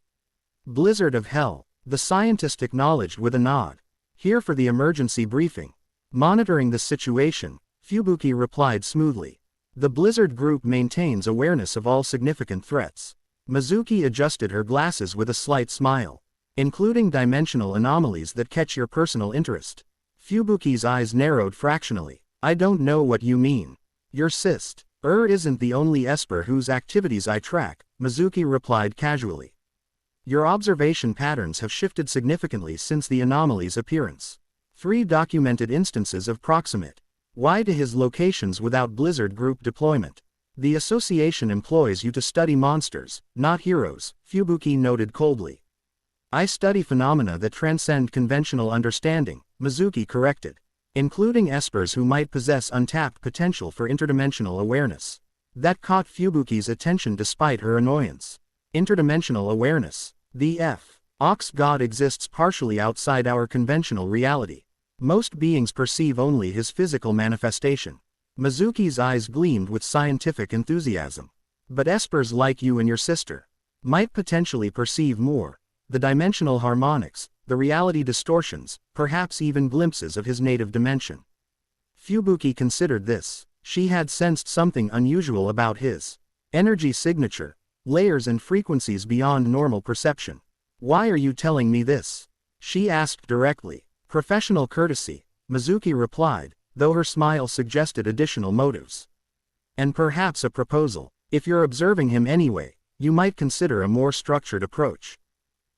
Blizzard of hell, the scientist acknowledged with a nod. Here for the emergency briefing. Monitoring the situation, Fubuki replied smoothly. The Blizzard Group maintains awareness of all significant threats. Mizuki adjusted her glasses with a slight smile. Including dimensional anomalies that catch your personal interest. Fubuki's eyes narrowed fractionally. I don't know what you mean. Your cyst. Isn't the only Esper whose activities I track, Mizuki replied casually. Your observation patterns have shifted significantly since the anomaly's appearance. 3 documented instances of proximate. Why to his locations without Blizzard Group deployment? The association employs you to study monsters, not heroes, Fubuki noted coldly. I study phenomena that transcend conventional understanding, Mizuki corrected. Including Espers who might possess untapped potential for interdimensional awareness. That caught Fubuki's attention despite her annoyance. Interdimensional awareness. The Ox God exists partially outside our conventional reality. Most beings perceive only his physical manifestation. Mizuki's eyes gleamed with scientific enthusiasm. But Espers like you and your sister might potentially perceive more. The dimensional harmonics, the reality distortions, perhaps even glimpses of his native dimension. Fubuki considered this. She had sensed something unusual about his energy signature, layers and frequencies beyond normal perception. Why are you telling me this? She asked directly. Professional courtesy, Mizuki replied, though her smile suggested additional motives. And perhaps a proposal. If you're observing him anyway, you might consider a more structured approach.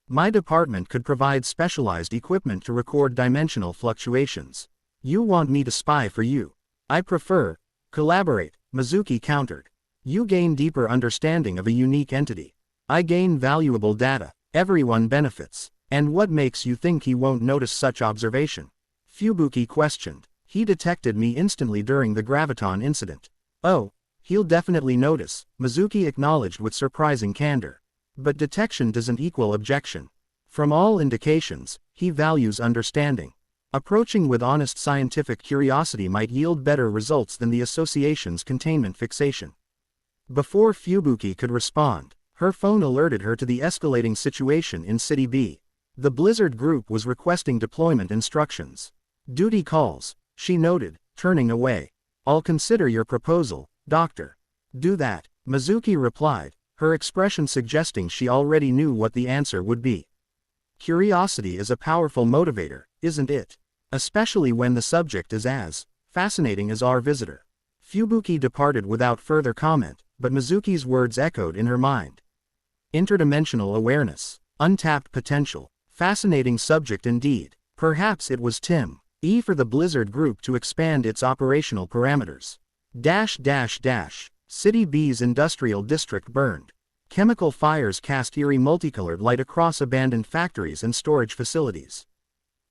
My department could provide specialized equipment to record dimensional fluctuations. You want me to spy for you? I prefer. Collaborate, Mizuki countered. You gain deeper understanding of a unique entity. I gain valuable data. Everyone benefits. And what makes you think he won't notice such observation? Fubuki questioned. He detected me instantly during the graviton incident. Oh, he'll definitely notice, Mizuki acknowledged with surprising candor. But detection doesn't equal objection. From all indications, he values understanding. Approaching with honest scientific curiosity might yield better results than the association's containment fixation. Before Fubuki could respond, her phone alerted her to the escalating situation in City B. The Blizzard Group was requesting deployment instructions. Duty calls, she noted, turning away. I'll consider your proposal, Doctor. Do that, Mizuki replied, her expression suggesting she already knew what the answer would be. Curiosity is a powerful motivator, isn't it? Especially when the subject is as fascinating as our visitor. Fubuki departed without further comment, but Mizuki's words echoed in her mind. Interdimensional awareness, untapped potential, fascinating subject indeed. Perhaps it was time for the Blizzard Group to expand its operational parameters. City B's industrial district burned. Chemical fires cast eerie multicolored light across abandoned factories and storage facilities.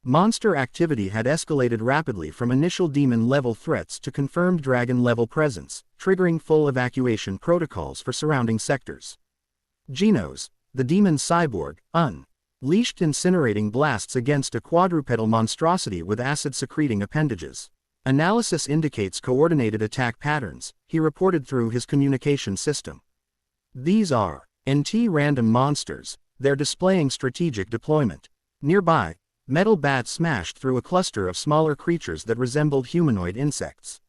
Monster activity had escalated rapidly from initial demon-level threats to confirmed dragon-level presence, triggering full evacuation protocols for surrounding sectors. Genos, the demon cyborg, unleashed incinerating blasts against a quadrupedal monstrosity with acid-secreting appendages. Analysis indicates coordinated attack patterns, he reported through his communication system. These are random monsters, they're displaying strategic deployment. Nearby, metal bats smashed through a cluster of smaller creatures that resembled humanoid insects.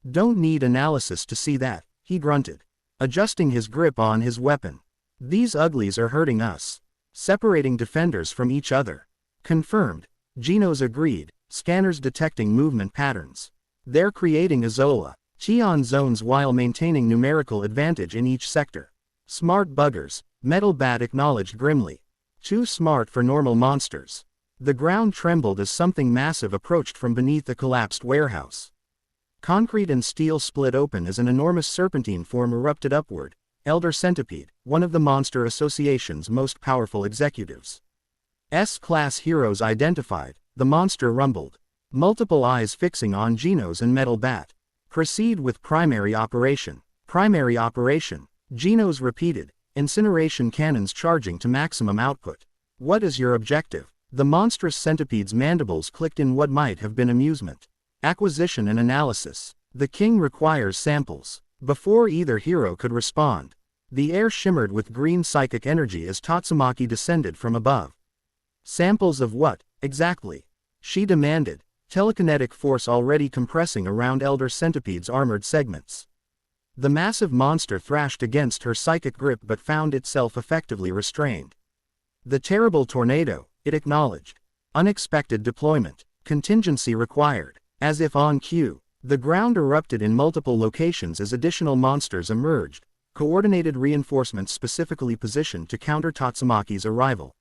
Don't need analysis to see that, he grunted, adjusting his grip on his weapon. These uglies are hurting us. Separating defenders from each other. Confirmed, Genos agreed, scanners detecting movement patterns. They're creating Azola, Cheon zones while maintaining numerical advantage in each sector. Smart buggers, Metal Bat acknowledged grimly. Too smart for normal monsters. The ground trembled as something massive approached from beneath the collapsed warehouse. Concrete and steel split open as an enormous serpentine form erupted upward. Elder Centipede, one of the Monster Association's most powerful executives. S-class heroes identified, the monster rumbled. Multiple eyes fixing on Genos and Metal Bat. Proceed with primary operation. Primary operation, Genos repeated, incineration cannons charging to maximum output. What is your objective? The monstrous centipede's mandibles clicked in what might have been amusement. Acquisition and analysis. The king requires samples. Before either hero could respond, the air shimmered with green psychic energy as Tatsumaki descended from above. Samples of what, exactly? She demanded. telekinetic force already compressing around Elder Centipede's armored segments. The massive monster thrashed against her psychic grip but found itself effectively restrained. The terrible tornado, it acknowledged. Unexpected deployment. Contingency required. As if on cue, the ground erupted in multiple locations as additional monsters emerged, coordinated reinforcements specifically positioned to counter Tatsumaki's arrival.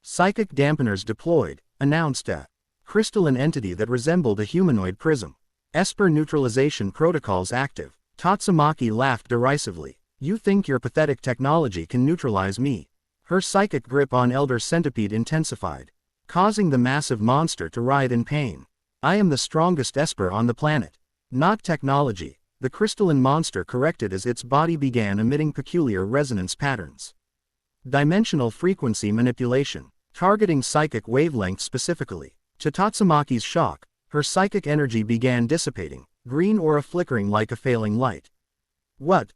Psychic dampeners deployed, announced a crystalline entity that resembled a humanoid prism. Esper neutralization protocols active. Tatsumaki laughed derisively. You think your pathetic technology can neutralize me? Her psychic grip on Elder Centipede intensified, causing the massive monster to writhe in pain. I am the strongest Esper on the planet. Not technology, the crystalline monster corrected as its body began emitting peculiar resonance patterns. Dimensional frequency manipulation, targeting psychic wavelengths specifically. To Tatsumaki's shock, her psychic energy began dissipating, green aura flickering like a failing light. What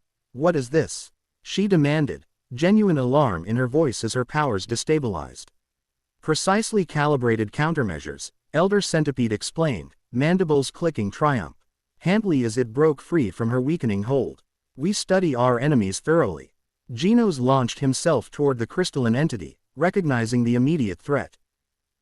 is this? She demanded, genuine alarm in her voice as her powers destabilized. Precisely calibrated countermeasures, Elder Centipede explained, mandibles clicking triumph. Handily as it broke free from her weakening hold. We study our enemies thoroughly. Genos launched himself toward the crystalline entity, recognizing the immediate threat.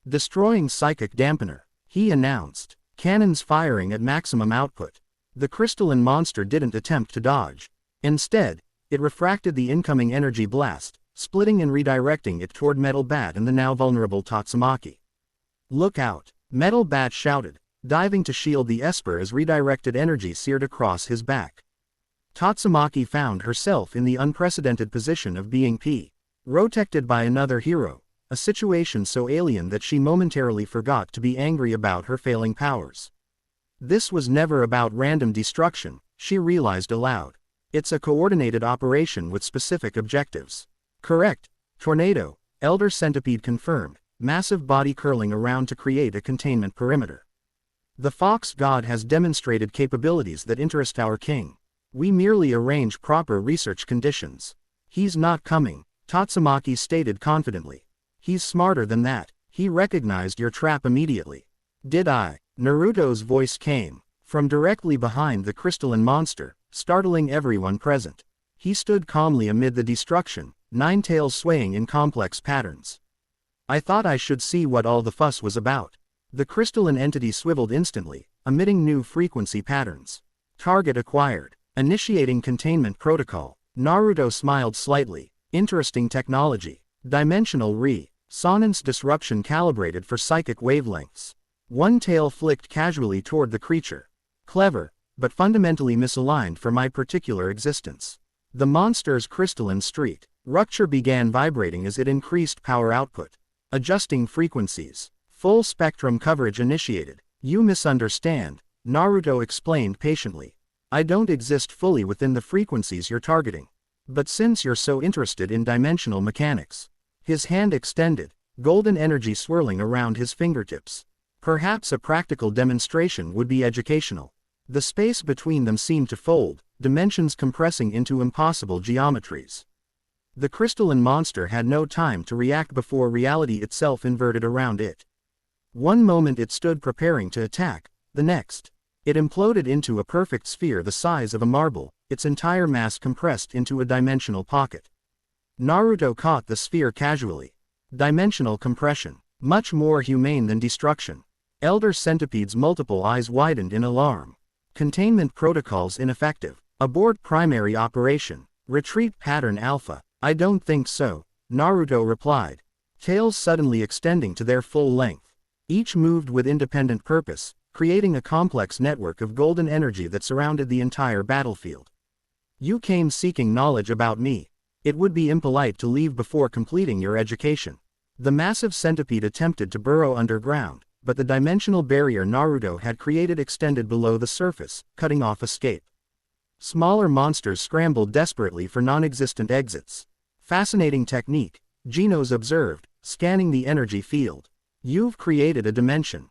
Destroying psychic dampener, he announced, cannons firing at maximum output. The crystalline monster didn't attempt to dodge. Instead, it refracted the incoming energy blast, splitting and redirecting it toward Metal Bat and the now vulnerable Tatsumaki. Look out, Metal Bat shouted, diving to shield the Esper as redirected energy seared across his back. Tatsumaki found herself in the unprecedented position of being protected by another hero, a situation so alien that she momentarily forgot to be angry about her failing powers. This was never about random destruction, she realized aloud. It's a coordinated operation with specific objectives. Correct, tornado, Elder Centipede confirmed, massive body curling around to create a containment perimeter. The Fox God has demonstrated capabilities that interest our king. We merely arrange proper research conditions. He's not coming, Tatsumaki stated confidently. He's smarter than that. He recognized your trap immediately. Did I? Naruto's voice came from directly behind the crystalline monster, startling everyone present. He stood calmly amid the destruction, nine tails swaying in complex patterns. I thought I should see what all the fuss was about. The crystalline entity swiveled instantly, emitting new frequency patterns. Target acquired. Initiating containment protocol. Naruto smiled slightly. Interesting technology. Dimensional resonance disruption calibrated for psychic wavelengths. One tail flicked casually toward the creature. Clever, but fundamentally misaligned for my particular existence. The monster's crystalline structure began vibrating as it increased power output. Adjusting frequencies. Full spectrum coverage initiated. You misunderstand, Naruto explained patiently. I don't exist fully within the frequencies you're targeting. But since you're so interested in dimensional mechanics. His hand extended, golden energy swirling around his fingertips. Perhaps a practical demonstration would be educational. The space between them seemed to fold, dimensions compressing into impossible geometries. The crystalline monster had no time to react before reality itself inverted around it. One moment it stood preparing to attack, the next, it imploded into a perfect sphere the size of a marble, its entire mass compressed into a dimensional pocket. Naruto caught the sphere casually. Dimensional compression, much more humane than destruction. Elder Centipede's multiple eyes widened in alarm. Containment protocols ineffective. Abort primary operation. Retreat pattern alpha. I don't think so, Naruto replied. Tails suddenly extending to their full length. Each moved with independent purpose, creating a complex network of golden energy that surrounded the entire battlefield. You came seeking knowledge about me. It would be impolite to leave before completing your education. The massive centipede attempted to burrow underground, but the dimensional barrier Naruto had created extended below the surface, cutting off escape. Smaller monsters scrambled desperately for non-existent exits. Fascinating technique, Genos observed, scanning the energy field. You've created a dimension.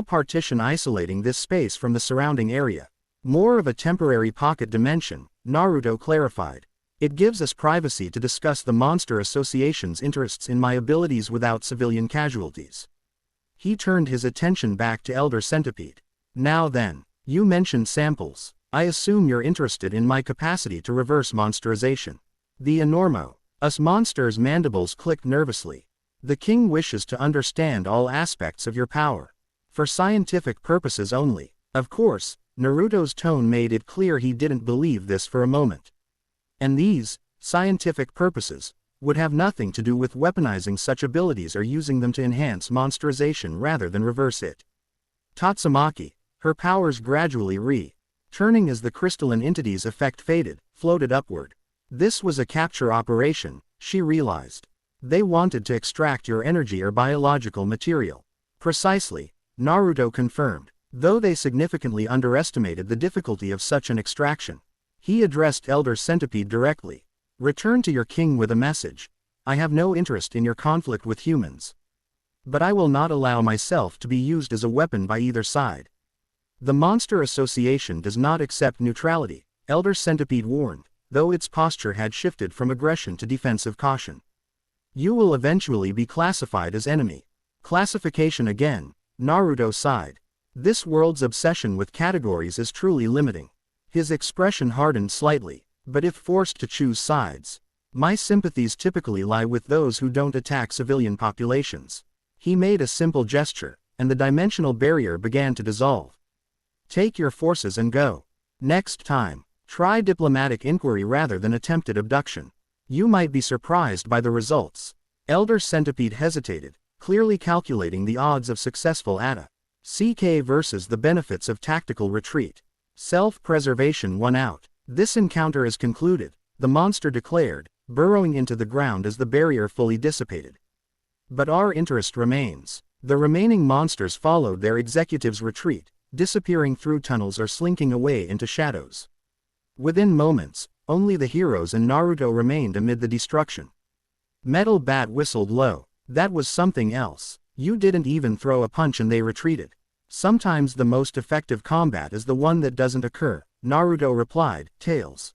Partition isolating this space from the surrounding area. More of a temporary pocket dimension, Naruto clarified. It gives us privacy to discuss the Monster Association's interests in my abilities without civilian casualties. He turned his attention back to Elder Centipede. Now then, you mentioned samples. I assume you're interested in my capacity to reverse monsterization. The enormous monster's mandibles clicked nervously. The king wishes to understand all aspects of your power. For scientific purposes only. Of course, Naruto's tone made it clear he didn't believe this for a moment. And these scientific purposes would have nothing to do with weaponizing such abilities or using them to enhance monsterization rather than reverse it. Tatsumaki, her powers gradually returning as the crystalline entity's effect faded, floated upward. This was a capture operation, she realized. They wanted to extract your energy or biological material. Precisely, Naruto confirmed, though they significantly underestimated the difficulty of such an extraction. He addressed Elder Centipede directly. Return to your king with a message. I have no interest in your conflict with humans. But I will not allow myself to be used as a weapon by either side. The Monster Association does not accept neutrality, Elder Centipede warned, though its posture had shifted from aggression to defensive caution. You will eventually be classified as enemy. Classification again, Naruto sighed. This world's obsession with categories is truly limiting. His expression hardened slightly, but if forced to choose sides, my sympathies typically lie with those who don't attack civilian populations. He made a simple gesture, and the dimensional barrier began to dissolve. Take your forces and go. Next time, try diplomatic inquiry rather than attempted abduction. You might be surprised by the results. Elder Centipede hesitated, clearly calculating the odds of successful CK versus the benefits of tactical retreat. Self-preservation won out. This encounter is concluded, the monster declared, burrowing into the ground as the barrier fully dissipated. But our interest remains. The remaining monsters followed their executive's retreat, disappearing through tunnels or slinking away into shadows. Within moments, only the heroes and Naruto remained amid the destruction. Metal Bat whistled low. That was something else. You didn't even throw a punch and they retreated. Sometimes the most effective combat is the one that doesn't occur, Naruto replied, Tails.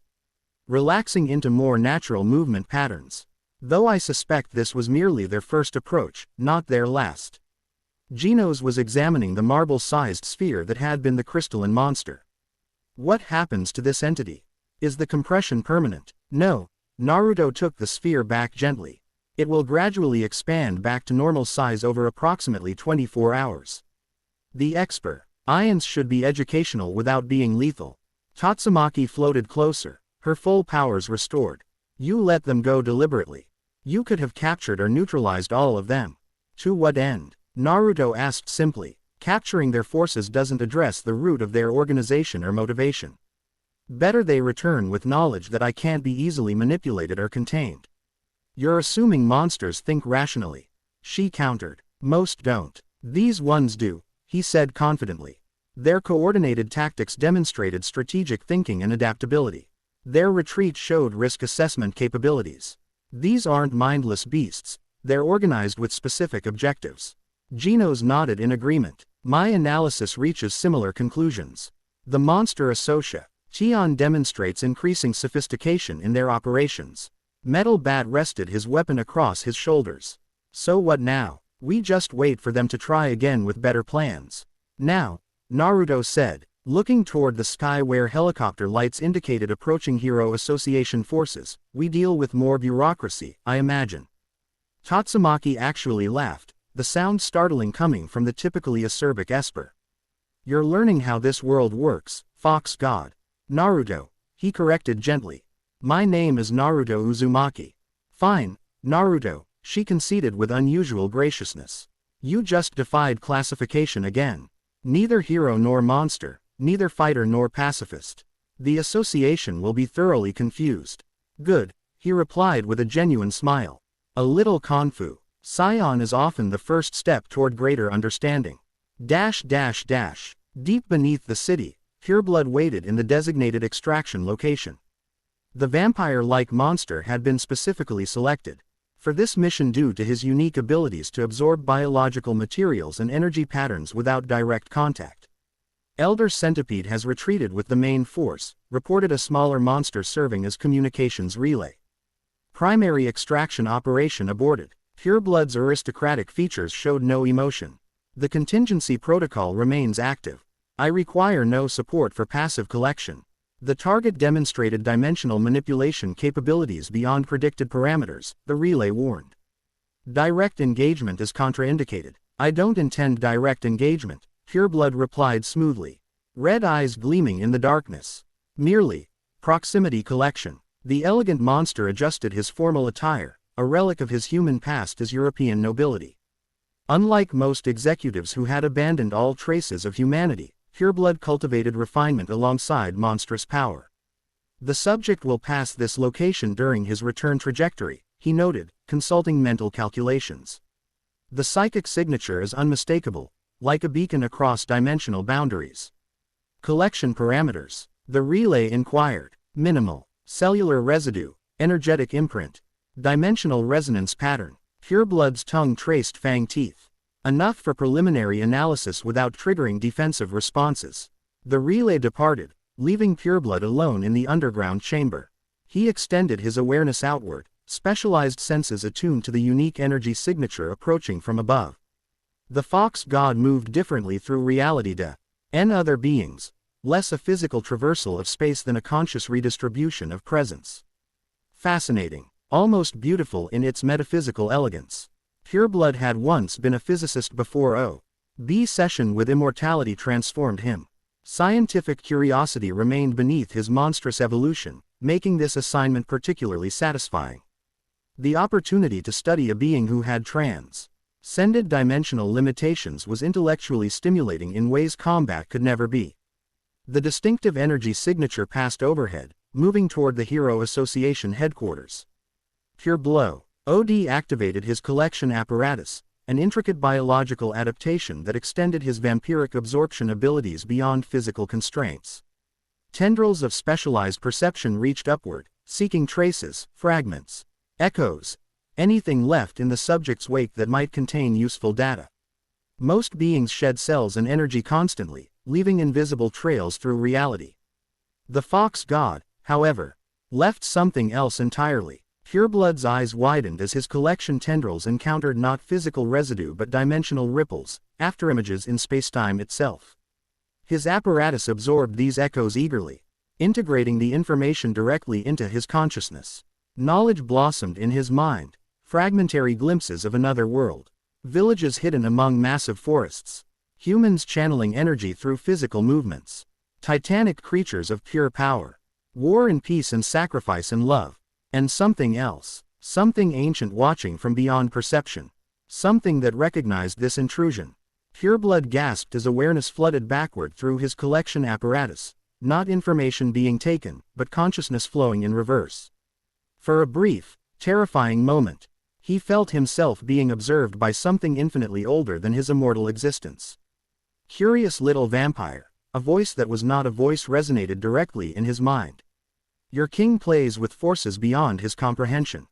Relaxing into more natural movement patterns. Though I suspect this was merely their first approach, not their last. Genos was examining the marble-sized sphere that had been the crystalline monster. What happens to this entity? Is the compression permanent? No. Naruto took the sphere back gently. It will gradually expand back to normal size over approximately 24 hours. The expert. Ions should be educational without being lethal. Tatsumaki floated closer, her full powers restored. You let them go deliberately. You could have captured or neutralized all of them. To what end? Naruto asked simply. Capturing their forces doesn't address the root of their organization or motivation. Better they return with knowledge that I can't be easily manipulated or contained. You're assuming monsters think rationally. She countered. Most don't. These ones do, he said confidently. Their coordinated tactics demonstrated strategic thinking and adaptability. Their retreat showed risk assessment capabilities. These aren't mindless beasts, they're organized with specific objectives. Genos nodded in agreement. My analysis reaches similar conclusions. The Monster Association demonstrates increasing sophistication in their operations. Metal Bat rested his weapon across his shoulders. So what now? We just wait for them to try again with better plans. Now, Naruto said, looking toward the sky where helicopter lights indicated approaching Hero Association forces, we deal with more bureaucracy, I imagine. Tatsumaki actually laughed, the sound startling coming from the typically acerbic Esper. You're learning how this world works, Fox God. Naruto, he corrected gently. My name is Naruto Uzumaki. Fine, Naruto, she conceded with unusual graciousness. You just defied classification again. Neither hero nor monster, neither fighter nor pacifist. The association will be thoroughly confused. Good, he replied with a genuine smile. A little confu. Scion is often the first step toward greater understanding. Deep beneath the city, Pureblood waited in the designated extraction location. The vampire-like monster had been specifically selected for this mission due to his unique abilities to absorb biological materials and energy patterns without direct contact. Elder Centipede has retreated with the main force, reported a smaller monster serving as communications relay. Primary extraction operation aborted. Pureblood's aristocratic features showed no emotion. The contingency protocol remains active. I require no support for passive collection. The target demonstrated dimensional manipulation capabilities beyond predicted parameters, the relay warned. Direct engagement is contraindicated. I don't intend direct engagement, Pureblood replied smoothly. Red eyes gleaming in the darkness. Merely proximity collection. The elegant monster adjusted his formal attire, a relic of his human past as European nobility. Unlike most executives who had abandoned all traces of humanity, Pureblood cultivated refinement alongside monstrous power. The subject will pass this location during his return trajectory, he noted, consulting mental calculations. The psychic signature is unmistakable, like a beacon across dimensional boundaries. Collection parameters. The relay inquired. Minimal. Cellular residue. Energetic imprint. Dimensional resonance pattern. Pureblood's tongue traced fang teeth. Enough for preliminary analysis without triggering defensive responses. The relay departed, leaving Pureblood alone in the underground chamber. He extended his awareness outward, specialized senses attuned to the unique energy signature approaching from above. The fox god moved differently through reality and other beings, less a physical traversal of space than a conscious redistribution of presence. Fascinating, almost beautiful in its metaphysical elegance. Pureblood had once been a physicist before O.B. session with immortality transformed him. Scientific curiosity remained beneath his monstrous evolution, making this assignment particularly satisfying. The opportunity to study a being who had transcended dimensional limitations was intellectually stimulating in ways combat could never be. The distinctive energy signature passed overhead, moving toward the Hero Association headquarters. Pureblood O.D. activated his collection apparatus, an intricate biological adaptation that extended his vampiric absorption abilities beyond physical constraints. Tendrils of specialized perception reached upward, seeking traces, fragments, echoes, anything left in the subject's wake that might contain useful data. Most beings shed cells and energy constantly, leaving invisible trails through reality. The fox god, however, left something else entirely. Pureblood's eyes widened as his collection tendrils encountered not physical residue but dimensional ripples, afterimages in spacetime itself. His apparatus absorbed these echoes eagerly, integrating the information directly into his consciousness. Knowledge blossomed in his mind, fragmentary glimpses of another world. Villages hidden among massive forests. Humans channeling energy through physical movements. Titanic creatures of pure power. War and peace and sacrifice and love. And something else. Something ancient watching from beyond perception. Something that recognized this intrusion. Pureblood gasped as awareness flooded backward through his collection apparatus, not information being taken, but consciousness flowing in reverse. For a brief, terrifying moment, he felt himself being observed by something infinitely older than his immortal existence. Curious little vampire, a voice that was not a voice resonated directly in his mind. Your king plays with forces beyond his comprehension.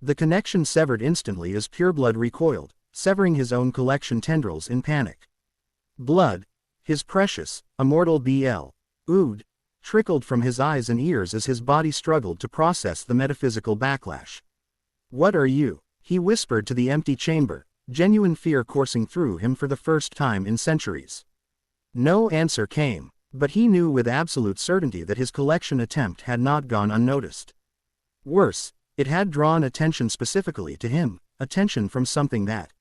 The connection severed instantly as Pureblood recoiled, severing his own collection tendrils in panic. Blood, his precious, immortal ood, trickled from his eyes and ears as his body struggled to process the metaphysical backlash. What are you? He whispered to the empty chamber, genuine fear coursing through him for the first time in centuries. No answer came, but he knew with absolute certainty that his collection attempt had not gone unnoticed. Worse, it had drawn attention specifically to him, attention from something that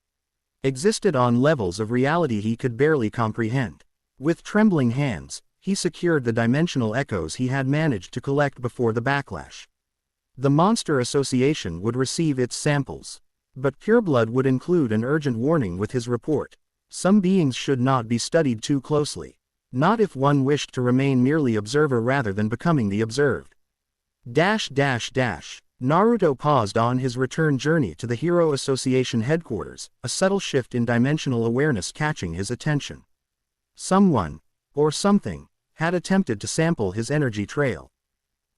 existed on levels of reality he could barely comprehend. With trembling hands, he secured the dimensional echoes he had managed to collect before the backlash. The Monster Association would receive its samples. But Pureblood would include an urgent warning with his report. Some beings should not be studied too closely. Not if one wished to remain merely observer rather than becoming the observed. Naruto paused on his return journey to the Hero Association headquarters, a subtle shift in dimensional awareness catching his attention. Someone, or something, had attempted to sample his energy trail.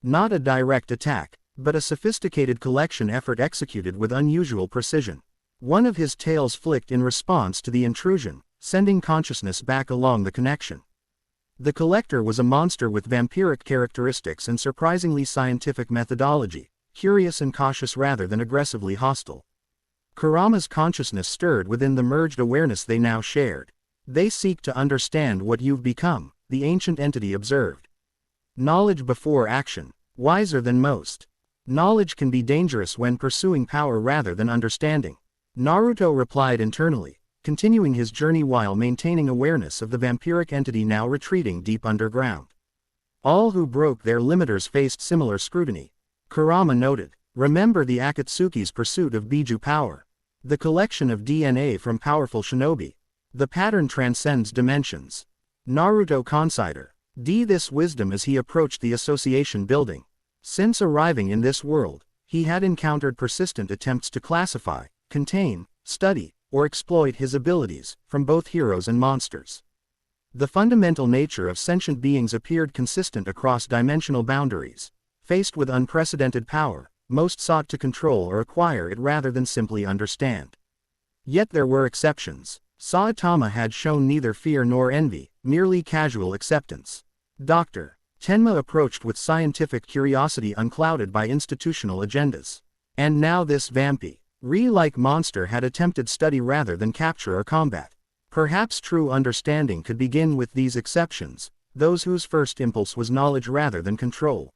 Not a direct attack, but a sophisticated collection effort executed with unusual precision. One of his tails flicked in response to the intrusion, sending consciousness back along the connection. The collector was a monster with vampiric characteristics and surprisingly scientific methodology, curious and cautious rather than aggressively hostile. Kurama's consciousness stirred within the merged awareness they now shared. They seek to understand what you've become, the ancient entity observed. Knowledge before action, wiser than most. Knowledge can be dangerous when pursuing power rather than understanding. Naruto replied internally, continuing his journey while maintaining awareness of the vampiric entity now retreating deep underground. All who broke their limiters faced similar scrutiny. Kurama noted, remember the Akatsuki's pursuit of Biju power. The collection of DNA from powerful shinobi. The pattern transcends dimensions. Naruto considered this wisdom as he approached the association building. Since arriving in this world, he had encountered persistent attempts to classify, contain, study, or exploit his abilities, from both heroes and monsters. The fundamental nature of sentient beings appeared consistent across dimensional boundaries. Faced with unprecedented power, most sought to control or acquire it rather than simply understand. Yet there were exceptions. Saitama had shown neither fear nor envy, merely casual acceptance. Dr. Tenma approached with scientific curiosity unclouded by institutional agendas. And now this vampire-like monster had attempted study rather than capture or combat. Perhaps true understanding could begin with these exceptions, those whose first impulse was knowledge rather than control.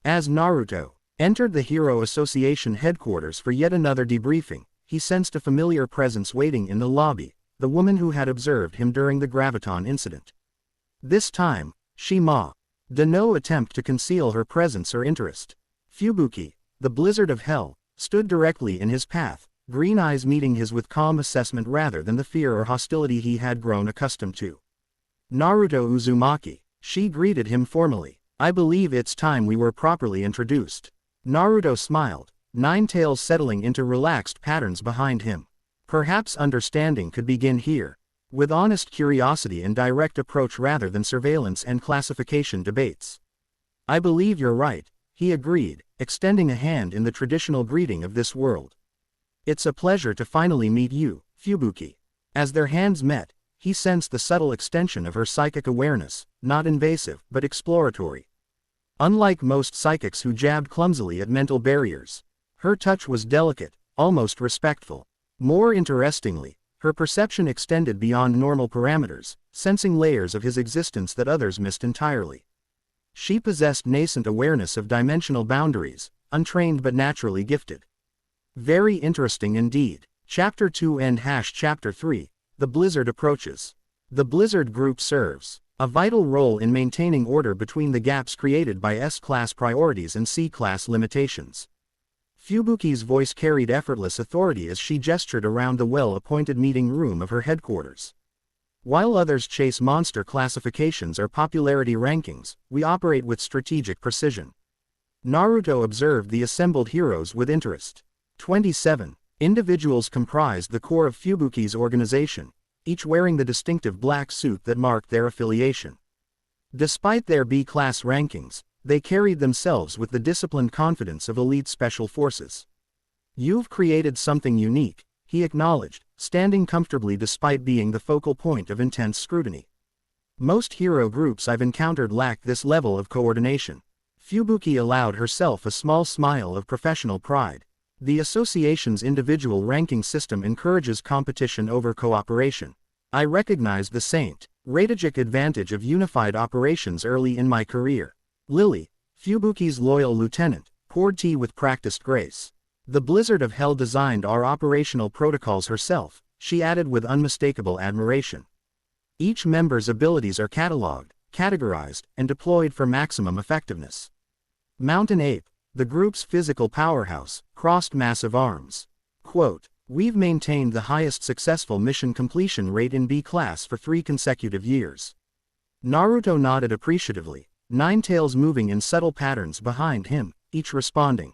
As Naruto entered the Hero Association headquarters for yet another debriefing, he sensed a familiar presence waiting in the lobby, the woman who had observed him during the graviton incident. This time, Shima did no attempt to conceal her presence or interest. Fubuki, the blizzard of hell, stood directly in his path, green eyes meeting his with calm assessment rather than the fear or hostility he had grown accustomed to. Naruto Uzumaki, she greeted him formally. I believe it's time we were properly introduced. Naruto smiled, nine tails settling into relaxed patterns behind him. Perhaps understanding could begin here, with honest curiosity and direct approach rather than surveillance and classification debates. I believe you're right, he agreed, extending a hand in the traditional greeting of this world. It's a pleasure to finally meet you, Fubuki. As their hands met, he sensed the subtle extension of her psychic awareness, not invasive but exploratory. Unlike most psychics who jabbed clumsily at mental barriers, her touch was delicate, almost respectful. More interestingly, her perception extended beyond normal parameters, sensing layers of his existence that others missed entirely. She possessed nascent awareness of dimensional boundaries, untrained but naturally gifted. Very interesting indeed. Chapter 2 and Chapter 3, The Blizzard Approaches. The Blizzard Group serves a vital role in maintaining order between the gaps created by S-class priorities and C-class limitations. Fubuki's voice carried effortless authority as she gestured around the well-appointed meeting room of her headquarters. While others chase monster classifications or popularity rankings, we operate with strategic precision. Naruto observed the assembled heroes with interest. 27 individuals comprised the core of Fubuki's organization, each wearing the distinctive black suit that marked their affiliation. Despite their B-class rankings, they carried themselves with the disciplined confidence of elite special forces. You've created something unique, he acknowledged, standing comfortably despite being the focal point of intense scrutiny. Most hero groups I've encountered lack this level of coordination. Fubuki allowed herself a small smile of professional pride. The association's individual ranking system encourages competition over cooperation. I recognize the strategic advantage of unified operations early in my career. Lily, Fubuki's loyal lieutenant, poured tea with practiced grace. The Blizzard of Hell designed our operational protocols herself, she added with unmistakable admiration. Each member's abilities are cataloged, categorized, and deployed for maximum effectiveness. Mountain Ape, the group's physical powerhouse, crossed massive arms. Quote, we've maintained the highest successful mission completion rate in B-class for 3 consecutive years. Naruto nodded appreciatively, nine tails moving in subtle patterns behind him, each responding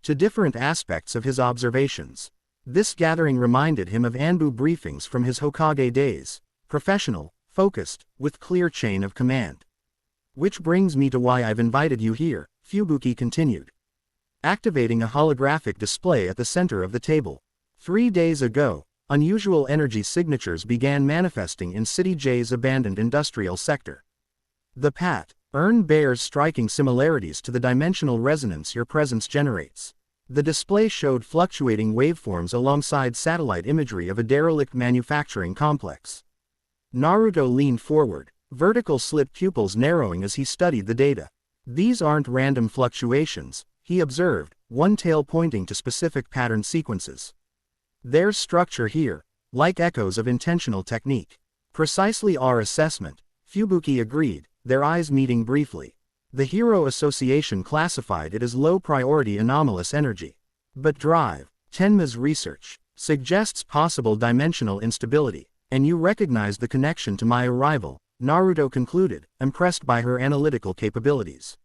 to different aspects of his observations. This gathering reminded him of Anbu briefings from his Hokage days, professional, focused, with clear chain of command. Which brings me to why I've invited you here, Fubuki continued, activating a holographic display at the center of the table. 3 days ago, unusual energy signatures began manifesting in City J's abandoned industrial sector. The pattern bears striking similarities to the dimensional resonance your presence generates. The display showed fluctuating waveforms alongside satellite imagery of a derelict manufacturing complex. Naruto leaned forward, vertical slit pupils narrowing as he studied the data. These aren't random fluctuations, he observed, one tail pointing to specific pattern sequences. There's structure here, like echoes of intentional technique. Precisely our assessment, Fubuki agreed, their eyes meeting briefly. The Hero Association classified it as low-priority anomalous energy. But Drive, Tenma's research, suggests possible dimensional instability, and you recognize the connection to my arrival, Naruto concluded, impressed by her analytical capabilities.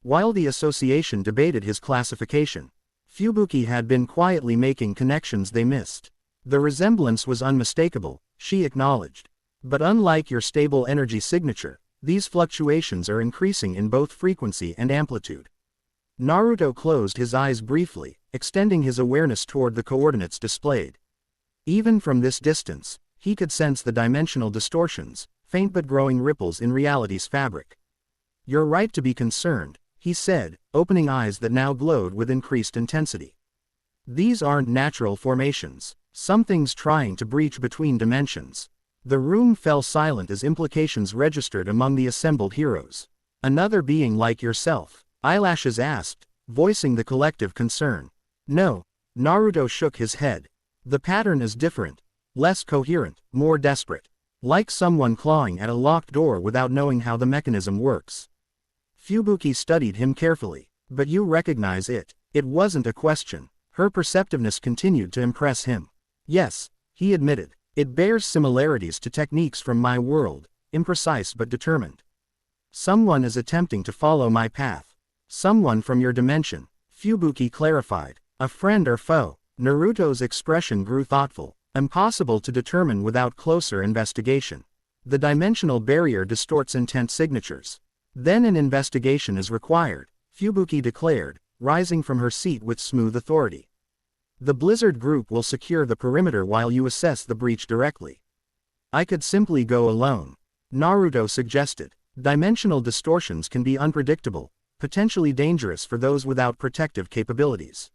While the association debated his classification, Fubuki had been quietly making connections they missed. The resemblance was unmistakable, she acknowledged. But unlike your stable energy signature, these fluctuations are increasing in both frequency and amplitude. Naruto closed his eyes briefly, extending his awareness toward the coordinates displayed. Even from this distance, he could sense the dimensional distortions, faint but growing ripples in reality's fabric. You're right to be concerned, he said, opening eyes that now glowed with increased intensity. These aren't natural formations. Something's trying to breach between dimensions. The room fell silent as implications registered among the assembled heroes. Another being like yourself? Eyelashes asked, voicing the collective concern. No, Naruto shook his head. The pattern is different, less coherent, more desperate. Like someone clawing at a locked door without knowing how the mechanism works. Fubuki studied him carefully. But you recognize it. It wasn't a question. Her perceptiveness continued to impress him. Yes, he admitted. It bears similarities to techniques from my world, imprecise but determined. Someone is attempting to follow my path. Someone from your dimension, Fubuki clarified. A friend or foe? Naruto's expression grew thoughtful. Impossible to determine without closer investigation. The dimensional barrier distorts intent signatures. Then an investigation is required, Fubuki declared, rising from her seat with smooth authority. The Blizzard Group will secure the perimeter while you assess the breach directly. I could simply go alone, Naruto suggested. Dimensional distortions can be unpredictable, potentially dangerous for those without protective capabilities.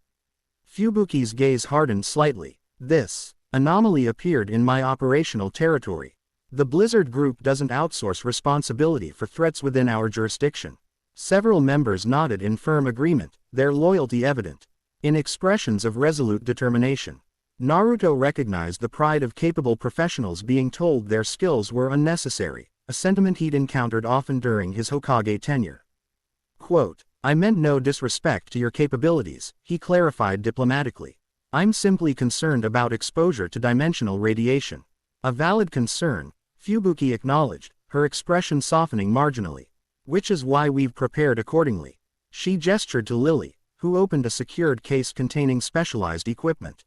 Fubuki's gaze hardened slightly. This anomaly appeared in my operational territory. The Blizzard Group doesn't outsource responsibility for threats within our jurisdiction. Several members nodded in firm agreement, their loyalty evident. In expressions of resolute determination, Naruto recognized the pride of capable professionals being told their skills were unnecessary, a sentiment he'd encountered often during his Hokage tenure. Quote, I meant no disrespect to your capabilities, he clarified diplomatically. I'm simply concerned about exposure to dimensional radiation. A valid concern, Fubuki acknowledged, her expression softening marginally. Which is why we've prepared accordingly. She gestured to Lily, who opened a secured case containing specialized equipment.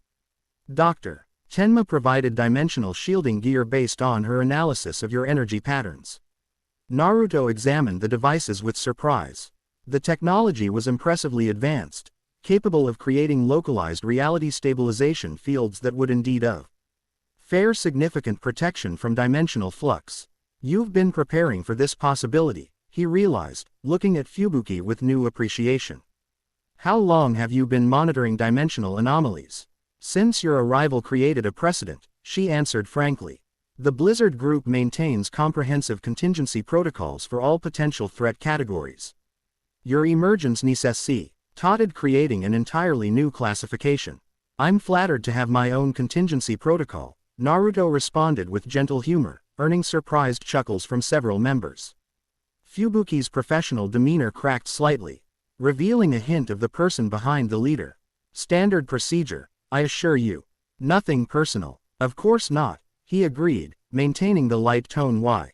Dr. Tenma provided dimensional shielding gear based on her analysis of your energy patterns. Naruto examined the devices with surprise. The technology was impressively advanced, capable of creating localized reality stabilization fields that would indeed fair significant protection from dimensional flux. You've been preparing for this possibility, he realized, looking at Fubuki with new appreciation. How long have you been monitoring dimensional anomalies? Since your arrival created a precedent, she answered frankly. The Blizzard Group maintains comprehensive contingency protocols for all potential threat categories. Your emergence necessitated creating an entirely new classification. I'm flattered to have my own contingency protocol, Naruto responded with gentle humor, earning surprised chuckles from several members. Fubuki's professional demeanor cracked slightly, revealing a hint of the person behind the leader. Standard procedure, I assure you. Nothing personal. Of course not, he agreed, maintaining the light tone while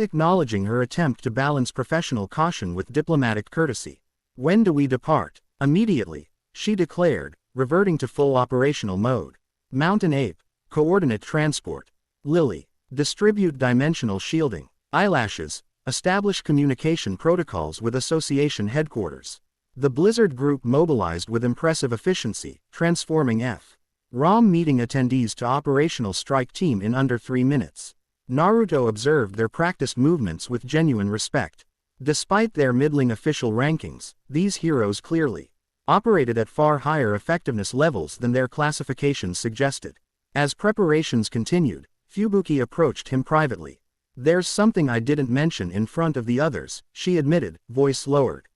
acknowledging her attempt to balance professional caution with diplomatic courtesy. When do we depart? Immediately, she declared, reverting to full operational mode. Mountain Ape, coordinate transport. Lily, distribute dimensional shielding. Eyelashes, establish communication protocols with association headquarters. The Blizzard Group mobilized with impressive efficiency, transforming ROM meeting attendees to operational strike team in under 3 minutes. Naruto observed their practiced movements with genuine respect. Despite their middling official rankings, these heroes clearly operated at far higher effectiveness levels than their classifications suggested. As preparations continued, Fubuki approached him privately. "There's something I didn't mention in front of the others," she admitted, voice lowered.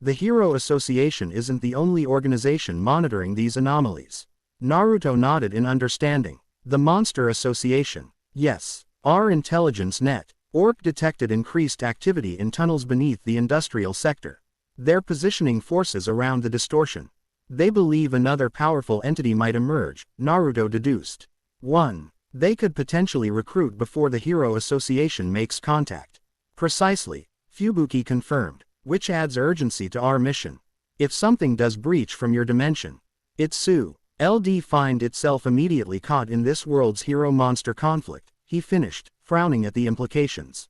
"The Hero Association isn't the only organization monitoring these anomalies." Naruto nodded in understanding. "The Monster Association." "Yes. Our intelligence net, ORC, detected increased activity in tunnels beneath the industrial sector. They're positioning forces around the distortion. They believe another powerful entity might emerge," Naruto deduced. "One. They could potentially recruit before the Hero Association makes contact." "Precisely," Fubuki confirmed, "which adds urgency to our mission. If something does breach from your dimension, LD find itself immediately caught in this world's hero-monster conflict," he finished, frowning at the implications.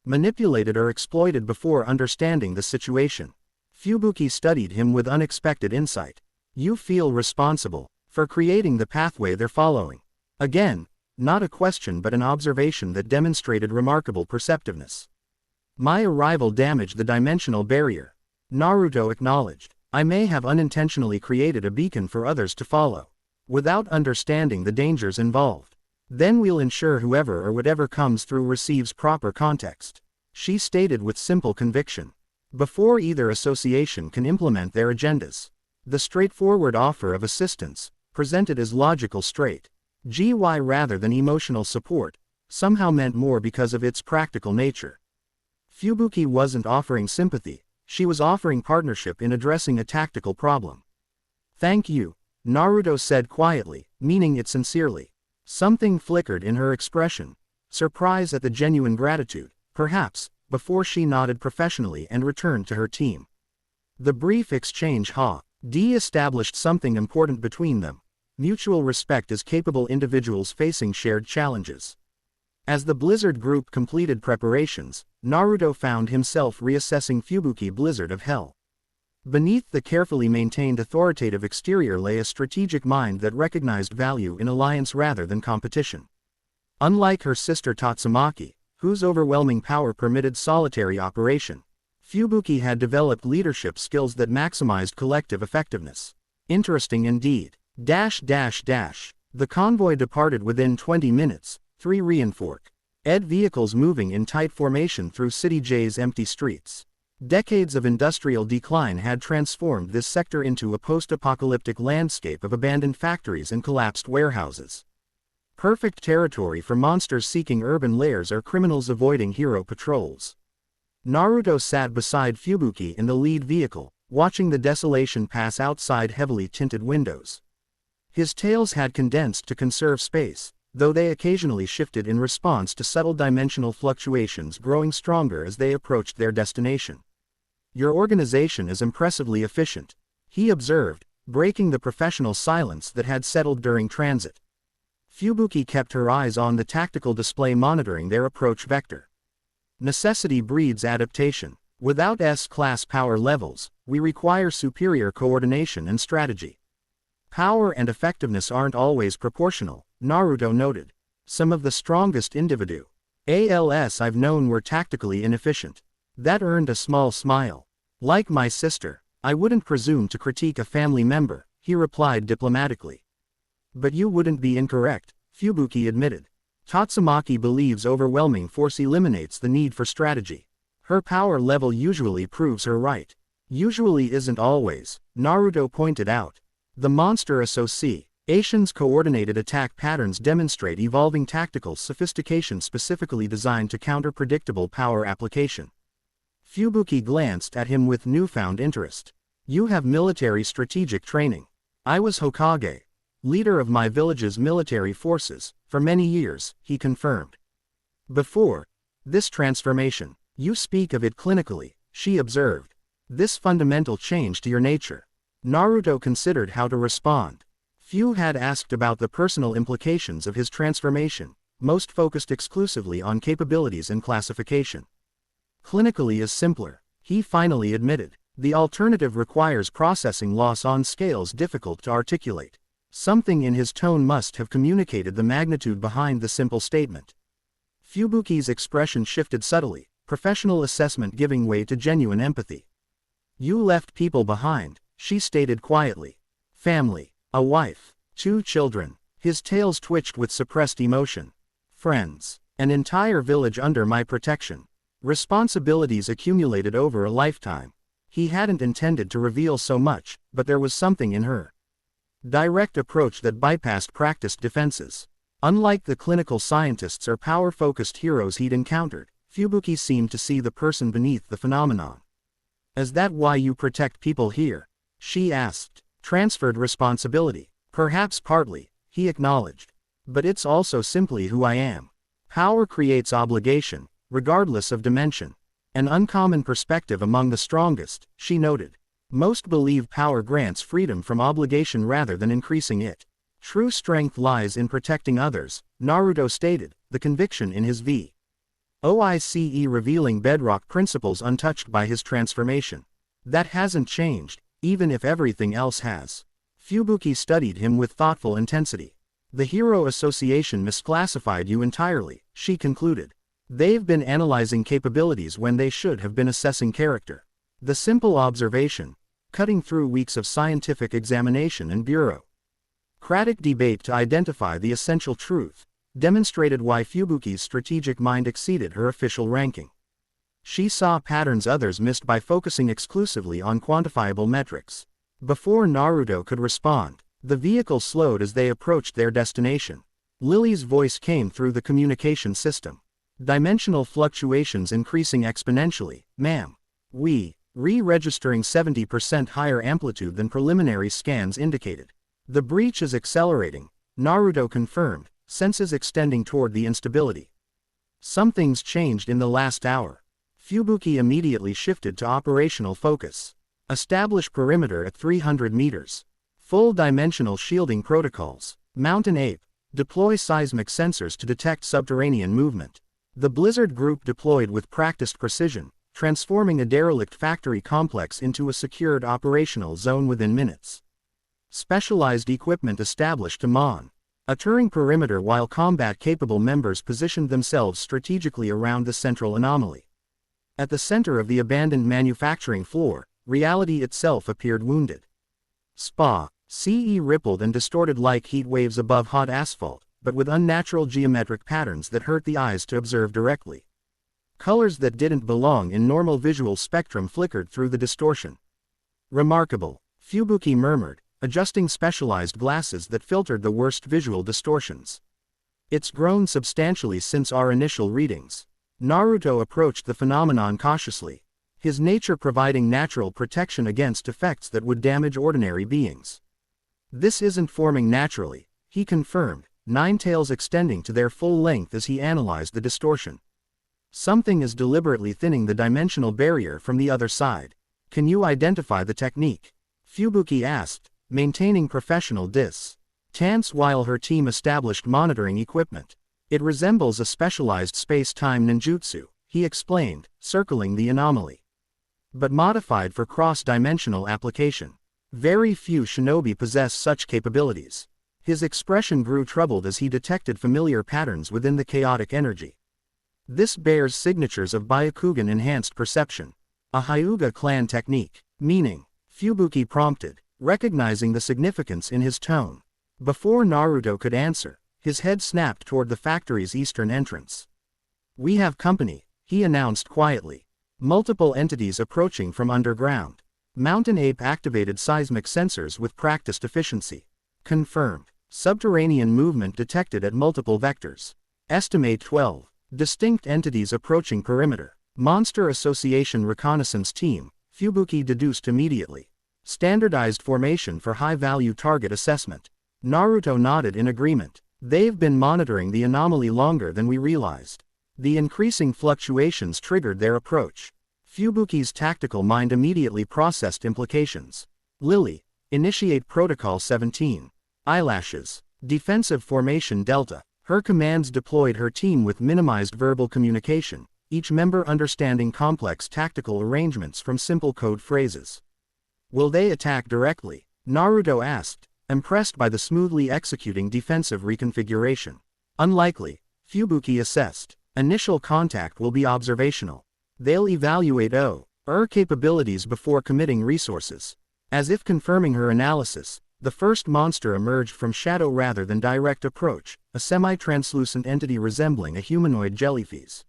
"Manipulated or exploited before understanding the situation." Fubuki studied him with unexpected insight. "You feel responsible for creating the pathway they're following." Again, not a question but an observation that demonstrated remarkable perceptiveness. "My arrival damaged the dimensional barrier," Naruto acknowledged. "I may have unintentionally created a beacon for others to follow, without understanding the dangers involved. Then we'll ensure whoever or whatever comes through receives proper context," she stated with simple conviction. "Before either association can implement their agendas, the straightforward offer of assistance, presented as logical GY rather than emotional support, somehow meant more because of its practical nature." Fubuki wasn't offering sympathy, she was offering partnership in addressing a tactical problem. "Thank you," Naruto said quietly, meaning it sincerely. Something flickered in her expression, surprise at the genuine gratitude, perhaps, before she nodded professionally and returned to her team. The brief exchange established something important between them: mutual respect as capable individuals facing shared challenges. As the Blizzard group completed preparations, Naruto found himself reassessing Fubuki Blizzard of Hell. Beneath the carefully maintained authoritative exterior lay a strategic mind that recognized value in alliance rather than competition. Unlike her sister Tatsumaki, whose overwhelming power permitted solitary operation, Fubuki had developed leadership skills that maximized collective effectiveness. Interesting indeed. The convoy departed within 20 minutes, 3 reinforced vehicles moving in tight formation through City J's empty streets. Decades of industrial decline had transformed this sector into a post-apocalyptic landscape of abandoned factories and collapsed warehouses. Perfect territory for monsters seeking urban lairs or criminals avoiding hero patrols. Naruto sat beside Fubuki in the lead vehicle, watching the desolation pass outside heavily tinted windows. His tails had condensed to conserve space, though they occasionally shifted in response to subtle dimensional fluctuations growing stronger as they approached their destination. "Your organization is impressively efficient," he observed, breaking the professional silence that had settled during transit. Fubuki kept her eyes on the tactical display monitoring their approach vector. "Necessity breeds adaptation. Without S-class power levels, we require superior coordination and strategy. Power and effectiveness aren't always proportional," Naruto noted. "Some of the strongest ALS I've known were tactically inefficient." That earned a small smile. "Like my sister, I wouldn't presume to critique a family member," he replied diplomatically. "But you wouldn't be incorrect," Fubuki admitted. "Tatsumaki believes overwhelming force eliminates the need for strategy. Her power level usually proves her right." "Usually isn't always," Naruto pointed out. "The Monster Association's coordinated attack patterns demonstrate evolving tactical sophistication specifically designed to counter predictable power application." Fubuki glanced at him with newfound interest. "You have military strategic training." "I was Hokage, leader of my village's military forces, for many years," he confirmed. "Before this transformation, you speak of it clinically," she observed. "This fundamental change to your nature." Naruto considered how to respond. Few had asked about the personal implications of his transformation, most focused exclusively on capabilities and classification. "Clinically is simpler," he finally admitted. "The alternative requires processing loss on scales difficult to articulate." Something in his tone must have communicated the magnitude behind the simple statement. Fubuki's expression shifted subtly, professional assessment giving way to genuine empathy. "You left people behind," she stated quietly. Family. A wife. 2 children. His tails twitched with suppressed emotion. Friends. An entire village under my protection. Responsibilities accumulated over a lifetime. He hadn't intended to reveal so much, but there was something in her direct approach that bypassed practiced defenses. Unlike the clinical scientists or power-focused heroes he'd encountered, Fubuki seemed to see the person beneath the phenomenon. Is that why you protect people here? She asked. Transferred responsibility. Perhaps partly, he acknowledged. But it's also simply who I am. Power creates obligation, regardless of dimension. An uncommon perspective among the strongest, she noted. Most believe power grants freedom from obligation rather than increasing it. True strength lies in protecting others, Naruto stated, the conviction in his voice revealing bedrock principles untouched by his transformation. That hasn't changed, even if everything else has. Fubuki studied him with thoughtful intensity. The Hero Association misclassified you entirely, she concluded. They've been analyzing capabilities when they should have been assessing character. The simple observation, cutting through weeks of scientific examination and bureaucratic debate to identify the essential truth, demonstrated why Fubuki's strategic mind exceeded her official ranking. She saw patterns others missed by focusing exclusively on quantifiable metrics. Before Naruto could respond, the vehicle slowed as they approached their destination. Lily's voice came through the communication system. Dimensional fluctuations increasing exponentially, ma'am. Re-registering 70% higher amplitude than preliminary scans indicated. The breach is accelerating, Naruto confirmed, senses extending toward the instability. Something's changed in the last hour. Fubuki immediately shifted to operational focus. Establish perimeter at 300 meters. Full dimensional shielding protocols. Mountain Ape. Deploy seismic sensors to detect subterranean movement. The Blizzard Group deployed with practiced precision, transforming a derelict factory complex into a secured operational zone within minutes. Specialized equipment established to a Turing perimeter while combat-capable members positioned themselves strategically around the central anomaly. At the center of the abandoned manufacturing floor, reality itself appeared wounded. CE rippled and distorted like heat waves above hot asphalt, but with unnatural geometric patterns that hurt the eyes to observe directly. Colors that didn't belong in normal visual spectrum flickered through the distortion. Remarkable, Fubuki murmured, adjusting specialized glasses that filtered the worst visual distortions. It's grown substantially since our initial readings. Naruto approached the phenomenon cautiously, his nature providing natural protection against effects that would damage ordinary beings. This isn't forming naturally, he confirmed, 9 tails extending to their full length as he analyzed the distortion. Something is deliberately thinning the dimensional barrier from the other side. Can you identify the technique? Fubuki asked, maintaining professional distance while her team established monitoring equipment. It resembles a specialized space-time ninjutsu, he explained, circling the anomaly. But modified for cross-dimensional application. Very few shinobi possess such capabilities. His expression grew troubled as he detected familiar patterns within the chaotic energy. This bears signatures of Byakugan-enhanced perception. A Hyuga clan technique. Meaning, Fubuki prompted, recognizing the significance in his tone. Before Naruto could answer, his head snapped toward the factory's eastern entrance. We have company, he announced quietly. Multiple entities approaching from underground. Mountain Ape activated seismic sensors with practiced efficiency. Confirmed. Subterranean movement detected at multiple vectors. Estimate 12. Distinct entities approaching perimeter. Monster Association Reconnaissance Team, Fubuki deduced immediately. Standardized formation for high-value target assessment. Naruto nodded in agreement. They've been monitoring the anomaly longer than we realized. The increasing fluctuations triggered their approach. Fubuki's tactical mind immediately processed implications. Lily, initiate Protocol 17. Eyelashes. Defensive Formation Delta. Her commands deployed her team with minimized verbal communication, each member understanding complex tactical arrangements from simple code phrases. Will they attack directly? Naruto asked, impressed by the smoothly executing defensive reconfiguration. Unlikely, Fubuki assessed. Initial contact will be observational. They'll evaluate capabilities before committing resources. As if confirming her analysis, the first monster emerged from shadow rather than direct approach, a semi-translucent entity resembling a humanoid jellyfish.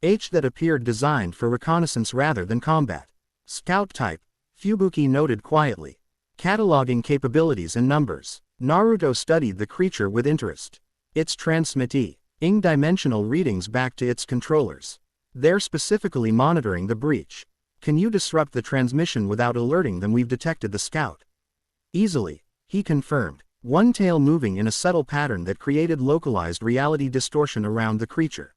That appeared designed for reconnaissance rather than combat. Scout type, Fubuki noted quietly. Cataloging capabilities and numbers. Naruto studied the creature with interest. It's transmitting dimensional readings back to its controllers. They're specifically monitoring the breach. Can you disrupt the transmission without alerting them we've detected the scout? Easily, he confirmed, one tail moving in a subtle pattern that created localized reality distortion around the creature.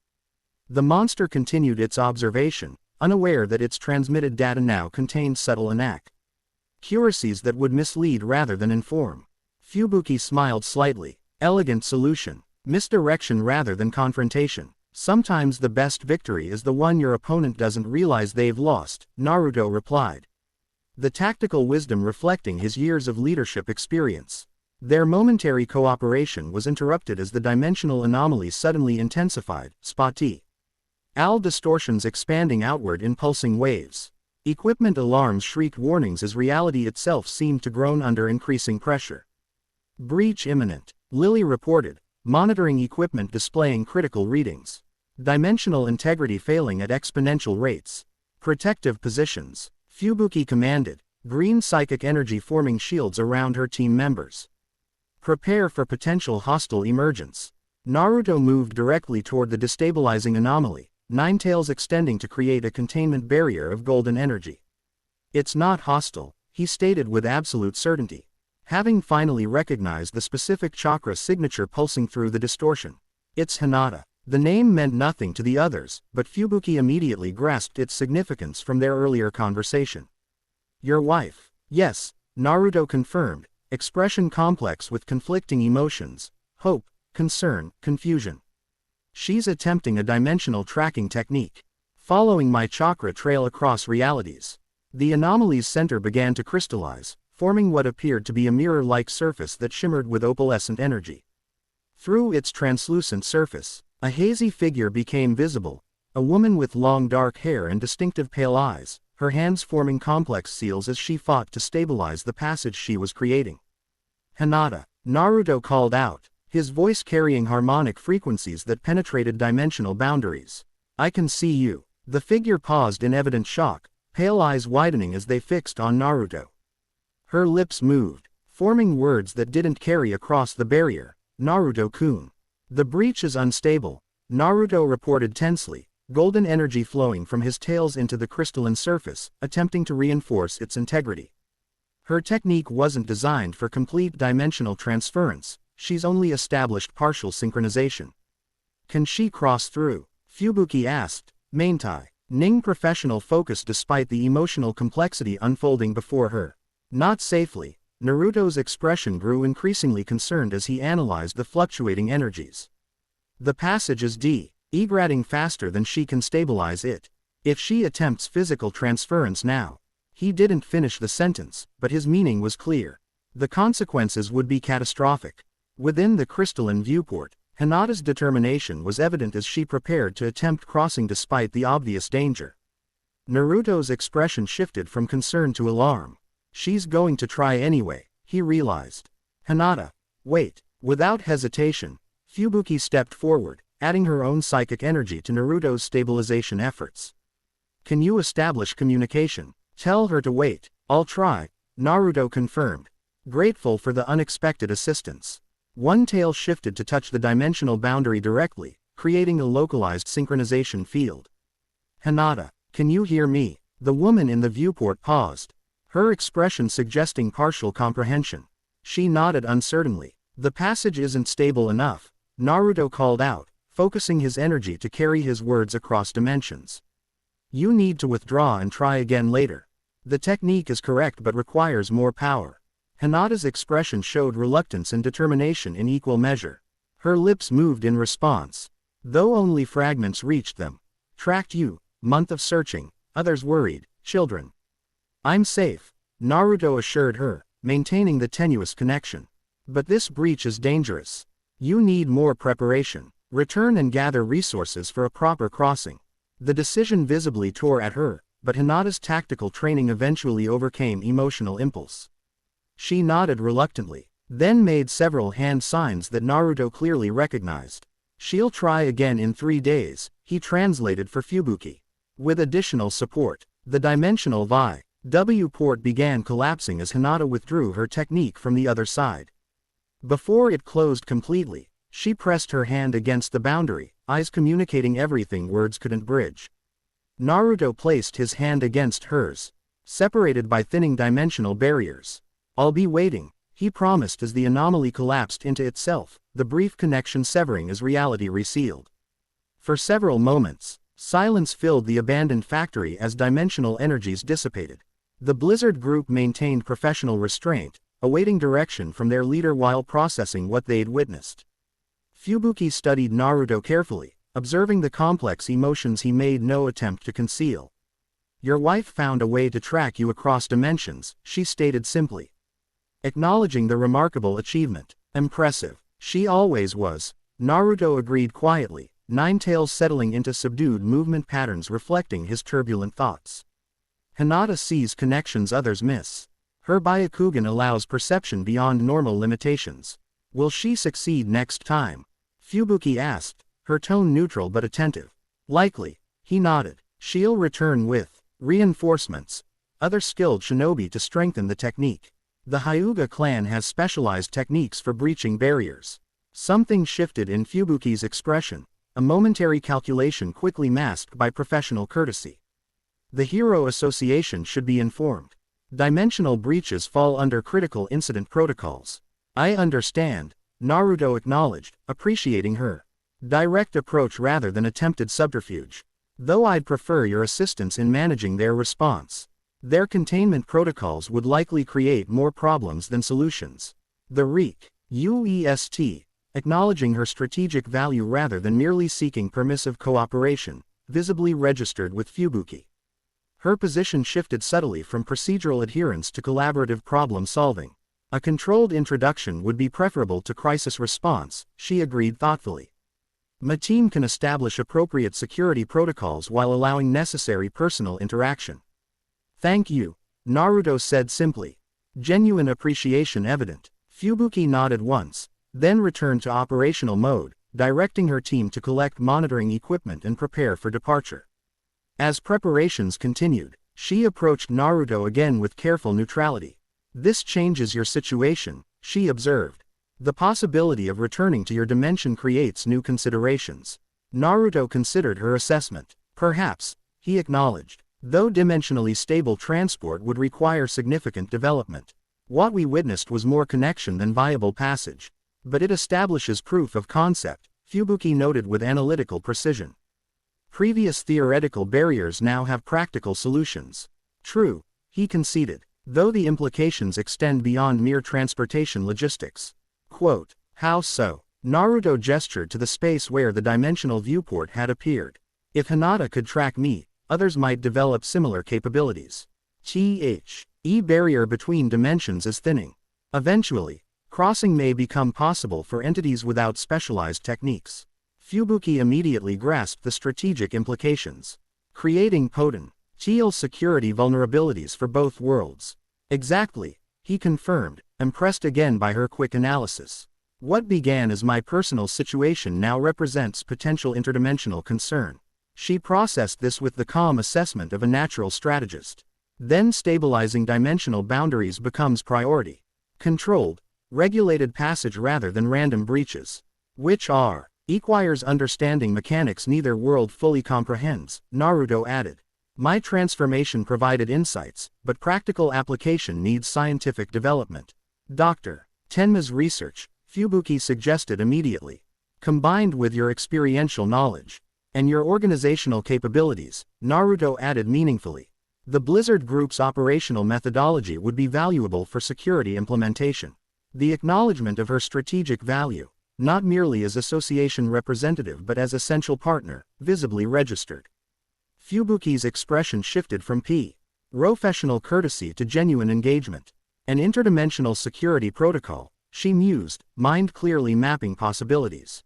The monster continued its observation, unaware that its transmitted data now contained subtle inaccuracies that would mislead rather than inform. Fubuki smiled slightly. Elegant solution. Misdirection rather than confrontation. Sometimes the best victory is the one your opponent doesn't realize they've lost, Naruto replied. The tactical wisdom reflecting his years of leadership experience. Their momentary cooperation was interrupted as the dimensional anomaly suddenly intensified, distortions expanding outward in pulsing waves. Equipment alarms shrieked warnings as reality itself seemed to groan under increasing pressure. Breach imminent, Lily reported, monitoring equipment displaying critical readings. Dimensional integrity failing at exponential rates. Protective positions. Fubuki commanded, green psychic energy forming shields around her team members. Prepare for potential hostile emergence. Naruto moved directly toward the destabilizing anomaly, nine tails extending to create a containment barrier of golden energy. It's not hostile, he stated with absolute certainty, having finally recognized the specific chakra signature pulsing through the distortion. It's Hinata. The name meant nothing to the others, but Fubuki immediately grasped its significance from their earlier conversation. Your wife? Yes, Naruto confirmed, expression complex with conflicting emotions, hope, concern, confusion. She's attempting a dimensional tracking technique, following my chakra trail across realities. The anomaly's center began to crystallize, forming what appeared to be a mirror-like surface that shimmered with opalescent energy. Through its translucent surface, a hazy figure became visible, a woman with long dark hair and distinctive pale eyes, her hands forming complex seals as she fought to stabilize the passage she was creating. Hinata, Naruto called out, his voice carrying harmonic frequencies that penetrated dimensional boundaries. I can see you. The figure paused in evident shock, pale eyes widening as they fixed on Naruto. Her lips moved, forming words that didn't carry across the barrier. Naruto-kun. The breach is unstable, Naruto reported tensely, golden energy flowing from his tails into the crystalline surface, attempting to reinforce its integrity. Her technique wasn't designed for complete dimensional transference, she's only established partial synchronization. Can she cross through? Fubuki asked, maintaining professional focus despite the emotional complexity unfolding before her. Not safely. Naruto's expression grew increasingly concerned as he analyzed the fluctuating energies. The passage is degrading faster than she can stabilize it. If she attempts physical transference now. He didn't finish the sentence, but his meaning was clear. The consequences would be catastrophic. Within the crystalline viewport, Hinata's determination was evident as she prepared to attempt crossing despite the obvious danger. Naruto's expression shifted from concern to alarm. She's going to try anyway, he realized. Hinata, wait. Without hesitation, Fubuki stepped forward, adding her own psychic energy to Naruto's stabilization efforts. Can you establish communication? Tell her to wait. I'll try, Naruto confirmed, grateful for the unexpected assistance. One tail shifted to touch the dimensional boundary directly, creating a localized synchronization field. Hinata, can you hear me? The woman in the viewport paused, her expression suggesting partial comprehension. She nodded uncertainly. The passage isn't stable enough, Naruto called out, focusing his energy to carry his words across dimensions. You need to withdraw and try again later. The technique is correct but requires more power. Hinata's expression showed reluctance and determination in equal measure. Her lips moved in response, though only fragments reached them. Tracked you, month of searching, others worried, children. I'm safe, Naruto assured her, maintaining the tenuous connection. But this breach is dangerous. You need more preparation. Return and gather resources for a proper crossing. The decision visibly tore at her, but Hinata's tactical training eventually overcame emotional impulse. She nodded reluctantly, then made several hand signs that Naruto clearly recognized. "She'll try again in 3 days," he translated for Fubuki. With additional support, the dimensional V.W. port began collapsing as Hinata withdrew her technique from the other side. Before it closed completely, she pressed her hand against the boundary, eyes communicating everything words couldn't bridge. Naruto placed his hand against hers, separated by thinning dimensional barriers. "I'll be waiting," he promised as the anomaly collapsed into itself, the brief connection severing as reality resealed. For several moments, silence filled the abandoned factory as dimensional energies dissipated. The Blizzard group maintained professional restraint, awaiting direction from their leader while processing what they'd witnessed. Fubuki studied Naruto carefully, observing the complex emotions he made no attempt to conceal. "Your wife found a way to track you across dimensions," she stated simply. Acknowledging the remarkable achievement. "Impressive. She always was," Naruto agreed quietly, Ninetales settling into subdued movement patterns reflecting his turbulent thoughts. Hinata sees connections others miss. Her Byakugan allows perception beyond normal limitations. "Will she succeed next time?" Fubuki asked, her tone neutral but attentive. "Likely," he nodded. "She'll return with reinforcements, other skilled shinobi to strengthen the technique. The Hyuga clan has specialized techniques for breaching barriers." Something shifted in Fubuki's expression, a momentary calculation quickly masked by professional courtesy. "The Hero Association should be informed. Dimensional breaches fall under critical incident protocols." "I understand," Naruto acknowledged, appreciating her direct approach rather than attempted subterfuge. "Though I'd prefer your assistance in managing their response. Their containment protocols would likely create more problems than solutions." The Reek, UEST, acknowledging her strategic value rather than merely seeking permissive cooperation, visibly registered with Fubuki. Her position shifted subtly from procedural adherence to collaborative problem solving. A controlled introduction would be preferable to crisis response, she agreed thoughtfully. "My team can establish appropriate security protocols while allowing necessary personal interaction." "Thank you," Naruto said simply. Genuine appreciation evident. Fubuki nodded once, then returned to operational mode, directing her team to collect monitoring equipment and prepare for departure. As preparations continued, she approached Naruto again with careful neutrality. "This changes your situation," she observed. "The possibility of returning to your dimension creates new considerations." Naruto considered her assessment. "Perhaps," he acknowledged, "though dimensionally stable transport would require significant development. What we witnessed was more connection than viable passage. But it establishes proof of concept," Fubuki noted with analytical precision. "Previous theoretical barriers now have practical solutions." "True," he conceded, "though the implications extend beyond mere transportation logistics." Quote, "How so?" Naruto gestured to the space where the dimensional viewport had appeared. "If Hinata could track me, others might develop similar capabilities. The barrier between dimensions is thinning. Eventually, crossing may become possible for entities without specialized techniques." Fubuki immediately grasped the strategic implications. "Creating potential security vulnerabilities for both worlds." "Exactly," he confirmed, impressed again by her quick analysis. "What began as my personal situation now represents potential interdimensional concern." She processed this with the calm assessment of a natural strategist. "Then stabilizing dimensional boundaries becomes priority. Controlled, regulated passage rather than random breaches. Which requires understanding mechanics neither world fully comprehends," Naruto added. "My transformation provided insights, but practical application needs scientific development." Dr. Tenma's research, Fubuki suggested immediately. "Combined with your experiential knowledge and your organizational capabilities," Naruto added meaningfully. "The Blizzard Group's operational methodology would be valuable for security implementation." The acknowledgement of her strategic value, not merely as association representative but as essential partner, visibly registered. Fubuki's expression shifted from professional courtesy to genuine engagement. "An interdimensional security protocol," she mused, mind clearly mapping possibilities.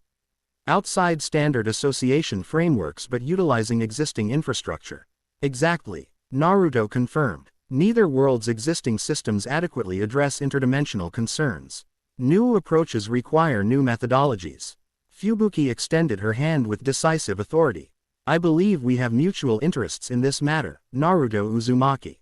"Outside standard association frameworks but utilizing existing infrastructure." "Exactly," Naruto confirmed. Neither world's existing systems adequately address interdimensional concerns. New approaches require new methodologies. Fubuki extended her hand with decisive authority. I believe we have mutual interests in this matter, Naruto Uzumaki.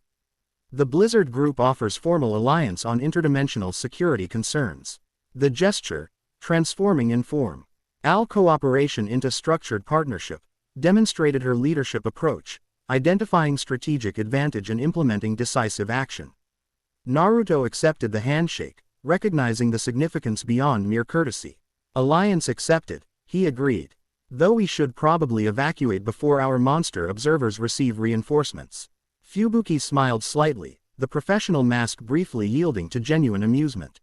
The Blizzard Group offers formal alliance on interdimensional security concerns. The gesture, transforming in form, cooperation into structured partnership, demonstrated her leadership approach, identifying strategic advantage and implementing decisive action. Naruto accepted the handshake, recognizing the significance beyond mere courtesy. Alliance accepted, he agreed. Though we should probably evacuate before our monster observers receive reinforcements. Fubuki smiled slightly, the professional mask briefly yielding to genuine amusement.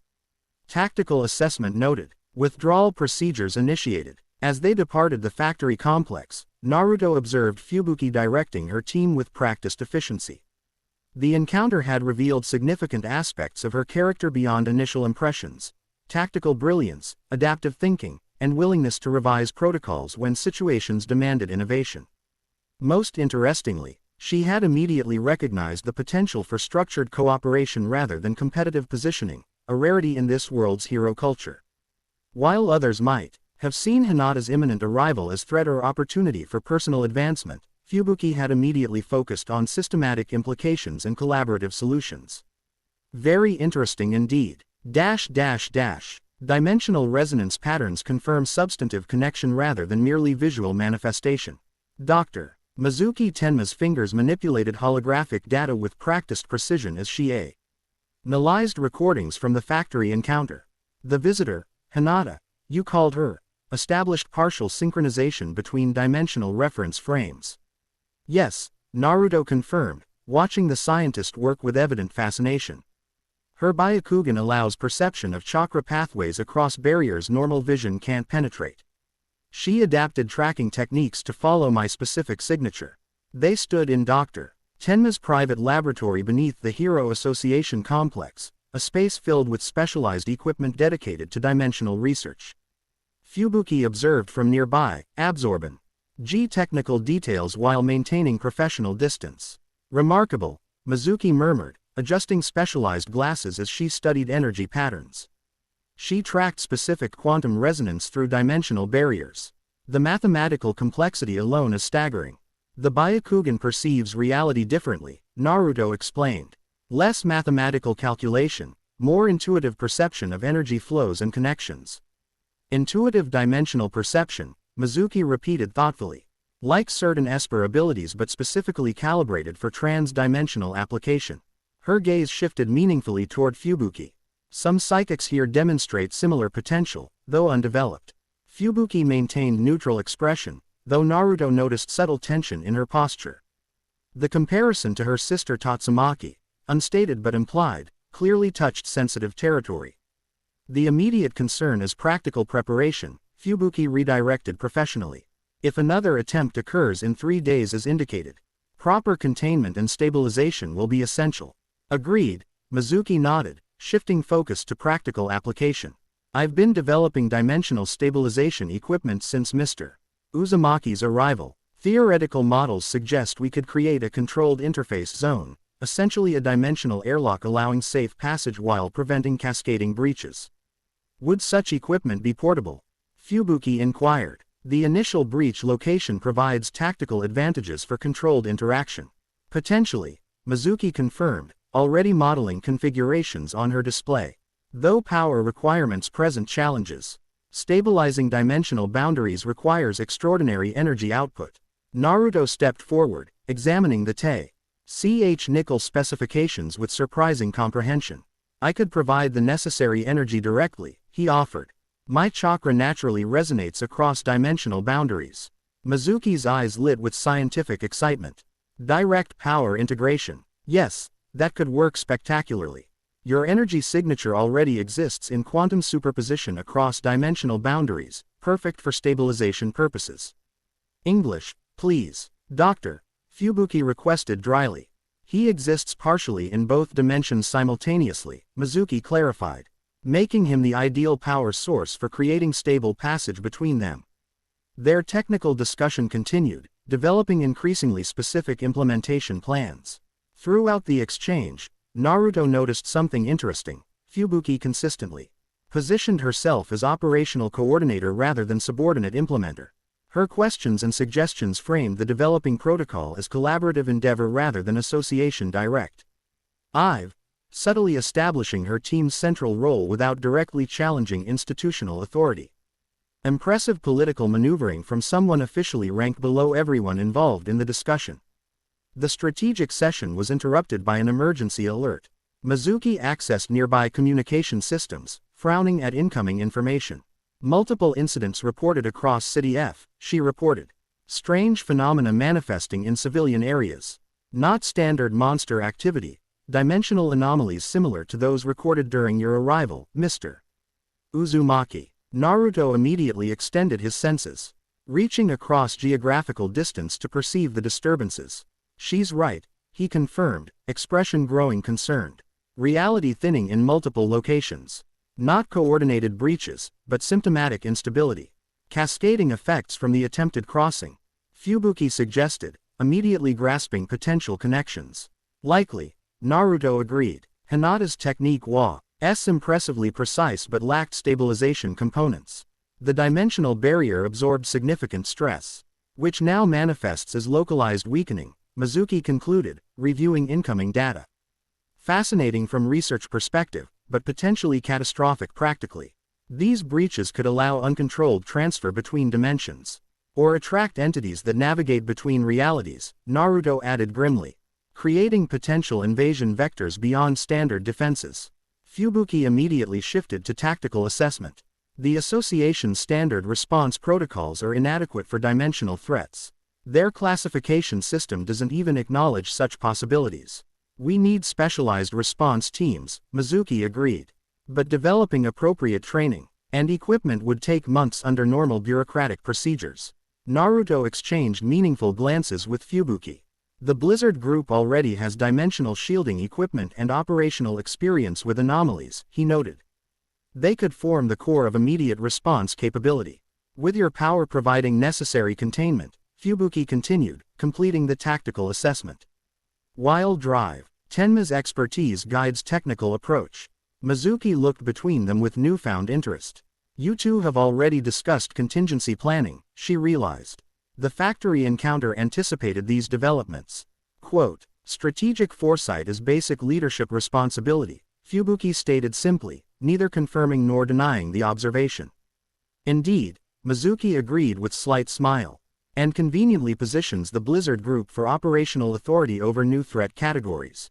Tactical assessment noted. Withdrawal procedures initiated. As they departed the factory complex, Naruto observed Fubuki directing her team with practiced efficiency. The encounter had revealed significant aspects of her character beyond initial impressions: tactical brilliance, adaptive thinking, and willingness to revise protocols when situations demanded innovation. Most interestingly, she had immediately recognized the potential for structured cooperation rather than competitive positioning, a rarity in this world's hero culture. While others might have seen Hinata's imminent arrival as threat or opportunity for personal advancement, Fubuki had immediately focused on systematic implications and collaborative solutions. Very interesting indeed. Dimensional resonance patterns confirm substantive connection rather than merely visual manifestation. Dr. Mizuki Tenma's fingers manipulated holographic data with practiced precision as she analyzed recordings from the factory encounter. The visitor, Hinata, you called her, established partial synchronization between dimensional reference frames. Yes, Naruto confirmed, watching the scientist work with evident fascination. Her Byakugan allows perception of chakra pathways across barriers normal vision can't penetrate. She adapted tracking techniques to follow my specific signature. They stood in Dr. Tenma's private laboratory beneath the Hero Association complex, a space filled with specialized equipment dedicated to dimensional research. Fubuki observed from nearby, absorbing technical details while maintaining professional distance. Remarkable, Mizuki murmured, adjusting specialized glasses as she studied energy patterns. She tracked specific quantum resonance through dimensional barriers. The mathematical complexity alone is staggering. The Byakugan perceives reality differently, Naruto explained. Less mathematical calculation, more intuitive perception of energy flows and connections. Intuitive dimensional perception, Mizuki repeated thoughtfully. Like certain Esper abilities but specifically calibrated for trans-dimensional application. Her gaze shifted meaningfully toward Fubuki. Some psychics here demonstrate similar potential, though undeveloped. Fubuki maintained neutral expression, though Naruto noticed subtle tension in her posture. The comparison to her sister Tatsumaki, unstated but implied, clearly touched sensitive territory. The immediate concern is practical preparation, Fubuki redirected professionally. If another attempt occurs in 3 days as indicated, proper containment and stabilization will be essential. Agreed, Mizuki nodded, shifting focus to practical application. I've been developing dimensional stabilization equipment since Mr. Uzumaki's arrival. Theoretical models suggest we could create a controlled interface zone, essentially a dimensional airlock allowing safe passage while preventing cascading breaches. Would such equipment be portable? Fubuki inquired. The initial breach location provides tactical advantages for controlled interaction. Potentially, Mizuki confirmed, already modeling configurations on her display. Though power requirements present challenges. Stabilizing dimensional boundaries requires extraordinary energy output. Naruto stepped forward, examining the Ch nickel specifications with surprising comprehension. I could provide the necessary energy directly, he offered. My chakra naturally resonates across dimensional boundaries. Mizuki's eyes lit with scientific excitement. Direct power integration. Yes, that could work spectacularly. Your energy signature already exists in quantum superposition across dimensional boundaries, perfect for stabilization purposes. English, please. Doctor, Fubuki requested dryly. He exists partially in both dimensions simultaneously, Mizuki clarified, making him the ideal power source for creating stable passage between them. Their technical discussion continued, developing increasingly specific implementation plans. Throughout the exchange, Naruto noticed something interesting. Fubuki consistently positioned herself as operational coordinator rather than subordinate implementer. Her questions and suggestions framed the developing protocol as collaborative endeavor rather than association direct. Subtly establishing her team's central role without directly challenging institutional authority. Impressive political maneuvering from someone officially ranked below everyone involved in the discussion. The strategic session was interrupted by an emergency alert. Mizuki accessed nearby communication systems, frowning at incoming information. Multiple incidents reported across City F, she reported. Strange phenomena manifesting in civilian areas. Not standard monster activity. Dimensional anomalies similar to those recorded during your arrival, Mr. Uzumaki. Naruto immediately extended his senses, reaching across geographical distance to perceive the disturbances. She's right, he confirmed, expression growing concerned. Reality thinning in multiple locations. Not coordinated breaches, but symptomatic instability. Cascading effects from the attempted crossing. Fubuki suggested, immediately grasping potential connections. Likely, Naruto agreed. Hinata's technique was impressively precise but lacked stabilization components. The dimensional barrier absorbed significant stress, which now manifests as localized weakening, Mizuki concluded, reviewing incoming data. Fascinating from research perspective, but potentially catastrophic practically. These breaches could allow uncontrolled transfer between dimensions, or attract entities that navigate between realities, Naruto added grimly, creating potential invasion vectors beyond standard defenses. Fubuki immediately shifted to tactical assessment. The association's standard response protocols are inadequate for dimensional threats. Their classification system doesn't even acknowledge such possibilities. We need specialized response teams, Mizuki agreed. But developing appropriate training and equipment would take months under normal bureaucratic procedures. Naruto exchanged meaningful glances with Fubuki. The Blizzard Group already has dimensional shielding equipment and operational experience with anomalies, he noted. They could form the core of immediate response capability. With your power providing necessary containment, Fubuki continued, completing the tactical assessment. Wild Drive. Tenma's expertise guides technical approach. Mizuki looked between them with newfound interest. You two have already discussed contingency planning, she realized. The factory encounter anticipated these developments. Quote, strategic foresight is basic leadership responsibility, Fubuki stated simply, neither confirming nor denying the observation. Indeed, Mizuki agreed with slight smile, and conveniently positions the Blizzard Group for operational authority over new threat categories.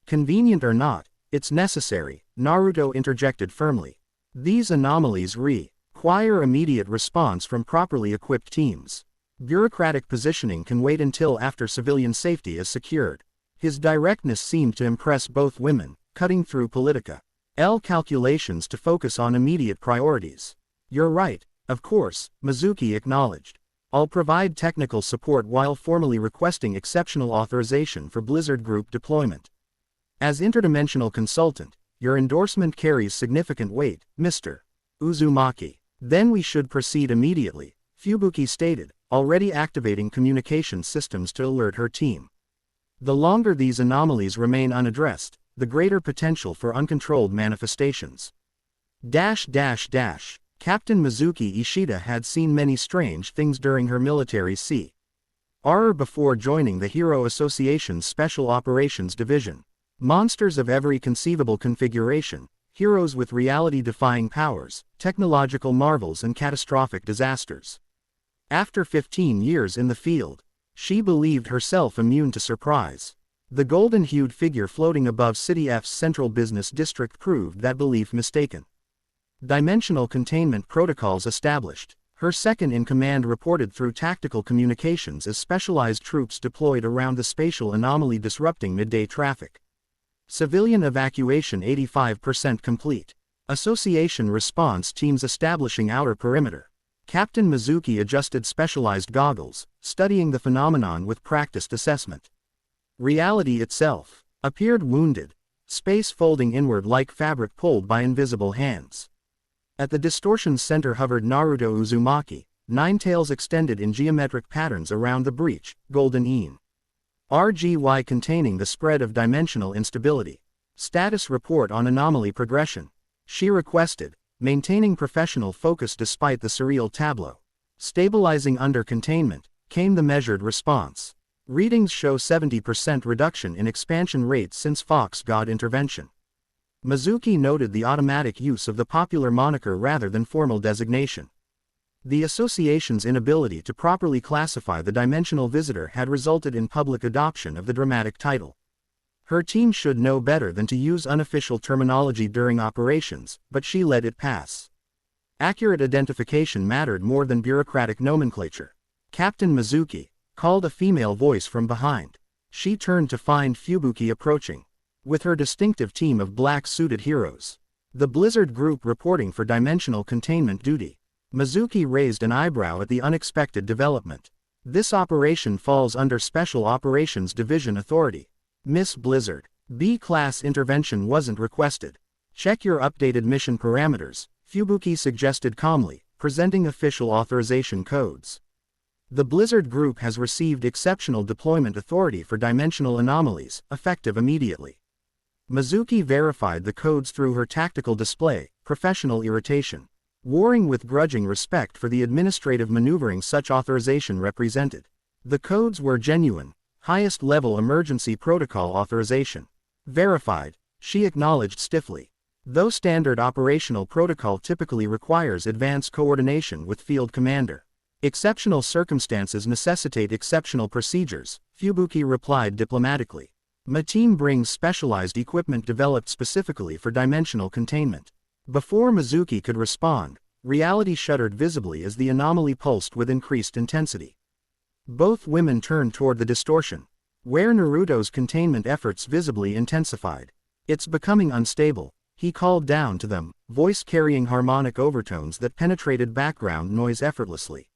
Convenient or not, it's necessary, Naruto interjected firmly. These anomalies require immediate response from properly equipped teams. Bureaucratic positioning can wait until after civilian safety is secured. His directness seemed to impress both women, cutting through politica calculations to focus on immediate priorities. You're right, of course, Mizuki acknowledged. I'll provide technical support while formally requesting exceptional authorization for Blizzard Group deployment. As interdimensional consultant, your endorsement carries significant weight, Mr. Uzumaki. Then we should proceed immediately, Fubuki stated, already activating communication systems to alert her team. The longer these anomalies remain unaddressed, the greater potential for uncontrolled manifestations. Captain Mizuki Ishida had seen many strange things during her military CR before joining the Hero Association's Special Operations Division. Monsters of every conceivable configuration, heroes with reality-defying powers, technological marvels and catastrophic disasters. After 15 years in the field, she believed herself immune to surprise. The golden-hued figure floating above City F's central business district proved that belief mistaken. Dimensional containment protocols established. Her second-in-command reported through tactical communications as specialized troops deployed around the spatial anomaly disrupting midday traffic. Civilian evacuation 85% complete. Association response teams establishing outer perimeter. Captain Mizuki adjusted specialized goggles, studying the phenomenon with practiced assessment. Reality itself appeared wounded, space folding inward like fabric pulled by invisible hands. At the distortion center hovered Naruto Uzumaki, nine tails extended in geometric patterns around the breach, golden een. RGY containing the spread of dimensional instability. Status report on anomaly progression. She requested, maintaining professional focus despite the surreal tableau. Stabilizing under containment, came the measured response. Readings show 70% reduction in expansion rates since Fox God intervention. Mizuki noted the automatic use of the popular moniker rather than formal designation. The association's inability to properly classify the dimensional visitor had resulted in public adoption of the dramatic title. Her team should know better than to use unofficial terminology during operations, but she let it pass. Accurate identification mattered more than bureaucratic nomenclature. Captain Mizuki called a female voice from behind. She turned to find Fubuki approaching, with her distinctive team of black-suited heroes. The Blizzard group reporting for dimensional containment duty. Mizuki raised an eyebrow at the unexpected development. This operation falls under Special Operations Division authority. Miss Blizzard, B-class intervention wasn't requested. Check your updated mission parameters, Fubuki suggested calmly, presenting official authorization codes. The Blizzard group has received exceptional deployment authority for dimensional anomalies, effective immediately. Mizuki verified the codes through her tactical display, professional irritation. Warring with grudging respect for the administrative maneuvering such authorization represented. The codes were genuine, highest-level emergency protocol authorization. Verified, she acknowledged stiffly. Though standard operational protocol typically requires advanced coordination with field commander, exceptional circumstances necessitate exceptional procedures, Fubuki replied diplomatically. My team brings specialized equipment developed specifically for dimensional containment. Before Mizuki could respond, reality shuddered visibly as the anomaly pulsed with increased intensity. Both women turned toward the distortion, where Naruto's containment efforts visibly intensified. It's becoming unstable, he called down to them, voice carrying harmonic overtones that penetrated background noise effortlessly.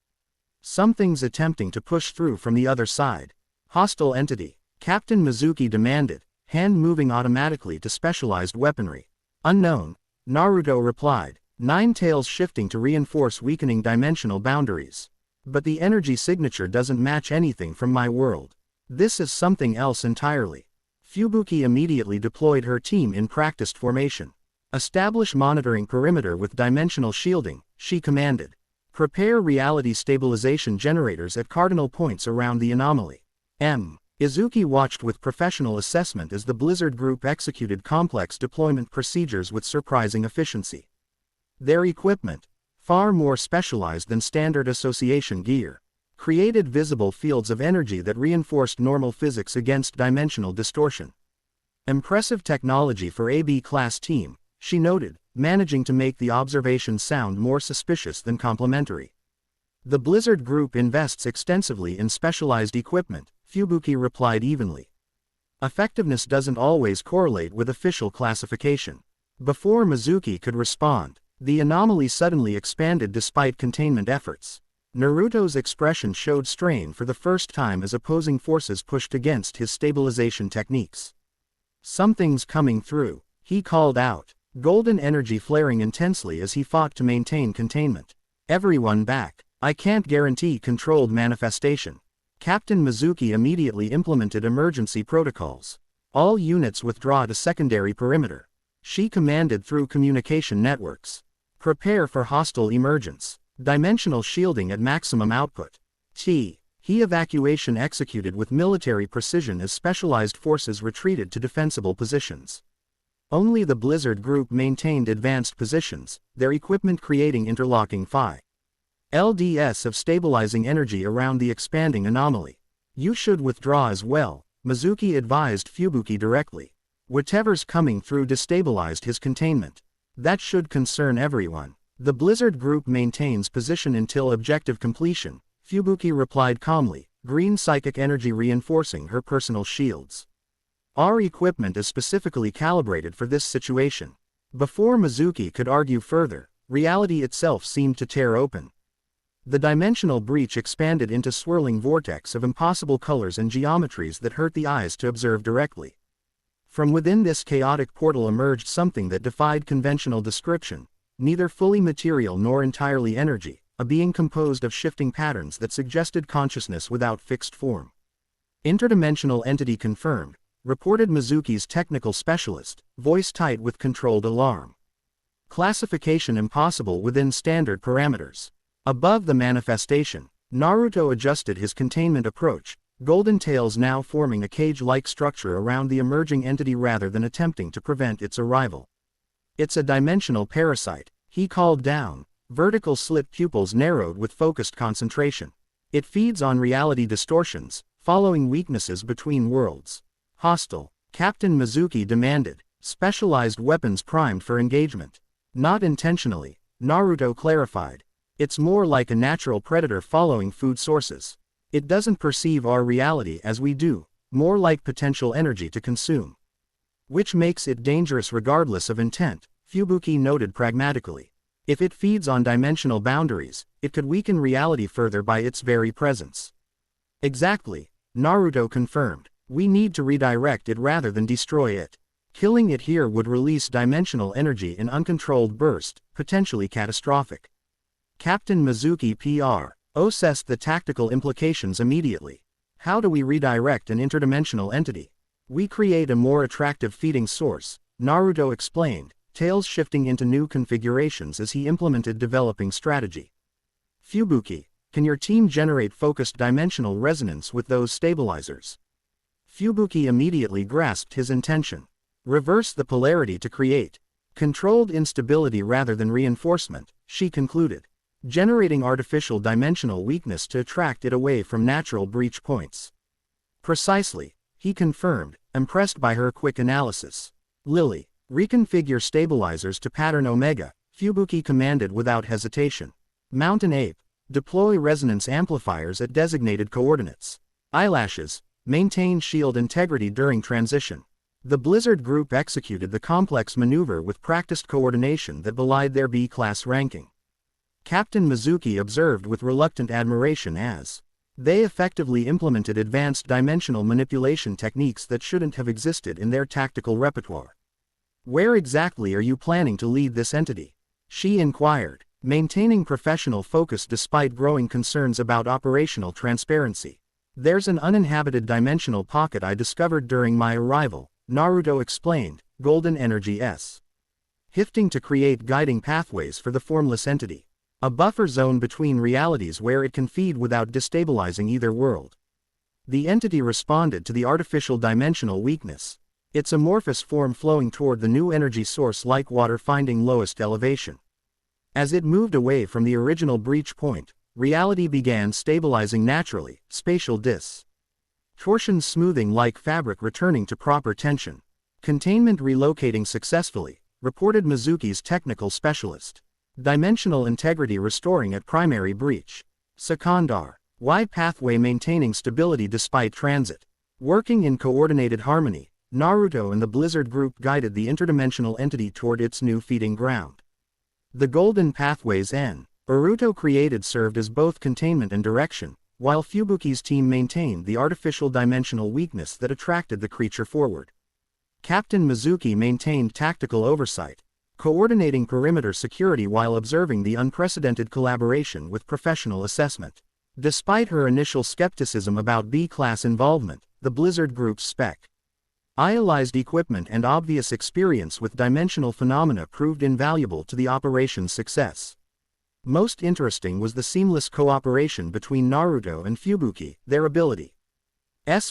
Something's attempting to push through from the other side. Hostile entity, Captain Mizuki demanded, hand moving automatically to specialized weaponry. Unknown, Naruto replied, nine tails shifting to reinforce weakening dimensional boundaries. But the energy signature doesn't match anything from my world. This is something else entirely. Fubuki immediately deployed her team in practiced formation. Establish monitoring perimeter with dimensional shielding, she commanded. Prepare reality stabilization generators at cardinal points around the anomaly. Izuki watched with professional assessment as the Blizzard group executed complex deployment procedures with surprising efficiency. Their equipment, far more specialized than standard association gear, created visible fields of energy that reinforced normal physics against dimensional distortion. Impressive technology for a B-class team, she noted, managing to make the observations sound more suspicious than complimentary. The Blizzard group invests extensively in specialized equipment, Fubuki replied evenly. Effectiveness doesn't always correlate with official classification. Before Mizuki could respond, the anomaly suddenly expanded despite containment efforts. Naruto's expression showed strain for the first time as opposing forces pushed against his stabilization techniques. Something's coming through, he called out, golden energy flaring intensely as he fought to maintain containment. Everyone back. I can't guarantee controlled manifestation. Captain Mizuki immediately implemented emergency protocols. All units withdraw to secondary perimeter. She commanded through communication networks. Prepare for hostile emergence. Dimensional shielding at maximum output. He evacuation executed with military precision as specialized forces retreated to defensible positions. Only the Blizzard group maintained advanced positions, their equipment creating interlocking phi LDS of stabilizing energy around the expanding anomaly. You should withdraw as well, Mizuki advised Fubuki directly. Whatever's coming through destabilized his containment. That should concern everyone. The Blizzard group maintains position until objective completion, Fubuki replied calmly, green psychic energy reinforcing her personal shields. Our equipment is specifically calibrated for this situation. Before Mizuki could argue further, reality itself seemed to tear open. The dimensional breach expanded into swirling vortex of impossible colors and geometries that hurt the eyes to observe directly. From within this chaotic portal emerged something that defied conventional description, neither fully material nor entirely energy, a being composed of shifting patterns that suggested consciousness without fixed form. Interdimensional entity confirmed, reported Mizuki's technical specialist, voice tight with controlled alarm. Classification impossible within standard parameters. Above the manifestation, Naruto adjusted his containment approach, golden tails now forming a cage-like structure around the emerging entity rather than attempting to prevent its arrival. It's a dimensional parasite, he called down, vertical slit pupils narrowed with focused concentration. It feeds on reality distortions, following weaknesses between worlds. Hostile, Captain Mizuki demanded, specialized weapons primed for engagement. Not intentionally, Naruto clarified. It's more like a natural predator following food sources. It doesn't perceive our reality as we do, more like potential energy to consume. Which makes it dangerous regardless of intent, Fubuki noted pragmatically. If it feeds on dimensional boundaries, it could weaken reality further by its very presence. Exactly, Naruto confirmed. We need to redirect it rather than destroy it. Killing it here would release dimensional energy in uncontrolled bursts, potentially catastrophic. Captain Mizuki assessed the tactical implications immediately. How do we redirect an interdimensional entity? We create a more attractive feeding source, Naruto explained, tails shifting into new configurations as he implemented developing strategy. Fubuki, can your team generate focused dimensional resonance with those stabilizers? Fubuki immediately grasped his intention. Reverse the polarity to create controlled instability rather than reinforcement, she concluded. Generating artificial dimensional weakness to attract it away from natural breach points. Precisely, he confirmed, impressed by her quick analysis. Lily, reconfigure stabilizers to pattern Omega, Fubuki commanded without hesitation. Mountain Ape, deploy resonance amplifiers at designated coordinates. Eyelashes, maintain shield integrity during transition. The Blizzard group executed the complex maneuver with practiced coordination that belied their B-class ranking. Captain Mizuki observed with reluctant admiration as they effectively implemented advanced dimensional manipulation techniques that shouldn't have existed in their tactical repertoire. Where exactly are you planning to lead this entity? She inquired, maintaining professional focus despite growing concerns about operational transparency. There's an uninhabited dimensional pocket I discovered during my arrival, Naruto explained, golden energy S. Hifting to create guiding pathways for the formless entity. A buffer zone between realities where it can feed without destabilizing either world. The entity responded to the artificial dimensional weakness. Its amorphous form flowing toward the new energy source like water finding lowest elevation. As it moved away from the original breach point, reality began stabilizing naturally, spatial torsions smoothing like fabric returning to proper tension. Containment relocating successfully, reported Mizuki's technical specialist. Dimensional integrity restoring at primary breach. Secondar, Y pathway maintaining stability despite transit. Working in coordinated harmony, Naruto and the Blizzard group guided the interdimensional entity toward its new feeding ground. The golden pathways Naruto created served as both containment and direction, while Fubuki's team maintained the artificial dimensional weakness that attracted the creature forward. Captain Mizuki maintained tactical oversight, coordinating perimeter security while observing the unprecedented collaboration with professional assessment. Despite her initial skepticism about B-class involvement, the Blizzard Group's specialized equipment and obvious experience with dimensional phenomena proved invaluable to the operation's success. Most interesting was the seamless cooperation between Naruto and Fubuki, their abilities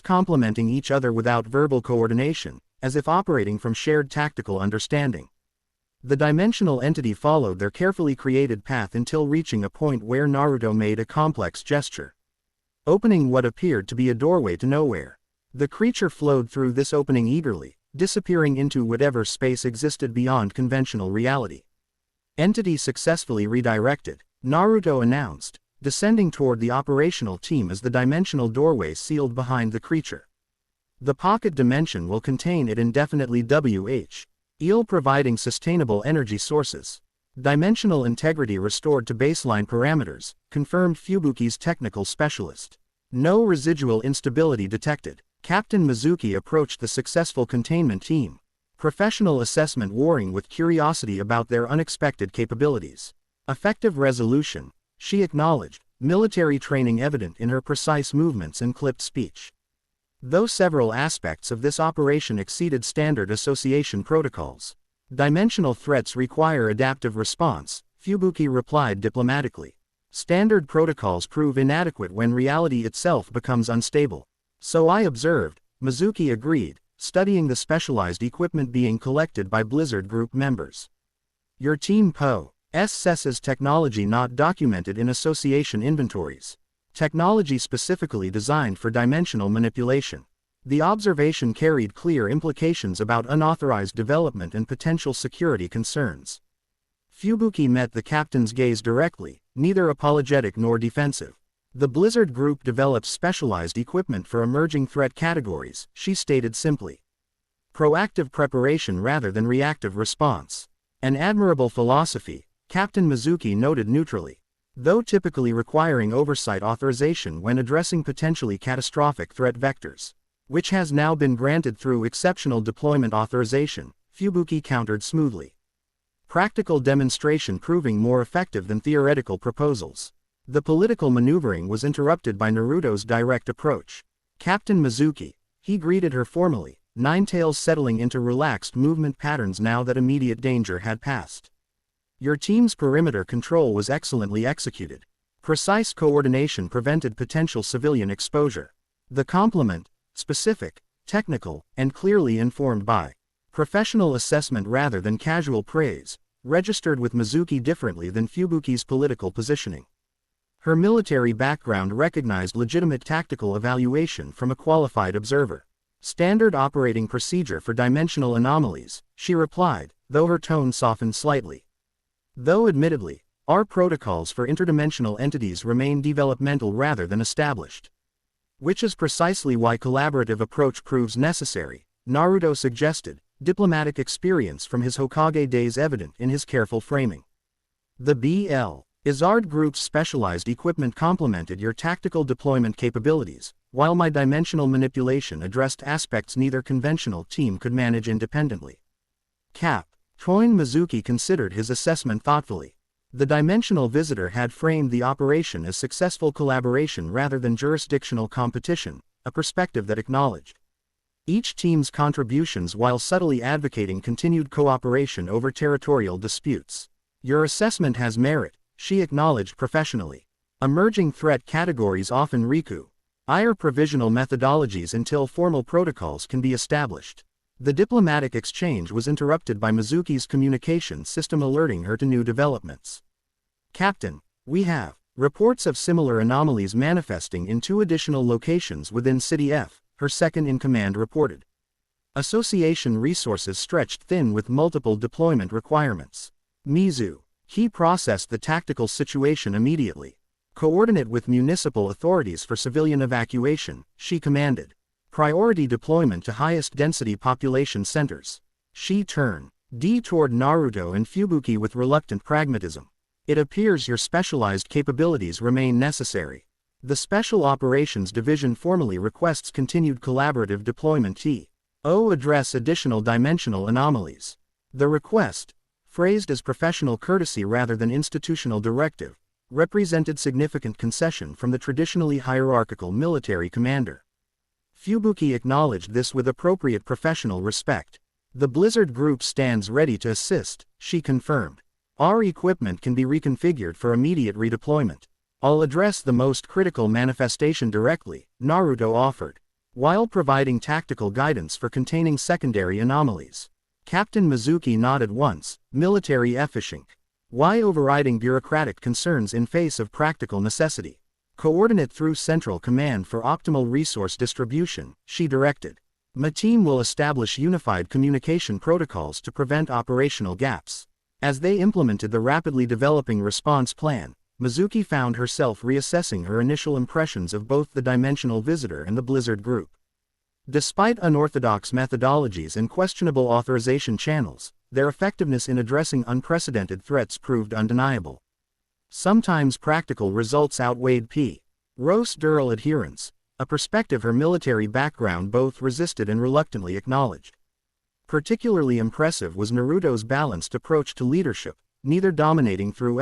complementing each other without verbal coordination, as if operating from shared tactical understanding. The dimensional entity followed their carefully created path until reaching a point where Naruto made a complex gesture, opening what appeared to be a doorway to nowhere. The creature flowed through this opening eagerly, disappearing into whatever space existed beyond conventional reality. Entity successfully redirected, Naruto announced, descending toward the operational team as the dimensional doorway sealed behind the creature. The pocket dimension will contain it indefinitely providing sustainable energy sources. Dimensional integrity restored to baseline parameters, confirmed Fubuki's technical specialist. No residual instability detected. Captain Mizuki approached the successful containment team. Professional assessment warring with curiosity about their unexpected capabilities. Effective resolution, she acknowledged, military training evident in her precise movements and clipped speech. Though several aspects of this operation exceeded standard association protocols, dimensional threats require adaptive response, Fubuki replied diplomatically. Standard protocols prove inadequate when reality itself becomes unstable. So I observed, Mizuki agreed, studying the specialized equipment being collected by Blizzard Group members. Your team possesses technology not documented in association inventories. Technology specifically designed for dimensional manipulation. The observation carried clear implications about unauthorized development and potential security concerns. Fubuki met the captain's gaze directly, neither apologetic nor defensive. The Blizzard Group develops specialized equipment for emerging threat categories, she stated simply. Proactive preparation rather than reactive response. An admirable philosophy, Captain Mizuki noted neutrally. Though typically requiring oversight authorization when addressing potentially catastrophic threat vectors, which has now been granted through exceptional deployment authorization, Fubuki countered smoothly. Practical demonstration proving more effective than theoretical proposals. The political maneuvering was interrupted by Naruto's direct approach. Captain Mizuki, he greeted her formally, Ninetales settling into relaxed movement patterns now that immediate danger had passed. Your team's perimeter control was excellently executed. Precise coordination prevented potential civilian exposure. The compliment, specific, technical, and clearly informed by professional assessment rather than casual praise, registered with Mizuki differently than Fubuki's political positioning. Her military background recognized legitimate tactical evaluation from a qualified observer. Standard operating procedure for dimensional anomalies, she replied, though her tone softened slightly. Though admittedly, our protocols for interdimensional entities remain developmental rather than established. Which is precisely why collaborative approach proves necessary, Naruto suggested, diplomatic experience from his Hokage days evident in his careful framing. The Blizzard Group's specialized equipment complemented your tactical deployment capabilities, while my dimensional manipulation addressed aspects neither conventional team could manage independently. Captain Mizuki considered his assessment thoughtfully. The dimensional visitor had framed the operation as successful collaboration rather than jurisdictional competition, a perspective that acknowledged each team's contributions while subtly advocating continued cooperation over territorial disputes. Your assessment has merit, she acknowledged professionally. Emerging threat categories often require provisional methodologies until formal protocols can be established. The diplomatic exchange was interrupted by Mizuki's communication system alerting her to new developments. Captain, we have reports of similar anomalies manifesting in 2 additional locations within City F, her second-in-command reported. Association resources stretched thin with multiple deployment requirements. He processed the tactical situation immediately. Coordinate with municipal authorities for civilian evacuation, she commanded. Priority deployment to highest density population centers. She turned toward Naruto and Fubuki with reluctant pragmatism. It appears your specialized capabilities remain necessary. The Special Operations Division formally requests continued collaborative deployment to address additional dimensional anomalies. The request, phrased as professional courtesy rather than institutional directive, represented significant concession from the traditionally hierarchical military commander. Fubuki acknowledged this with appropriate professional respect. The Blizzard Group stands ready to assist, she confirmed. Our equipment can be reconfigured for immediate redeployment. I'll address the most critical manifestation directly, Naruto offered, while providing tactical guidance for containing secondary anomalies. Captain Mizuki nodded once, military efficient. Why overriding bureaucratic concerns in face of practical necessity? Coordinate through Central Command for optimal resource distribution, she directed. My team will establish unified communication protocols to prevent operational gaps. As they implemented the rapidly developing response plan, Mizuki found herself reassessing her initial impressions of both the Dimensional Visitor and the Blizzard Group. Despite unorthodox methodologies and questionable authorization channels, their effectiveness in addressing unprecedented threats proved undeniable. Sometimes practical results outweighed procedural adherence, a perspective her military background both resisted and reluctantly acknowledged. Particularly impressive was Naruto's balanced approach to leadership, neither dominating through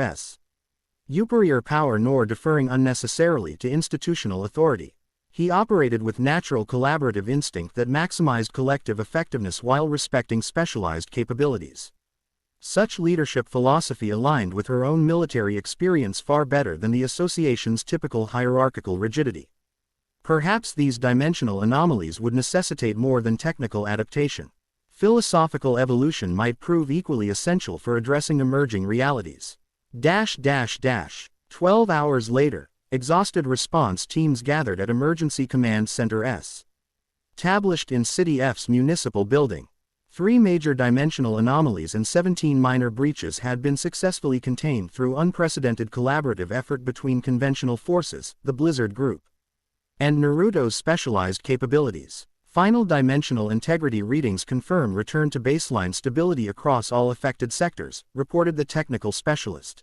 superior power nor deferring unnecessarily to institutional authority. He operated with natural collaborative instinct that maximized collective effectiveness while respecting specialized capabilities. Such leadership philosophy aligned with her own military experience far better than the association's typical hierarchical rigidity. Perhaps these dimensional anomalies would necessitate more than technical adaptation. Philosophical evolution might prove equally essential for addressing emerging realities. 12 hours later, exhausted response teams gathered at Emergency Command Center S. Established in City F's municipal building. 3 major dimensional anomalies and 17 minor breaches had been successfully contained through unprecedented collaborative effort between conventional forces, the Blizzard Group, and Naruto's specialized capabilities. Final dimensional integrity readings confirm return to baseline stability across all affected sectors, reported the technical specialist.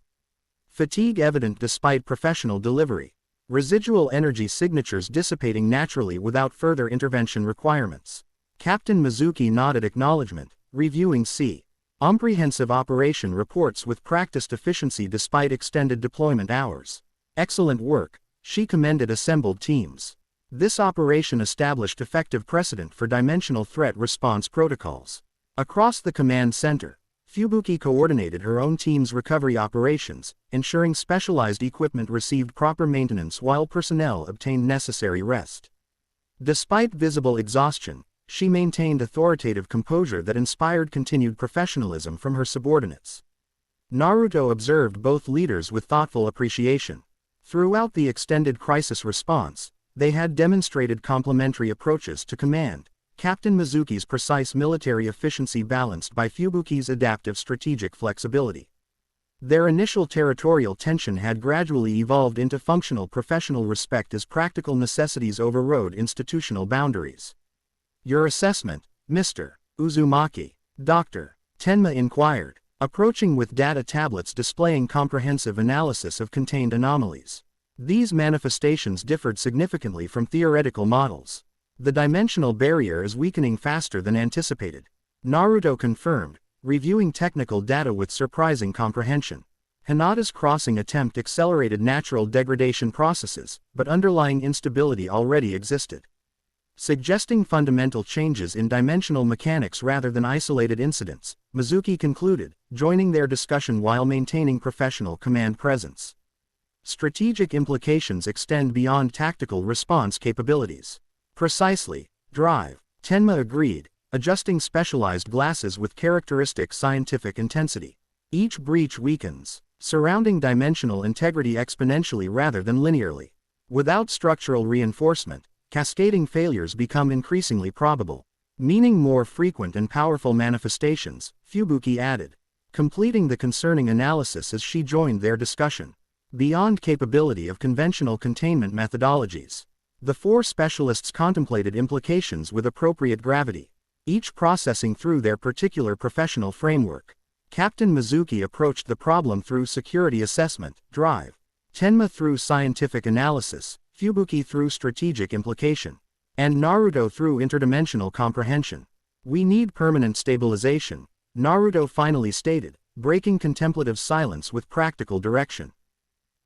Fatigue evident despite professional delivery. Residual energy signatures dissipating naturally without further intervention requirements. Captain Mizuki nodded acknowledgement, reviewing C. Comprehensive operation reports with practiced efficiency despite extended deployment hours. Excellent work, she commended assembled teams. This operation established effective precedent for dimensional threat response protocols. Across the command center, Fubuki coordinated her own team's recovery operations, ensuring specialized equipment received proper maintenance while personnel obtained necessary rest. Despite visible exhaustion, she maintained authoritative composure that inspired continued professionalism from her subordinates. Naruto observed both leaders with thoughtful appreciation. Throughout the extended crisis response, they had demonstrated complementary approaches to command. Captain Mizuki's precise military efficiency balanced by Fubuki's adaptive strategic flexibility. Their initial territorial tension had gradually evolved into functional professional respect as practical necessities overrode institutional boundaries. Your assessment, Mr. Uzumaki? Dr. Tenma inquired, approaching with data tablets displaying comprehensive analysis of contained anomalies. These manifestations differed significantly from theoretical models. The dimensional barrier is weakening faster than anticipated, Naruto confirmed, reviewing technical data with surprising comprehension. Hinata's crossing attempt accelerated natural degradation processes, but underlying instability already existed, suggesting fundamental changes in dimensional mechanics rather than isolated incidents, Mizuki concluded, joining their discussion while maintaining professional command presence. Strategic implications extend beyond tactical response capabilities. Precisely, Drive, Tenma agreed, adjusting specialized glasses with characteristic scientific intensity. Each breach weakens surrounding dimensional integrity exponentially rather than linearly. Without structural reinforcement, cascading failures become increasingly probable, meaning more frequent and powerful manifestations, Fubuki added, completing the concerning analysis as she joined their discussion. Beyond capability of conventional containment methodologies, the 4 specialists contemplated implications with appropriate gravity, each processing through their particular professional framework. Captain Mizuki approached the problem through security assessment, Drive, Tenma through scientific analysis, Fubuki through strategic implication, and Naruto through interdimensional comprehension. We need permanent stabilization, Naruto finally stated, breaking contemplative silence with practical direction.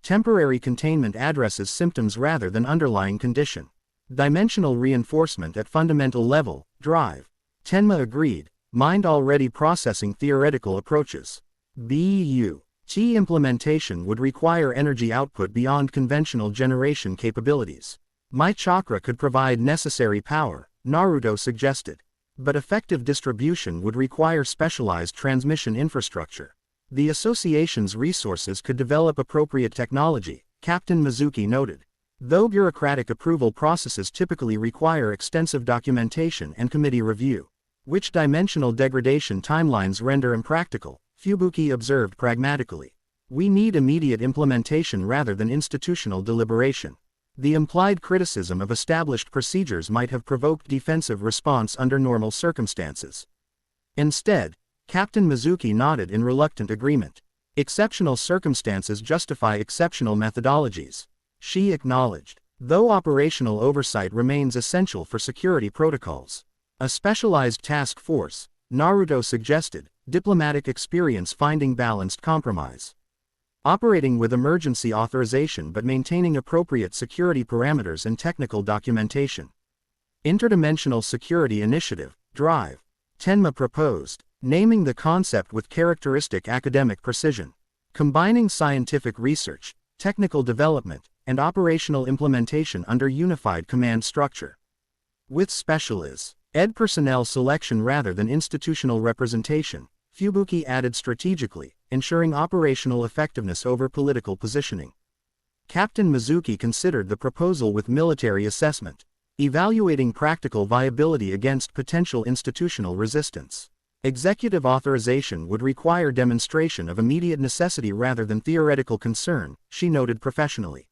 Temporary containment addresses symptoms rather than underlying condition. Dimensional reinforcement at fundamental level, Drive, Tenma agreed, mind already processing theoretical approaches. T implementation would require energy output beyond conventional generation capabilities. My chakra could provide necessary power, Naruto suggested. But effective distribution would require specialized transmission infrastructure. The association's resources could develop appropriate technology, Captain Mizuki noted. Though bureaucratic approval processes typically require extensive documentation and committee review, which dimensional degradation timelines render impractical, Fubuki observed pragmatically. We need immediate implementation rather than institutional deliberation. The implied criticism of established procedures might have provoked defensive response under normal circumstances. Instead, Captain Mizuki nodded in reluctant agreement. Exceptional circumstances justify exceptional methodologies, she acknowledged, though operational oversight remains essential for security protocols. A specialized task force, Naruto suggested, diplomatic experience finding balanced compromise. operating with emergency authorization but maintaining appropriate security parameters and technical documentation. Interdimensional Security Initiative, DRIVE. Tenma proposed, naming the concept with characteristic academic precision, combining scientific research, technical development, and operational implementation under unified command structure. With specialists, ed personnel selection rather than institutional representation, Fubuki added strategically, ensuring operational effectiveness over political positioning. Captain Mizuki considered the proposal with military assessment, evaluating practical viability against potential institutional resistance. Executive authorization would require demonstration of immediate necessity rather than theoretical concern, she noted professionally.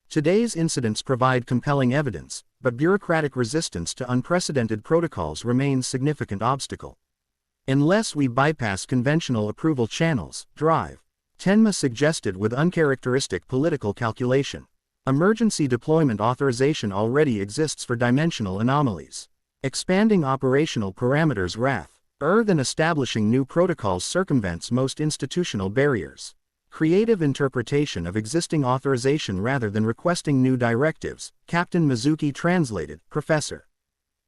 Today's incidents provide compelling evidence, but bureaucratic resistance to unprecedented protocols remains a significant obstacle. Unless we bypass conventional approval channels, DRIVE. Tenma suggested with uncharacteristic political calculation. Emergency deployment authorization already exists for dimensional anomalies. Expanding operational parameters rather than establishing new protocols circumvents most institutional barriers. Creative interpretation of existing authorization rather than requesting new directives, Captain Mizuki translated, Professor.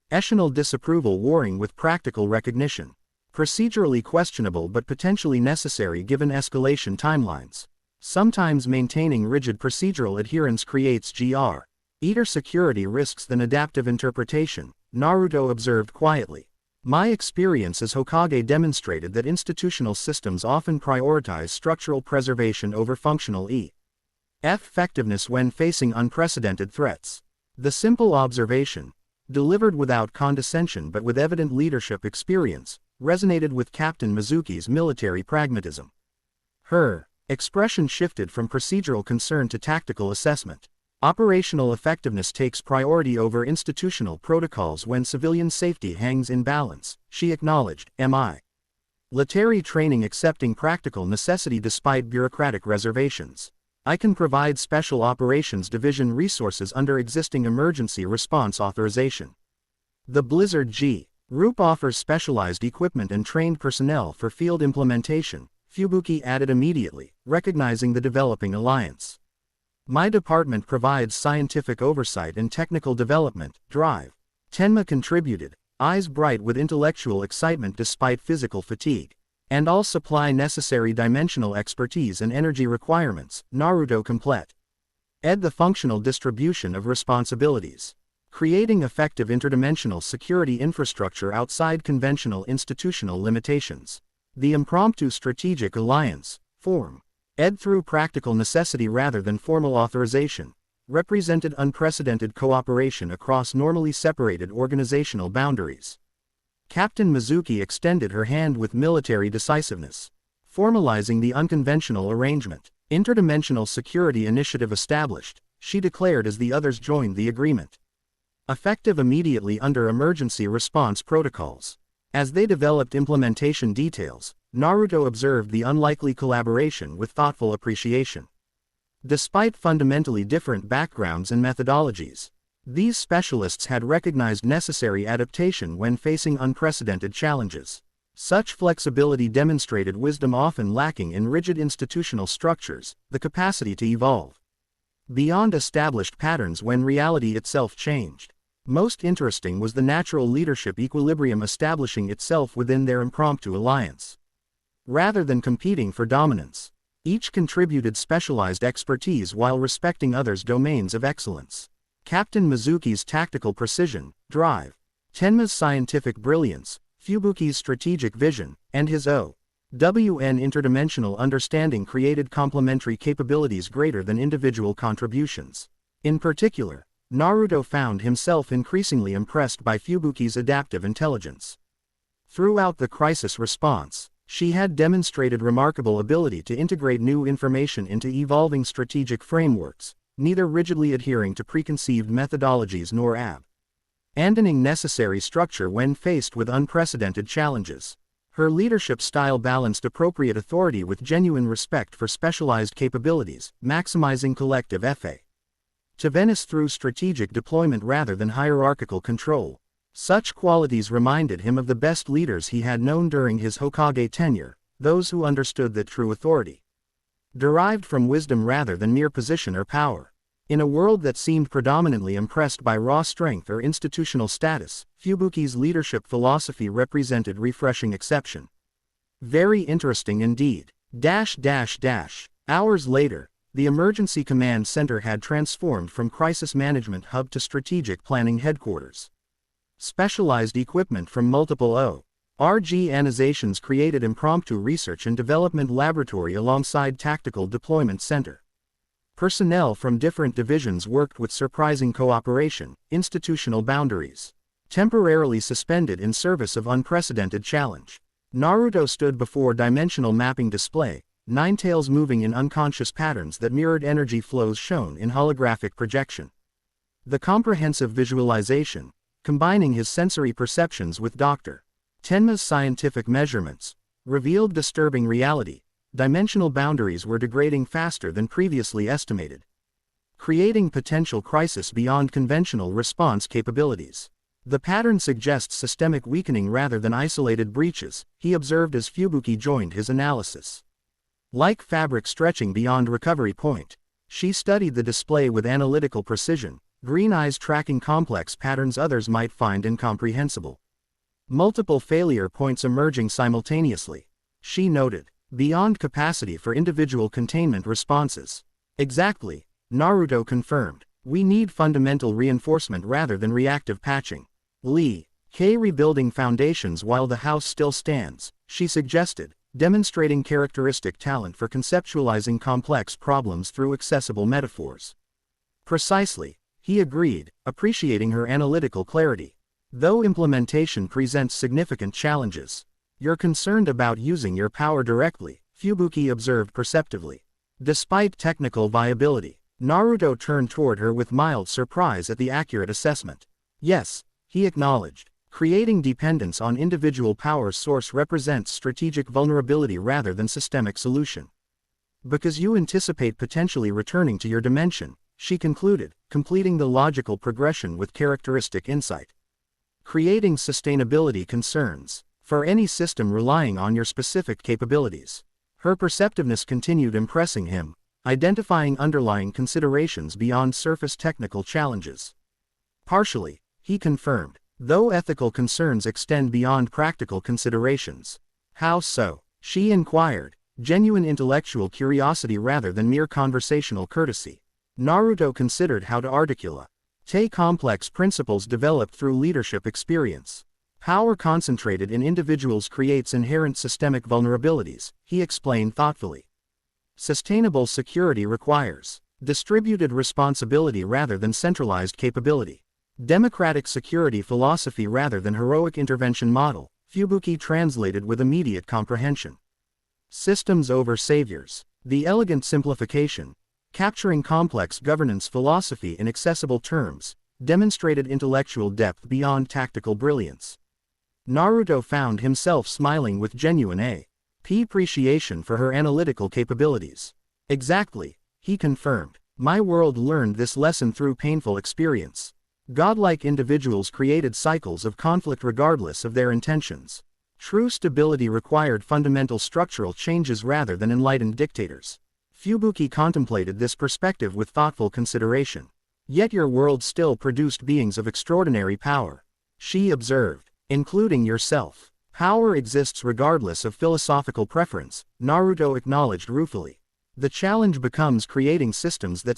Echelonal disapproval warring with practical recognition. Procedurally questionable but potentially necessary given escalation timelines. Sometimes maintaining rigid procedural adherence creates greater security risks than adaptive interpretation, Naruto observed quietly. My experience as Hokage demonstrated that institutional systems often prioritize structural preservation over functional effectiveness when facing unprecedented threats. The simple observation, delivered without condescension but with evident leadership experience, resonated with Captain Mizuki's military pragmatism. Her expression shifted from procedural concern to tactical assessment. Operational effectiveness takes priority over institutional protocols when civilian safety hangs in balance, she acknowledged, military training accepting practical necessity despite bureaucratic reservations. I can provide Special Operations Division resources under existing emergency response authorization. The Blizzard Group offers specialized equipment and trained personnel for field implementation, Fubuki added immediately, recognizing the developing alliance. My department provides scientific oversight and technical development, DRIVE. Tenma contributed, eyes bright with intellectual excitement despite physical fatigue. And all supply necessary dimensional expertise and energy requirements, Naruto complete. Ed the functional distribution of responsibilities. Creating effective interdimensional security infrastructure outside conventional institutional limitations. The impromptu strategic alliance, form. Ed through practical necessity rather than formal authorization, represented unprecedented cooperation across normally separated organizational boundaries. Captain Mizuki extended her hand with military decisiveness. Formalizing the unconventional arrangement, Interdimensional Security Initiative established, she declared as the others joined the agreement. Effective immediately under emergency response protocols. As they developed implementation details, Naruto observed the unlikely collaboration with thoughtful appreciation. Despite fundamentally different backgrounds and methodologies, these specialists had recognized necessary adaptation when facing unprecedented challenges. Such flexibility demonstrated wisdom often lacking in rigid institutional structures, the capacity to evolve beyond established patterns when reality itself changed. Most interesting was the natural leadership equilibrium establishing itself within their impromptu alliance. Rather than competing for dominance, each contributed specialized expertise while respecting others' domains of excellence. Captain Mizuki's tactical precision, drive, Tenma's scientific brilliance, Fubuki's strategic vision, and his OWN interdimensional understanding created complementary capabilities greater than individual contributions. In particular, Naruto found himself increasingly impressed by Fubuki's adaptive intelligence. Throughout the crisis response, she had demonstrated remarkable ability to integrate new information into evolving strategic frameworks, neither rigidly adhering to preconceived methodologies nor abandoning necessary structure when faced with unprecedented challenges. Her leadership style balanced appropriate authority with genuine respect for specialized capabilities, maximizing collective effectiveness through strategic deployment rather than hierarchical control. Such qualities reminded him of the best leaders he had known during his Hokage tenure, those who understood that true authority derived from wisdom rather than mere position or power. In a world that seemed predominantly impressed by raw strength or institutional status, Fubuki's leadership philosophy represented refreshing exception. Very interesting indeed. Hours later, the Emergency Command Center had transformed from crisis management hub to strategic planning headquarters. Specialized equipment from multiple organizations created impromptu research and development laboratory alongside tactical deployment center. Personnel from different divisions worked with surprising cooperation, institutional boundaries temporarily suspended in service of unprecedented challenge. Naruto stood before dimensional mapping display, Ninetales moving in unconscious patterns that mirrored energy flows shown in holographic projection. The comprehensive visualization, combining his sensory perceptions with Dr. Tenma's scientific measurements, revealed disturbing reality. Dimensional boundaries were degrading faster than previously estimated, creating potential crisis beyond conventional response capabilities. The pattern suggests systemic weakening rather than isolated breaches, he observed as Fubuki joined his analysis. Like fabric stretching beyond recovery point, she studied the display with analytical precision, green eyes tracking complex patterns others might find incomprehensible. Multiple failure points emerging simultaneously, she noted, beyond capacity for individual containment responses. Exactly, Naruto confirmed. We need fundamental reinforcement rather than reactive patching. Rebuilding foundations while the house still stands, she suggested, demonstrating characteristic talent for conceptualizing complex problems through accessible metaphors. Precisely, he agreed, appreciating her analytical clarity. Though implementation presents significant challenges, you're concerned about using your power directly, Fubuki observed perceptively. Despite technical viability, Naruto turned toward her with mild surprise at the accurate assessment. Yes, he acknowledged. Creating dependence on individual power source represents strategic vulnerability rather than systemic solution. Because you anticipate potentially returning to your dimension, she concluded, completing the logical progression with characteristic insight. Creating sustainability concerns for any system relying on your specific capabilities. Her perceptiveness continued impressing him, identifying underlying considerations beyond surface technical challenges. Partially, he confirmed, though ethical concerns extend beyond practical considerations. How so? She inquired, genuine intellectual curiosity rather than mere conversational courtesy. Naruto considered how to articulate complex principles developed through leadership experience. Power concentrated in individuals creates inherent systemic vulnerabilities, he explained thoughtfully. Sustainable security requires distributed responsibility rather than centralized capability. Democratic security philosophy rather than heroic intervention model, Fubuki translated with immediate comprehension. Systems over saviors. The elegant simplification, capturing complex governance philosophy in accessible terms, demonstrated intellectual depth beyond tactical brilliance. Naruto found himself smiling with genuine appreciation for her analytical capabilities. Exactly, he confirmed. My world learned this lesson through painful experience. Godlike individuals created cycles of conflict regardless of their intentions. True stability required fundamental structural changes rather than enlightened dictators. Fubuki contemplated this perspective with thoughtful consideration. Yet your world still produced beings of extraordinary power, she observed, including yourself. Power exists regardless of philosophical preference, Naruto acknowledged ruefully. The challenge becomes creating systems that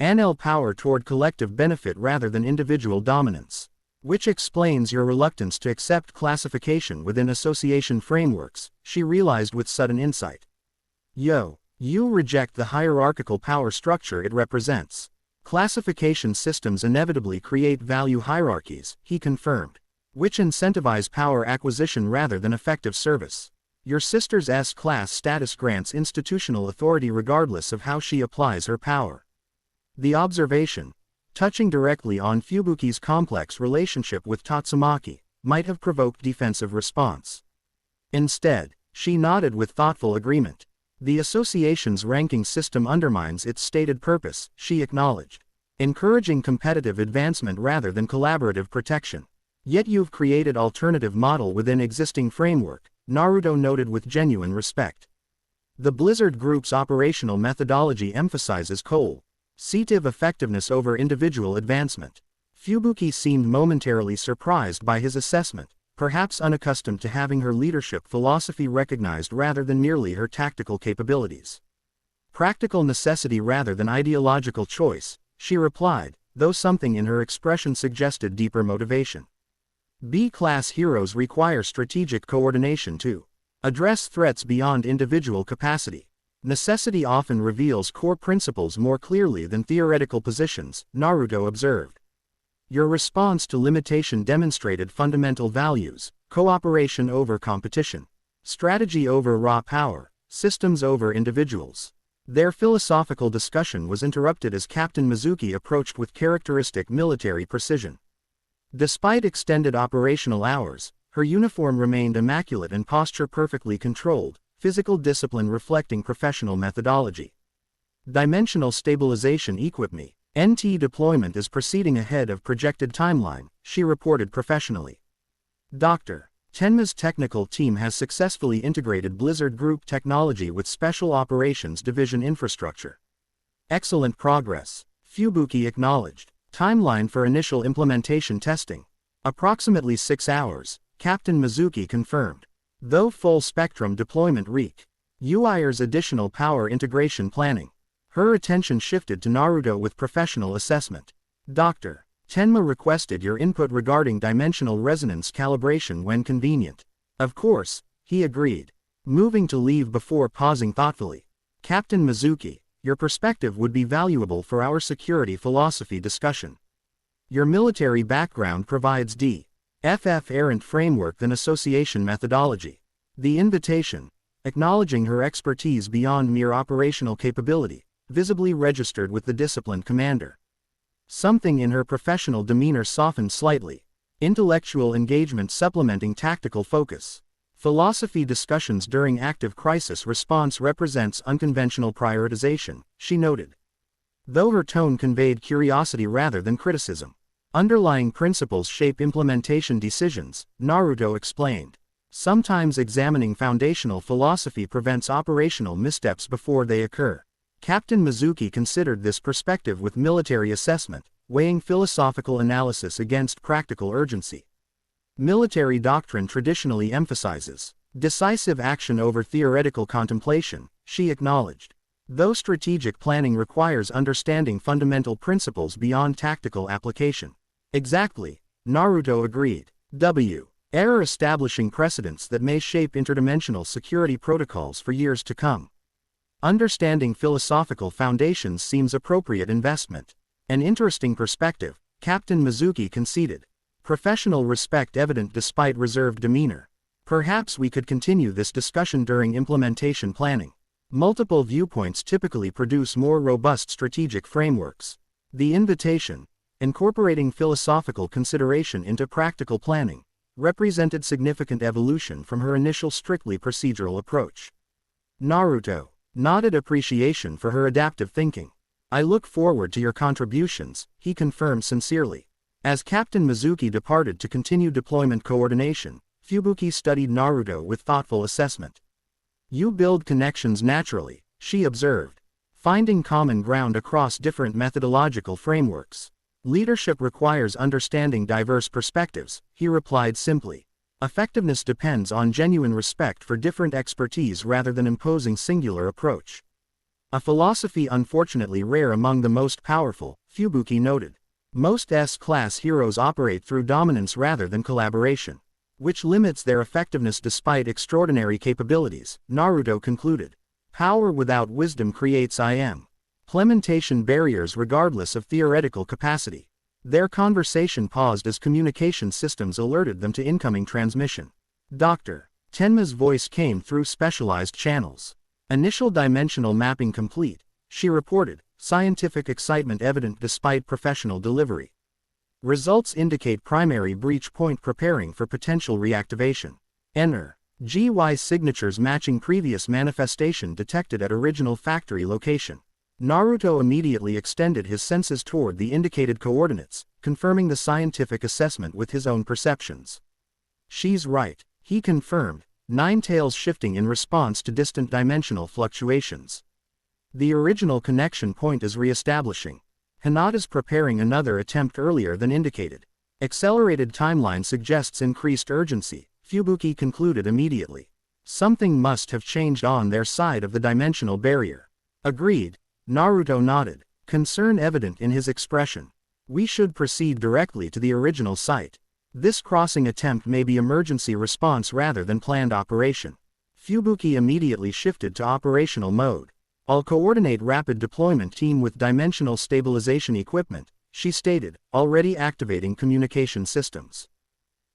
channel power toward collective benefit rather than individual dominance. Which explains your reluctance to accept classification within association frameworks, she realized with sudden insight. You reject the hierarchical power structure it represents. Classification systems inevitably create value hierarchies, he confirmed, which incentivize power acquisition rather than effective service. Your sister's S-class status grants institutional authority regardless of how she applies her power. The observation, touching directly on Fubuki's complex relationship with Tatsumaki, might have provoked defensive response. Instead, she nodded with thoughtful agreement. The association's ranking system undermines its stated purpose, she acknowledged, encouraging competitive advancement rather than collaborative protection. Yet you've created alternative model within existing framework, Naruto noted with genuine respect. The Blizzard Group's operational methodology emphasizes collective effectiveness over individual advancement. Fubuki seemed momentarily surprised by his assessment, perhaps unaccustomed to having her leadership philosophy recognized rather than merely her tactical capabilities. Practical necessity rather than ideological choice, she replied, though something in her expression suggested deeper motivation. B-class heroes require strategic coordination to address threats beyond individual capacity. Necessity often reveals core principles more clearly than theoretical positions, Naruto observed. Your response to limitation demonstrated fundamental values: cooperation over competition, strategy over raw power, systems over individuals. Their philosophical discussion was interrupted as Captain Mizuki approached with characteristic military precision. Despite extended operational hours, her uniform remained immaculate and posture perfectly controlled, physical discipline reflecting professional methodology. Dimensional stabilization equipped me. NT deployment is proceeding ahead of projected timeline, she reported professionally. Dr. Tenma's technical team has successfully integrated Blizzard Group technology with Special Operations Division infrastructure. Excellent progress, Fubuki acknowledged. Timeline for initial implementation testing: approximately 6 hours, Captain Mizuki confirmed. Though full-spectrum deployment requires additional power integration planning. Her attention shifted to Naruto with professional assessment. Dr. Tenma requested your input regarding dimensional resonance calibration when convenient. Of course, he agreed, moving to leave before pausing thoughtfully. Captain Mizuki, your perspective would be valuable for our security philosophy discussion. Your military background provides errant framework than association methodology. The invitation, acknowledging her expertise beyond mere operational capability, visibly registered with the disciplined commander. Something in her professional demeanor softened slightly. Intellectual engagement supplementing tactical focus. Philosophy discussions during active crisis response represents unconventional prioritization, she noted. Though her tone conveyed curiosity rather than criticism. Underlying principles shape implementation decisions, Naruto explained. Sometimes examining foundational philosophy prevents operational missteps before they occur. Captain Mizuki considered this perspective with military assessment, weighing philosophical analysis against practical urgency. Military doctrine traditionally emphasizes decisive action over theoretical contemplation, she acknowledged. Though strategic planning requires understanding fundamental principles beyond tactical application. Exactly, Naruto agreed. Error establishing precedents that may shape interdimensional security protocols for years to come. Understanding philosophical foundations seems appropriate investment. An interesting perspective, Captain Mizuki conceded. Professional respect evident despite reserved demeanor. Perhaps we could continue this discussion during implementation planning. Multiple viewpoints typically produce more robust strategic frameworks. The invitation, incorporating philosophical consideration into practical planning, represented significant evolution from her initial strictly procedural approach. Naruto nodded appreciation for her adaptive thinking. I look forward to your contributions, he confirmed sincerely. As Captain Mizuki departed to continue deployment coordination, Fubuki studied Naruto with thoughtful assessment. You build connections naturally, she observed, finding common ground across different methodological frameworks. Leadership requires understanding diverse perspectives, he replied simply. Effectiveness depends on genuine respect for different expertise rather than imposing singular approach. A philosophy unfortunately rare among the most powerful, Fubuki noted. Most S-class heroes operate through dominance rather than collaboration, which limits their effectiveness despite extraordinary capabilities, Naruto concluded. Power without wisdom creates implementation barriers regardless of theoretical capacity. Their conversation paused as communication systems alerted them to incoming transmission. Dr. Tenma's voice came through specialized channels. Initial dimensional mapping complete, she reported, scientific excitement evident despite professional delivery. Results indicate primary breach point preparing for potential reactivation. GY signatures matching previous manifestation detected at original factory location. Naruto immediately extended his senses toward the indicated coordinates, confirming the scientific assessment with his own perceptions. She's right, he confirmed, nine tails shifting in response to distant dimensional fluctuations. The original connection point is re-establishing. Hinata's preparing another attempt earlier than indicated. Accelerated timeline suggests increased urgency, Fubuki concluded immediately. Something must have changed on their side of the dimensional barrier. Agreed, Naruto nodded, concern evident in his expression. We should proceed directly to the original site. This crossing attempt may be emergency response rather than planned operation. Fubuki immediately shifted to operational mode. I'll coordinate rapid deployment team with dimensional stabilization equipment, she stated, already activating communication systems.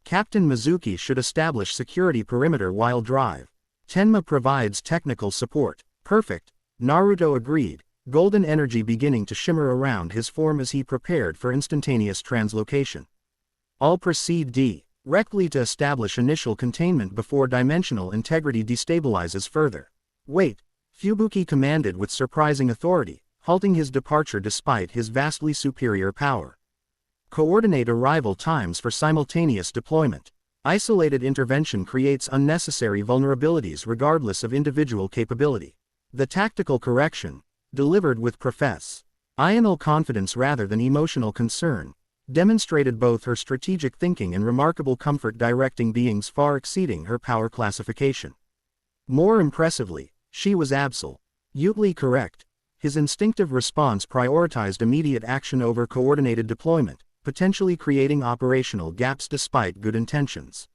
Captain Mizuki should establish security perimeter while drive. Tenma provides technical support. Perfect, Naruto agreed, golden energy beginning to shimmer around his form as he prepared for instantaneous translocation. I'll proceed directly to establish initial containment before dimensional integrity destabilizes further. Wait, Fubuki commanded with surprising authority, halting his departure despite his vastly superior power. Coordinate arrival times for simultaneous deployment. Isolated intervention creates unnecessary vulnerabilities regardless of individual capability. The tactical correction, delivered with professional confidence rather than emotional concern, demonstrated both her strategic thinking and remarkable comfort directing beings far exceeding her power classification. More impressively, she was absolutely correct. His instinctive response prioritized immediate action over coordinated deployment, potentially creating operational gaps despite good intentions.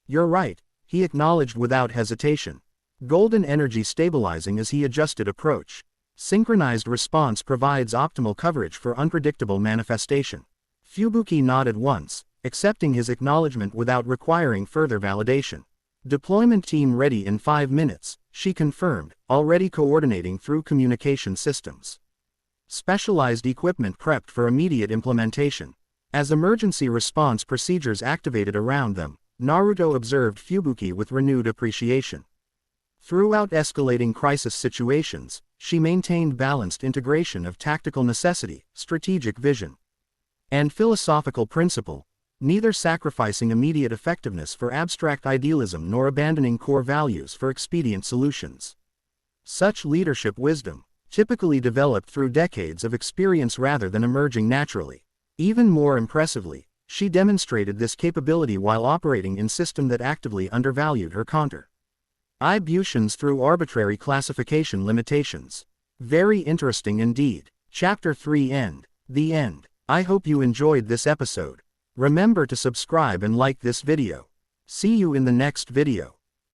You're right, he acknowledged without hesitation. Golden energy stabilizing as he adjusted approach. Synchronized response provides optimal coverage for unpredictable manifestation. Fubuki nodded once, accepting his acknowledgement without requiring further validation. Deployment team ready in 5 minutes, she confirmed, already coordinating through communication systems. Specialized equipment prepped for immediate implementation. As emergency response procedures activated around them, Naruto observed Fubuki with renewed appreciation. Throughout escalating crisis situations, she maintained balanced integration of tactical necessity, strategic vision, and philosophical principle, neither sacrificing immediate effectiveness for abstract idealism nor abandoning core values for expedient solutions. Such leadership wisdom, typically developed through decades of experience rather than emerging naturally. Even more impressively, she demonstrated this capability while operating in a system that actively undervalued her contributions through arbitrary classification limitations. Very interesting indeed. Chapter 3 End. The end. I hope you enjoyed this episode. Remember to subscribe and like this video. See you in the next video.